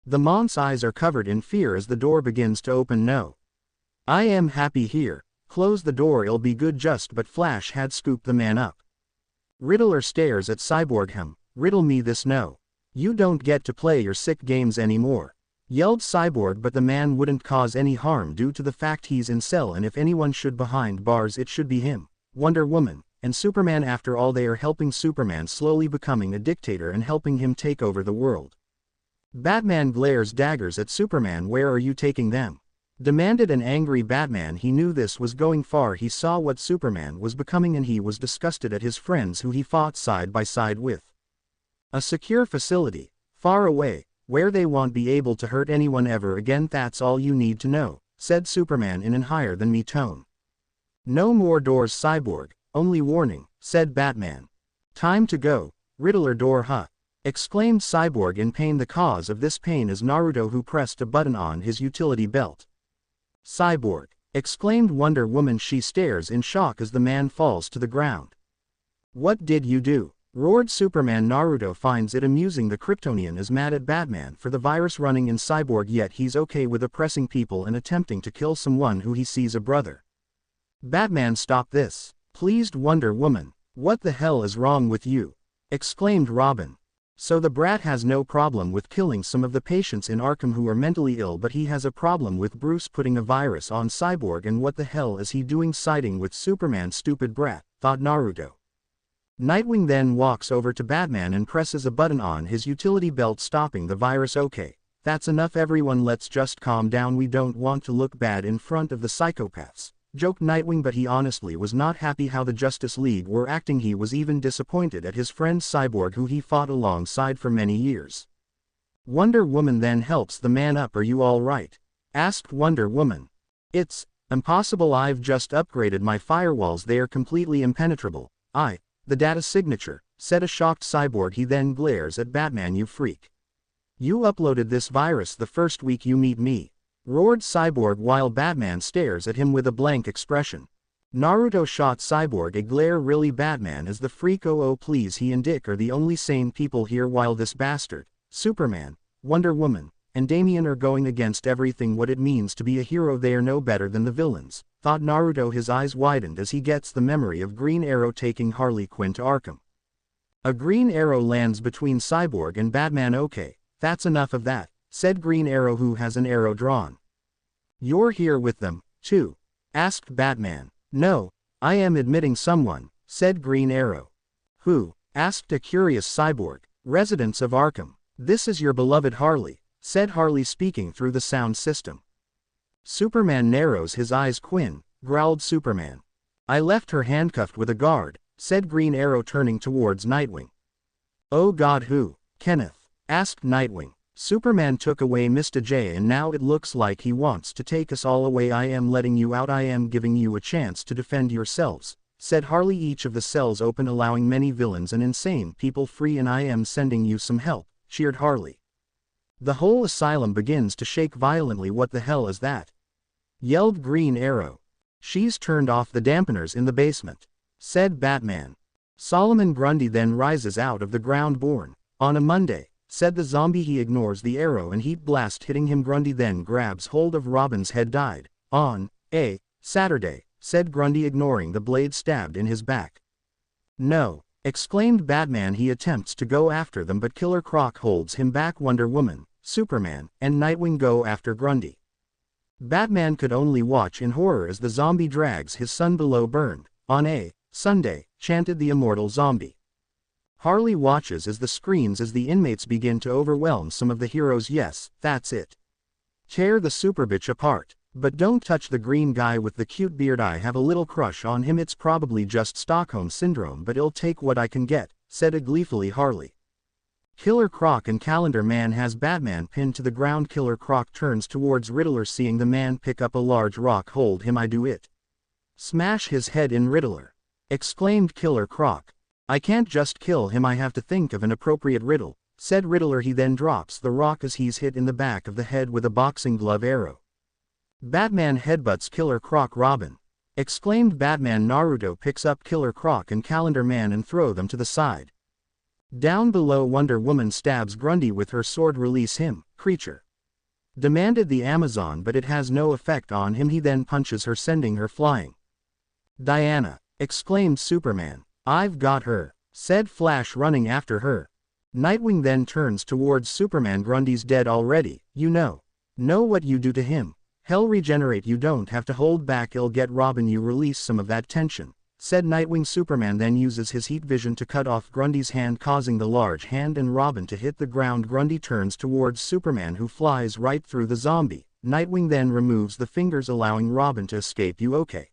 The Mont's eyes are covered in fear as the door begins to open. No. I am happy here. Close the door, it'll be good. Just but Flash had scooped the man up. Riddler stares at Cyborg. Riddle me this. No. You don't get to play your sick games anymore, yelled Cyborg, but the man wouldn't cause any harm due to the fact he's in cell, and if anyone should behind bars it should be him, Wonder Woman, and Superman. After all, they are helping Superman slowly becoming a dictator and helping him take over the world. Batman glares daggers at Superman. Where are you taking them? Demanded an angry Batman. He knew this was going far. He saw what Superman was becoming and he was disgusted at his friends who he fought side by side with. A secure facility, far away, where they won't be able to hurt anyone ever again. That's all you need to know, said Superman in an higher than me tone. No more doors, Cyborg, only warning, said Batman. Time to go, Riddler. Door, huh? Exclaimed Cyborg in pain. The cause of this pain is Naruto, who pressed a button on his utility belt. Cyborg, exclaimed Wonder Woman. She stares in shock as the man falls to the ground. What did you do? Roared Superman. Naruto finds it amusing. The Kryptonian is mad at Batman for the virus running in Cyborg, yet he's okay with oppressing people and attempting to kill someone who he sees a brother. Batman, stop this, pleased Wonder Woman. What the hell is wrong with you? Exclaimed Robin. So the brat has no problem with killing some of the patients in Arkham who are mentally ill, but he has a problem with Bruce putting a virus on Cyborg. And what the hell is he doing siding with Superman? Stupid brat, thought Naruto. Nightwing then walks over to Batman and presses a button on his utility belt, stopping the virus. Okay, that's enough everyone, let's just calm down. We don't want to look bad in front of the psychopaths, joked Nightwing, but he honestly was not happy how the Justice League were acting. He was even disappointed at his friend Cyborg, who he fought alongside for many years. Wonder Woman then helps the man up. Are you all right? Asked Wonder Woman. It's impossible. I've just upgraded my firewalls. They are completely impenetrable. The data signature, said a shocked Cyborg. He then glares at Batman. You freak. You uploaded this virus the first week you meet me, roared Cyborg while Batman stares at him with a blank expression. Naruto shot Cyborg a glare. Really, Batman is the freak? Oh please, he and Dick are the only sane people here, while this bastard, Superman, Wonder Woman, and Damian are going against everything what it means to be a hero. They are no better than the villains, thought Naruto. His eyes widened as he gets the memory of Green Arrow taking Harley Quinn to Arkham. A green arrow lands between Cyborg and Batman. Okay, that's enough of that, said Green Arrow, who has an arrow drawn. You're here with them, too? Asked Batman. No, I am admitting someone, said Green Arrow. Who? Asked a curious Cyborg. Residents of Arkham. This is your beloved Harley, said Harley, speaking through the sound system. Superman narrows his eyes. Quinn, growled Superman. I left her handcuffed with a guard, said Green Arrow, turning towards Nightwing. Oh God, who? Kenneth? Asked Nightwing. Superman took away Mr. J and now it looks like he wants to take us all away. I am letting you out. I am giving you a chance to defend yourselves, said Harley. Each of the cells open, allowing many villains and insane people free, and I am sending you some help, cheered Harley. The whole asylum begins to shake violently. What the hell is that? Yelled Green Arrow. She's turned off the dampeners in the basement, said Batman. Solomon Grundy then rises out of the ground born on a Monday, said the zombie. He ignores the arrow and heat blast hitting him. Grundy then grabs hold of Robin's head. Died on a Saturday, said Grundy, ignoring the blade stabbed in his back. No, exclaimed Batman. He attempts to go after them but Killer Croc holds him back. Wonder Woman, Superman, and Nightwing go after Grundy. Batman could only watch in horror as the zombie drags his son below. Burned on a Sunday, chanted the immortal zombie. Harley watches as the screams as the inmates begin to overwhelm some of the heroes. Yes, that's it. Tear the superbitch apart. But don't touch the green guy with the cute beard. I have a little crush on him. It's probably just Stockholm Syndrome, but I'll take what I can get, said a gleefully Harley. Killer Croc and Calendar Man has Batman pinned to the ground. Killer Croc turns towards Riddler. Seeing the man pick up a large rock. Hold him, I do it. Smash his head in, Riddler, exclaimed Killer Croc. I can't just kill him, I have to think of an appropriate riddle, said Riddler. He then drops the rock as he's hit in the back of the head with a boxing glove arrow. Batman headbutts Killer Croc. Robin, exclaimed Batman. Naruto picks up Killer Croc and Calendar Man and throw them to the side. Down below, Wonder Woman stabs Grundy with her sword. Release him, creature, demanded the Amazon, but it has no effect on him. He then punches her, sending her flying. Diana, exclaimed Superman. I've got her, said Flash, running after her. Nightwing then turns towards Superman. Grundy's dead already, you know what you do to him. Hell, regenerate. You don't have to hold back. I'll get Robin. You release some of that tension, said Nightwing. Superman then uses his heat vision to cut off Grundy's hand, causing the large hand and Robin to hit the ground. Grundy turns towards Superman, who flies right through the zombie. Nightwing then removes the fingers, allowing Robin to escape. You okay?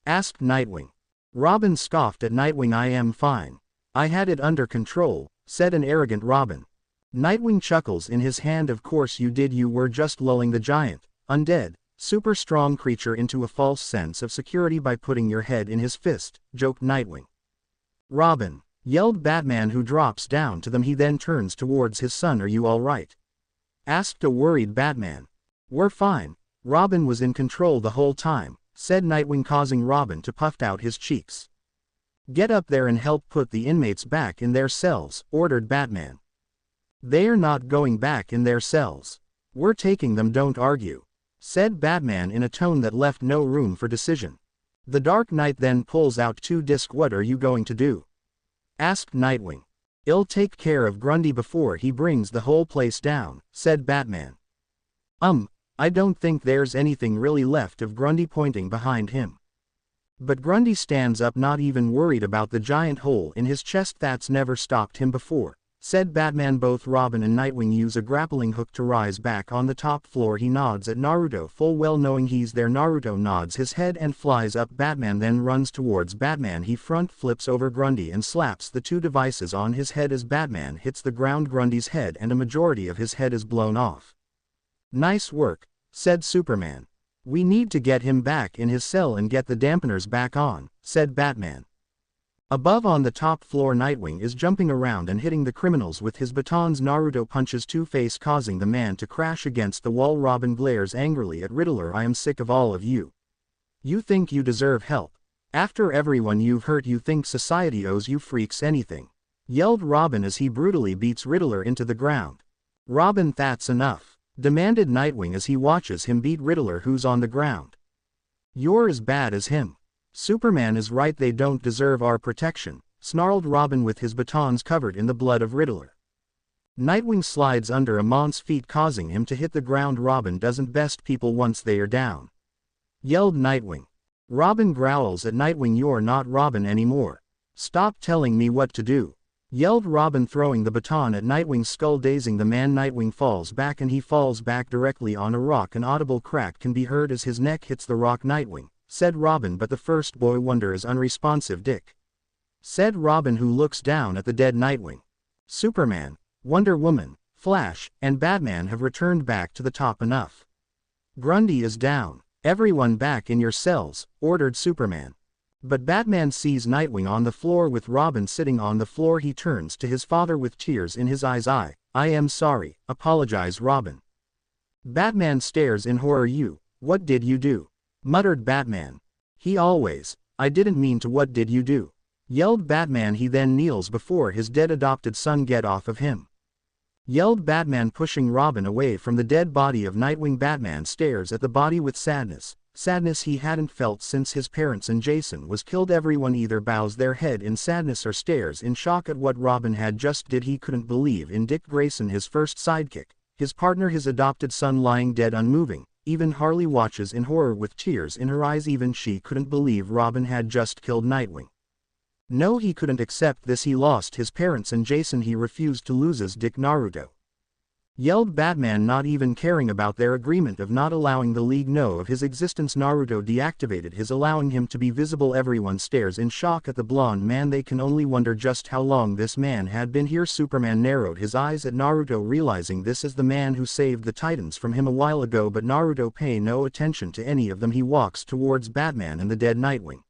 Asked Nightwing. Robin scoffed at Nightwing. I am fine. I had it under control, said an arrogant Robin. Nightwing chuckles in his hand. Of course you did. You were just lulling the giant, undead, super strong creature into a false sense of security by putting your head in his fist, joked Nightwing. Robin, yelled Batman, who drops down to them. He then turns towards his son. Are you all right? Asked a worried Batman. We're fine. Robin was in control the whole time, said Nightwing, causing Robin to puff out his cheeks. Get up there and help put the inmates back in their cells, ordered Batman. They're not going back in their cells. We're taking them. Don't argue, said Batman in a tone that left no room for decision. The Dark Knight then pulls out 2 discs. What are you going to do? Asked Nightwing. I'll take care of Grundy before he brings the whole place down, said Batman. I don't think there's anything really left of Grundy, pointing behind him. But Grundy stands up, not even worried about the giant hole in his chest. That's never stopped him before, said Batman. Both Robin and Nightwing use a grappling hook to rise back on the top floor. He nods at Naruto, full well knowing he's there. Naruto nods his head and flies up. Batman then runs towards Batman. He front flips over Grundy and slaps the 2 devices on his head. As Batman hits the ground, Grundy's head and a majority of his head is blown off. Nice work, said Superman. We need to get him back in his cell and get the dampeners back on, said Batman. Above on the top floor, Nightwing is jumping around and hitting the criminals with his batons. Naruto punches Two-Face, causing the man to crash against the wall. Robin glares angrily at Riddler. I am sick of all of you. You think you deserve help. After everyone you've hurt, you think society owes you freaks anything, yelled Robin as he brutally beats Riddler into the ground. Robin, that's enough, demanded Nightwing as he watches him beat Riddler, who's on the ground. You're as bad as him. Superman is right, they don't deserve our protection, snarled Robin with his batons covered in the blood of Riddler. Nightwing slides under Amon's feet, causing him to hit the ground. Robin doesn't best people once they are down, yelled Nightwing. Robin growls at Nightwing. You're not Robin anymore. Stop telling me what to do, yelled Robin, throwing the baton at Nightwing's skull, dazing the man. Nightwing falls back, and he falls back directly on a rock. An audible crack can be heard as his neck hits the rock. Nightwing, said Robin, but the first boy wonder is unresponsive. Dick, said Robin, who looks down at the dead Nightwing. Superman, Wonder Woman, Flash, and Batman have returned back to the top. Enough. Grundy is down. Everyone back in your cells, ordered Superman. But Batman sees Nightwing on the floor with Robin sitting on the floor. He turns to his father with tears in his eyes. I am sorry, apologize Robin. Batman stares in horror. What did you do? Muttered Batman. I didn't mean to. What did you do? Yelled Batman. He then kneels before his dead adopted son. Get off of him. Yelled Batman, pushing Robin away from the dead body of Nightwing. Batman stares at the body with sadness he hadn't felt since his parents and Jason was killed. Everyone either bows their head in sadness or stares in shock at what Robin had just did. He couldn't believe in Dick Grayson, his first sidekick, his partner, his adopted son, lying dead unmoving. Even Harley watches in horror with tears in her eyes. Even she couldn't believe Robin had just killed Nightwing. No, he couldn't accept this. He lost his parents and Jason. He refused to lose his Dick. Naruto. Yelled Batman, not even caring about their agreement of not allowing the League know of his existence. Naruto deactivated his, allowing him to be visible. Everyone stares in shock at the blonde man. They can only wonder just how long this man had been here. Superman narrowed his eyes at Naruto, realizing this is the man who saved the Titans from him a while ago. But Naruto pays no attention to any of them. He walks towards Batman and the dead Nightwing.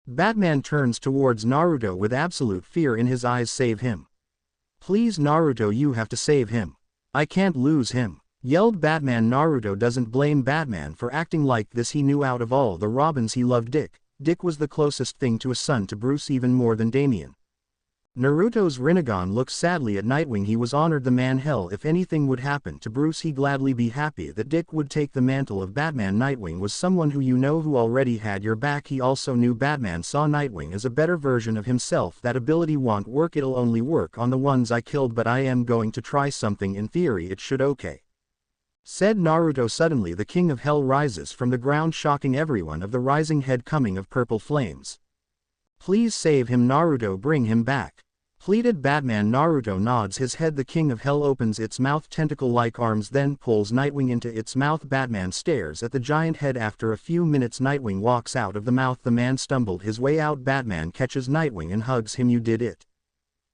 Batman turns towards Naruto with absolute fear in his eyes. Save him. Please Naruto, you have to save him. I can't lose him, yelled Batman. Naruto doesn't blame Batman for acting like this. He knew out of all the Robins he loved Dick. Dick was the closest thing to a son to Bruce, even more than Damian. Naruto's Rinnegan looks sadly at Nightwing. He was honored the man. Hell, if anything would happen to Bruce, he'd gladly be happy that Dick would take the mantle of Batman. Nightwing was someone who who already had your back. He also knew Batman saw Nightwing as a better version of himself. That ability won't work. It'll only work on the ones I killed, but I am going to try something. In theory it should okay, said Naruto. Suddenly the King of Hell rises from the ground, shocking everyone of the rising head coming of purple flames. Please save him Naruto, bring him back, pleaded Batman. Naruto nods his head. The King of Hell opens its mouth, tentacle-like arms, then pulls Nightwing into its mouth. Batman stares at the giant head. After a few minutes Nightwing walks out of the mouth. The man stumbled his way out. Batman catches Nightwing and hugs him. You did it.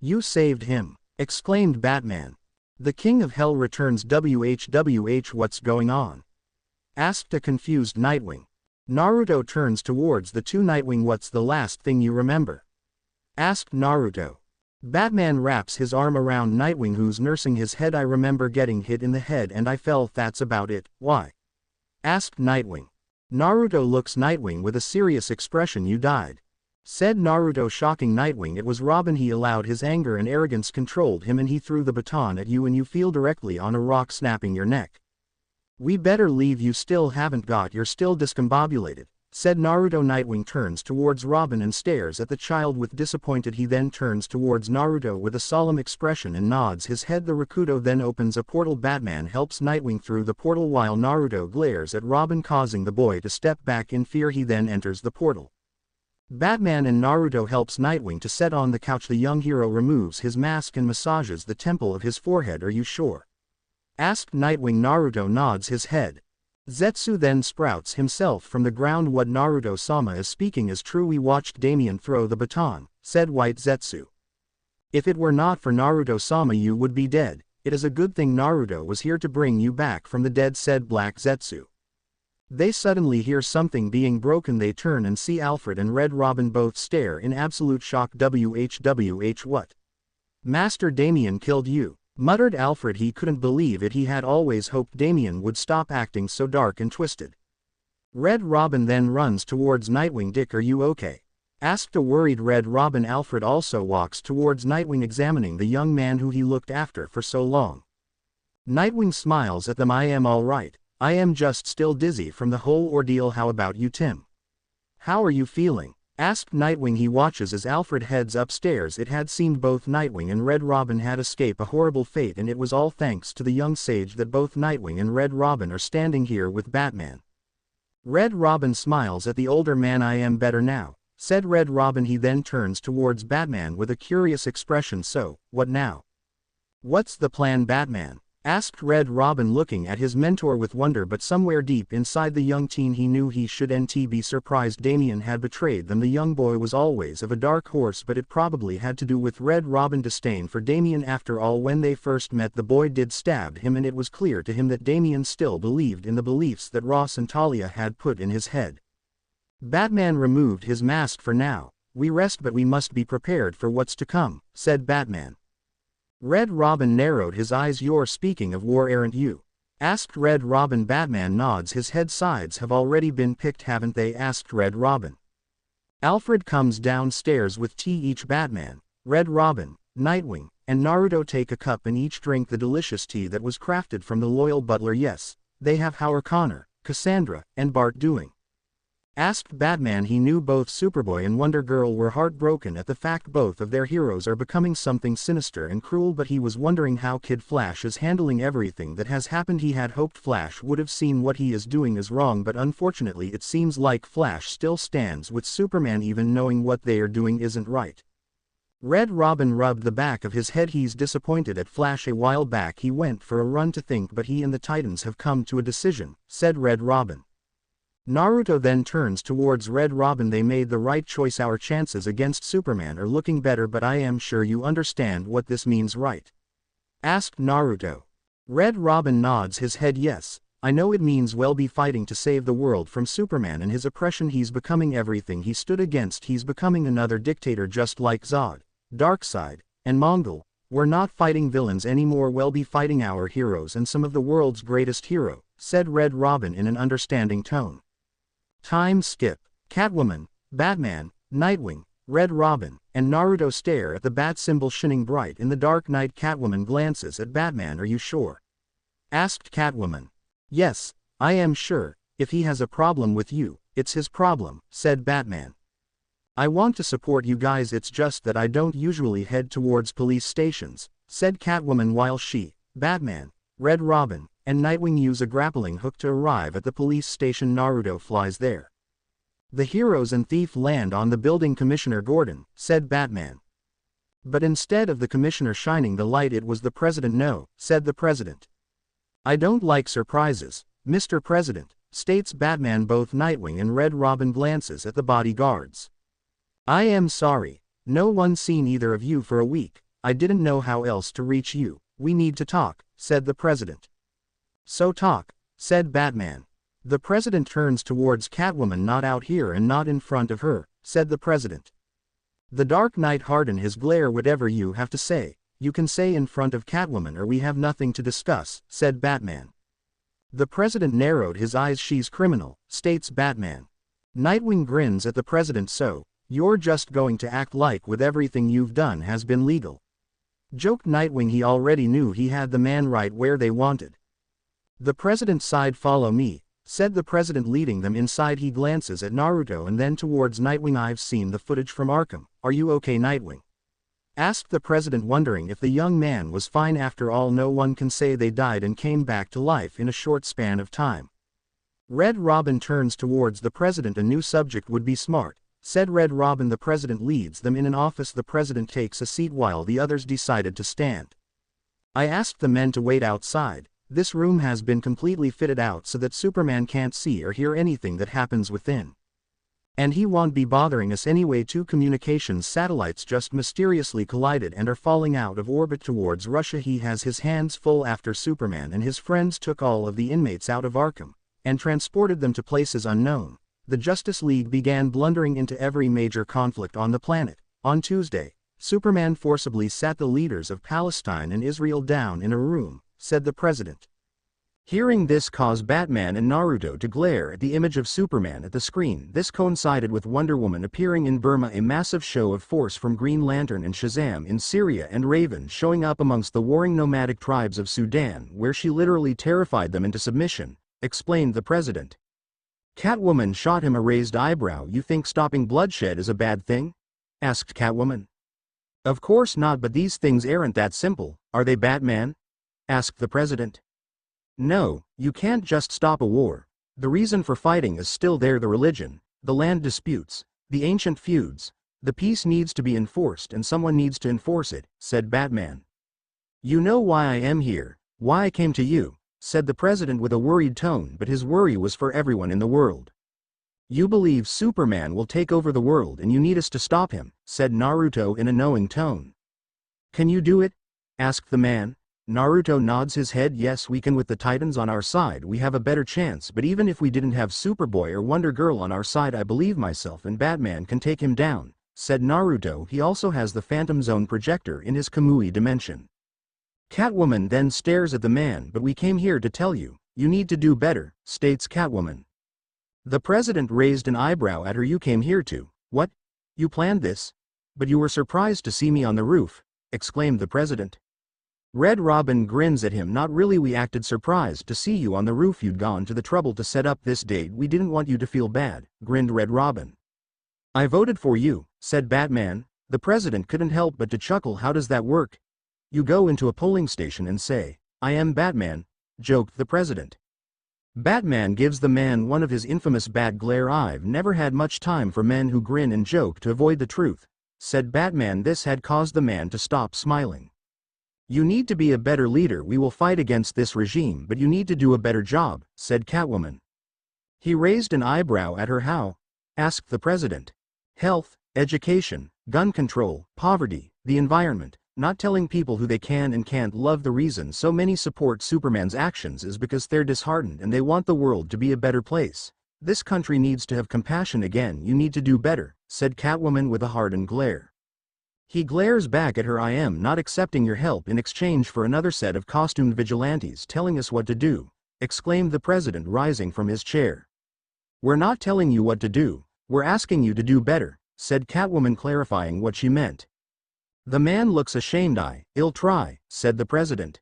You saved him, exclaimed Batman. The King of Hell returns. WHWH, what's going on? Asked a confused Nightwing. Naruto turns towards the two. Nightwing, what's the last thing you remember? Asked Naruto. Batman wraps his arm around Nightwing, who's nursing his head. I remember getting hit in the head and I fell. That's about it. Why? Asked Nightwing. Naruto looks Nightwing with a serious expression. You died, said Naruto, shocking Nightwing. It was Robin. He allowed his anger and arrogance controlled him and he threw the baton at you and you fell directly on a rock, snapping your neck. We better leave. You still haven't got. You're still discombobulated, said Naruto. Nightwing turns towards Robin and stares at the child with disappointed. He then turns towards Naruto with a solemn expression and nods his head. The Rakuto then opens a portal. Batman helps Nightwing through the portal while Naruto glares at Robin, causing the boy to step back in fear. He then enters the portal. Batman and Naruto helps Nightwing to sit on the couch. The young hero removes his mask and massages the temple of his forehead. Are you sure? Asked Nightwing. Naruto nods his head. Zetsu then sprouts himself from the ground. What Naruto-sama is speaking is true. We watched Damian throw the baton, said White Zetsu. If it were not for Naruto-sama you would be dead. It is a good thing Naruto was here to bring you back from the dead, said Black Zetsu. They suddenly hear something being broken. They turn and see Alfred and Red Robin both stare in absolute shock. WHWH, what? Master Damian killed you, muttered Alfred. He couldn't believe it. He had always hoped Damian would stop acting so dark and twisted. Red Robin then runs towards Nightwing. Dick, are you okay? Asked a worried Red Robin. Alfred also walks towards Nightwing, examining the young man who he looked after for so long. Nightwing smiles at them. I am all right. I am just still dizzy from the whole ordeal. How about you, Tim? How are you feeling? Asked Nightwing. He watches as Alfred heads upstairs. It had seemed both Nightwing and Red Robin had escaped a horrible fate, and it was all thanks to the young sage that both Nightwing and Red Robin are standing here with Batman. Red Robin smiles at the older man. I am better now, said Red Robin. He then turns towards Batman with a curious expression. So, what now? What's the plan, Batman? Asked Red Robin, looking at his mentor with wonder, but somewhere deep inside the young teen he knew he shouldn't be surprised Damien had betrayed them. The young boy was always of a dark horse, but it probably had to do with Red Robin's disdain for Damien. After all, when they first met the boy did stab him, and it was clear to him that Damien still believed in the beliefs that Ross and Talia had put in his head. Batman removed his mask. For now, we rest, but we must be prepared for what's to come, said Batman. Red Robin narrowed his eyes. You're speaking of war, aren't you? Asked Red Robin. Batman nods his head. Sides have already been picked, haven't they? Asked Red Robin. Alfred comes downstairs with tea. Each Batman, Red Robin, Nightwing, and Naruto take a cup and each drink the delicious tea that was crafted from the loyal butler. Yes, they have. How are Connor, Cassandra, and Bart doing? Asked Batman. He knew both Superboy and Wonder Girl were heartbroken at the fact both of their heroes are becoming something sinister and cruel, but he was wondering how Kid Flash is handling everything that has happened. He had hoped Flash would have seen what he is doing is wrong, but unfortunately it seems like Flash still stands with Superman even knowing what they are doing isn't right. Red Robin rubbed the back of his head. He's disappointed at Flash. A while back he went for a run to think, but he and the Titans have come to a decision, said Red Robin. Naruto then turns towards Red Robin. They made the right choice. Our chances against Superman are looking better, but I am sure you understand what this means, right? Asked Naruto. Red Robin nods his head. Yes, I know it means we'll be fighting to save the world from Superman and his oppression. He's becoming everything he stood against. He's becoming another dictator just like Zod, Darkseid, and Mongol. We're not fighting villains anymore, we'll be fighting our heroes and some of the world's greatest hero, said Red Robin in an understanding tone. Time skip. Catwoman, Batman, Nightwing, Red Robin, and Naruto stare at the bat symbol shining bright in the dark night. Catwoman glances at Batman. Are you sure? Asked Catwoman. Yes, I am sure. If he has a problem with you, it's his problem, said Batman. I want to support you guys, it's just that I don't usually head towards police stations, said Catwoman while she, Batman, Red Robin, and Nightwing use a grappling hook to arrive at the police station. Naruto flies there. The heroes and thief land on the building. Commissioner Gordon, said Batman. But instead of the commissioner shining the light, it was the president. No, said the president. I don't like surprises, Mr. President, states Batman. Both Nightwing and Red Robin glances at the bodyguards. I am sorry, no one's seen either of you for a week. I didn't know how else to reach you. We need to talk, said the president. So talk, said Batman. The president turns towards Catwoman. Not out here and not in front of her, said the president. The Dark Knight hardened his glare. Whatever you have to say, you can say in front of Catwoman or we have nothing to discuss, said Batman. The president narrowed his eyes. She's criminal, states Batman. Nightwing grins at the president. So, you're just going to act like with everything you've done has been legal? Joked Nightwing. He already knew he had the man right where they wanted. The president sighed. Follow me, said the president, leading them inside. He glances at Naruto and then towards Nightwing. I've seen the footage from Arkham. Are you okay, Nightwing? Asked the president, wondering if the young man was fine. After all, no one can say they died and came back to life in a short span of time. Red Robin turns towards the president. A new subject would be smart, said Red Robin. The president leads them in an office. The president takes a seat while the others decided to stand. I asked the men to wait outside. This room has been completely fitted out so that Superman can't see or hear anything that happens within. And he won't be bothering us anyway. 2 communications satellites just mysteriously collided and are falling out of orbit towards Russia. He has his hands full after Superman and his friends took all of the inmates out of Arkham and transported them to places unknown. The Justice League began blundering into every major conflict on the planet. On Tuesday, Superman forcibly sat the leaders of Palestine and Israel down in a room, said the president. Hearing this caused Batman and Naruto to glare at the image of Superman at the screen. This coincided with Wonder Woman appearing in Burma, a massive show of force from Green Lantern and Shazam in Syria, and Raven showing up amongst the warring nomadic tribes of Sudan, where she literally terrified them into submission, explained the president. Catwoman shot him a raised eyebrow. You think stopping bloodshed is a bad thing? Asked Catwoman. Of course not, but these things aren't that simple, are they, Batman? Asked the president. No, you can't just stop a war. The reason for fighting is still there: the religion, the land disputes, the ancient feuds. The peace needs to be enforced and someone needs to enforce it, said Batman. You know why I am here, Why I came to you, said the president with a worried tone, but his worry was for everyone in the world. You believe Superman will take over the world and you need us to stop him, said Naruto in a knowing tone. Can you do it? Asked the man. Naruto nods his head. Yes, we can. With the Titans on our side we have a better chance, but even if we didn't have Superboy or Wonder Girl on our side, I believe myself and Batman can take him down, said Naruto. He also has the Phantom Zone projector in his Kamui dimension. Catwoman then stares at the man. But we came here to tell you, you need to do better, states Catwoman. The president raised an eyebrow at her. You came here to, what? You planned this? But you were surprised to see me on the roof, exclaimed the president. Red Robin grins at him. Not really, we acted surprised to see you on the roof. You'd gone to the trouble to set up this date. We didn't want you to feel bad, grinned Red Robin. I voted for you, said Batman. The president couldn't help but to chuckle. How does that work? You go into a polling station and say, I am Batman, joked the president. Batman gives the man one of his infamous bat glare. I've never had much time for men who grin and joke to avoid the truth, said Batman. This had caused the man to stop smiling. You need to be a better leader. We will fight against this regime, but you need to do a better job, said Catwoman. He raised an eyebrow at her. How? Asked the president. Health, education, gun control, poverty, the environment. Not telling people who they can and can't love. The reason so many support Superman's actions is because they're disheartened and they want the world to be a better place. This country needs to have compassion again. You need to do better, said Catwoman with a hardened glare. He glares back at her. I am not accepting your help in exchange for another set of costumed vigilantes telling us what to do, exclaimed the president, rising from his chair. We're not telling you what to do, we're asking you to do better, said Catwoman, clarifying what she meant. The man looks ashamed. I'll try, said the president.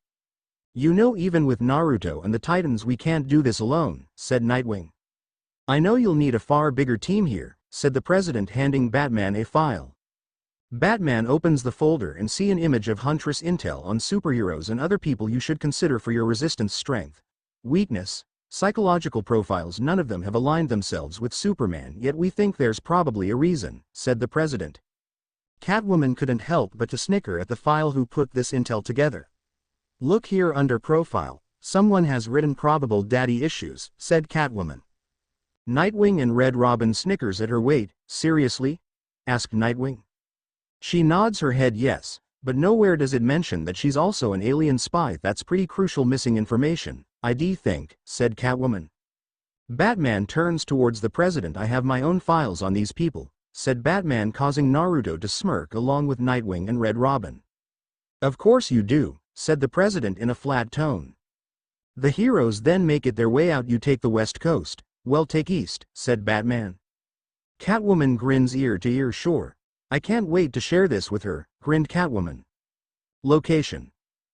You know, even with Naruto and the Titans we can't do this alone, said Nightwing. I know you'll need a far bigger team here, said the president, handing Batman a file. Batman opens the folder and see an image of Huntress intel on superheroes and other people you should consider for your resistance, strength, weakness, psychological profiles. None of them have aligned themselves with Superman, yet we think there's probably a reason, said the president. Catwoman couldn't help but to snicker at the file. Who put this intel together? Look here under profile, someone has written probable daddy issues, said Catwoman. Nightwing and Red Robin snickers at her. Wait, seriously? Asked Nightwing. She nods her head yes, but nowhere does it mention that she's also an alien spy. That's pretty crucial missing information, I think, said Catwoman. Batman turns towards the president. I have my own files on these people, said Batman, causing Naruto to smirk along with Nightwing and Red Robin. Of course you do, said the president in a flat tone. The heroes then make it their way out. You take the west coast, well take east, said Batman. Catwoman grins ear to ear. Sure. I can't wait to share this with her, grinned Catwoman. Location: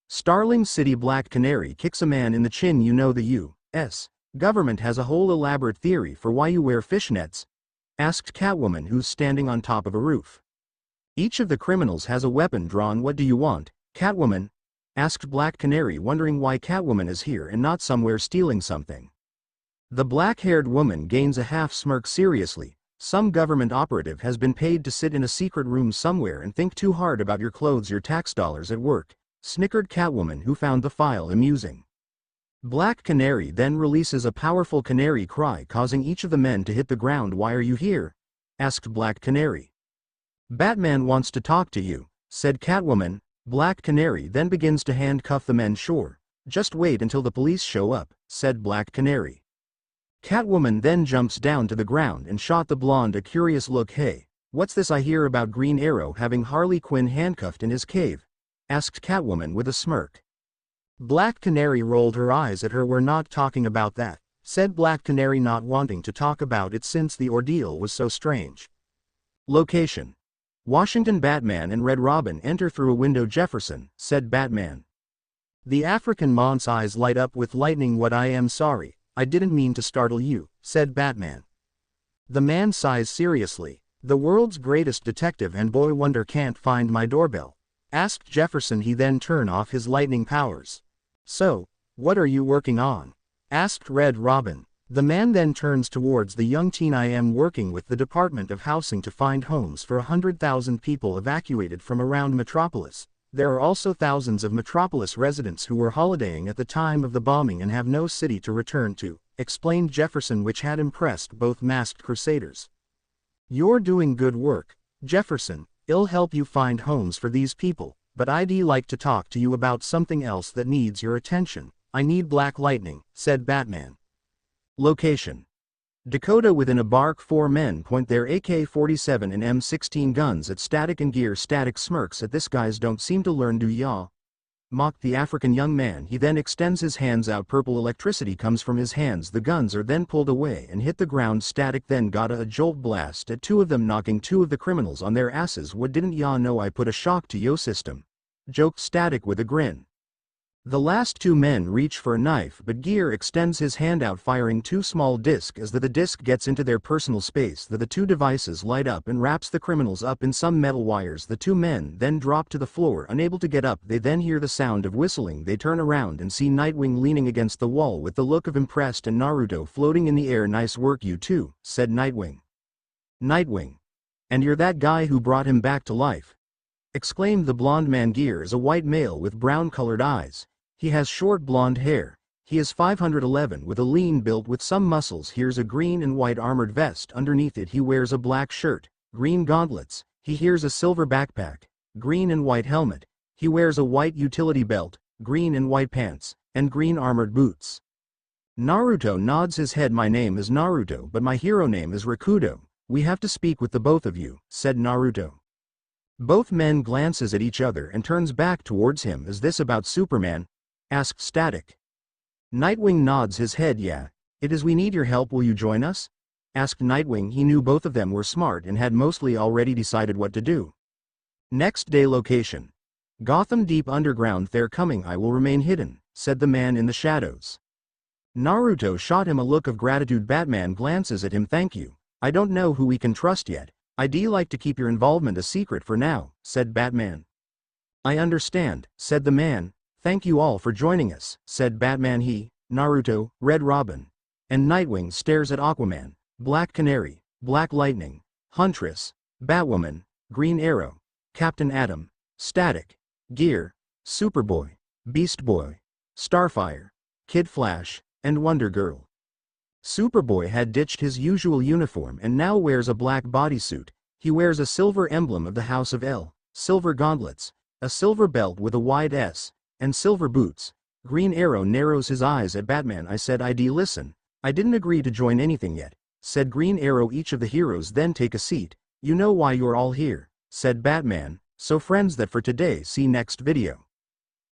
Starling City. Black Canary kicks a man in the chin. You know the U.S. government has a whole elaborate theory for why you wear fishnets? Asked Catwoman, who's standing on top of a roof. Each of the criminals has a weapon drawn. What do you want, Catwoman? Asked Black Canary, wondering why Catwoman is here and not somewhere stealing something. The black-haired woman gains a half smirk. Seriously, some government operative has been paid to sit in a secret room somewhere and think too hard about your clothes, your tax dollars at work, snickered Catwoman, who found the file amusing. Black Canary then releases a powerful canary cry, causing each of the men to hit the ground. Why are you here? Asked Black Canary. Batman wants to talk to you, said Catwoman. Black Canary then begins to handcuff the men. Sure, just wait until the police show up, said Black Canary. Catwoman then jumps down to the ground and shot the blonde a curious look. Hey, what's this I hear about Green Arrow having Harley Quinn handcuffed in his cave? Asked Catwoman with a smirk. Black Canary rolled her eyes at her. We're not talking about that, said Black Canary, not wanting to talk about it since the ordeal was so strange. Location: Washington. Batman and Red Robin enter through a window. Jefferson, said Batman. The African man's eyes light up with lightning. What? I am sorry, I didn't mean to startle you, said Batman. The man sighs seriously. The world's greatest detective and boy wonder can't find my doorbell, asked Jefferson. He then turned off his lightning powers. So, what are you working on? Asked Red Robin. The man then turns towards the young teen. I am working with the Department of Housing to find homes for 100,000 people evacuated from around Metropolis, There are also thousands of Metropolis residents who were holidaying at the time of the bombing and have no city to return to, explained Jefferson, which had impressed both masked crusaders. You're doing good work, Jefferson. It'll help you find homes for these people, but I'd like to talk to you about something else that needs your attention. I need black lightning, said Batman. Location: Dakota. Within a bark, 4 men point their AK-47 and M16 guns at Static and Gear. Static smirks at this. Guys don't seem to learn, do ya? Mocked the African young man. He then extends his hands out. Purple electricity comes from his hands. The guns are then pulled away and hit the ground. Static then got a jolt blast at 2 of them, knocking 2 of the criminals on their asses. What, didn't ya know I put a shock to yo system? Joked Static with a grin. The last 2 men reach for a knife, but Gear extends his hand out, firing 2 small discs. As the disc gets into their personal space, the 2 devices light up and wraps the criminals up in some metal wires. The 2 men then drop to the floor, unable to get up. They then hear the sound of whistling. They turn around and see Nightwing leaning against the wall with the look of impressed and Naruto floating in the air. Nice work, you two, said Nightwing. Nightwing. And you're that guy who brought him back to life? Exclaimed the blonde man. Gear is a white male with brown-colored eyes. He has short blonde hair. He is 511 with a lean build with some muscles. Here's a green and white armored vest. Underneath it he wears a black shirt, green gauntlets. He hears a silver backpack, green and white helmet. He wears a white utility belt, green and white pants, and green armored boots. Naruto nods his head. My name is Naruto, but my hero name is Rakudo. We have to speak with the both of you, said Naruto. Both men glances at each other and turns back towards him. Is this about Superman? Asked Static. Nightwing nods his head. Yeah, it is. We need your help. Will you join us? Asked Nightwing. He knew both of them were smart and had mostly already decided what to do. Next day. Location: Gotham Deep Underground. They're coming. I will remain hidden, said the man in the shadows. Naruto shot him a look of gratitude. Batman glances at him. Thank you. I don't know who we can trust yet. I'd like to keep your involvement a secret for now, said Batman. I understand, said the man. Thank you all for joining us, said Batman. He, Naruto, Red Robin, and Nightwing stares at Aquaman, Black Canary, Black Lightning, Huntress, Batwoman, Green Arrow, Captain Atom, Static, Gear, Superboy, Beast Boy, Starfire, Kid Flash, and Wonder Girl. Superboy had ditched his usual uniform and now wears a black bodysuit. He wears a silver emblem of the House of L, silver gauntlets, a silver belt with a wide S, and silver boots. Green Arrow narrows his eyes at Batman. I said I'd listen. I didn't agree to join anything yet, said Green Arrow. Each of the heroes then take a seat. You know why you're all here, said Batman. So friends, that for today. See next video.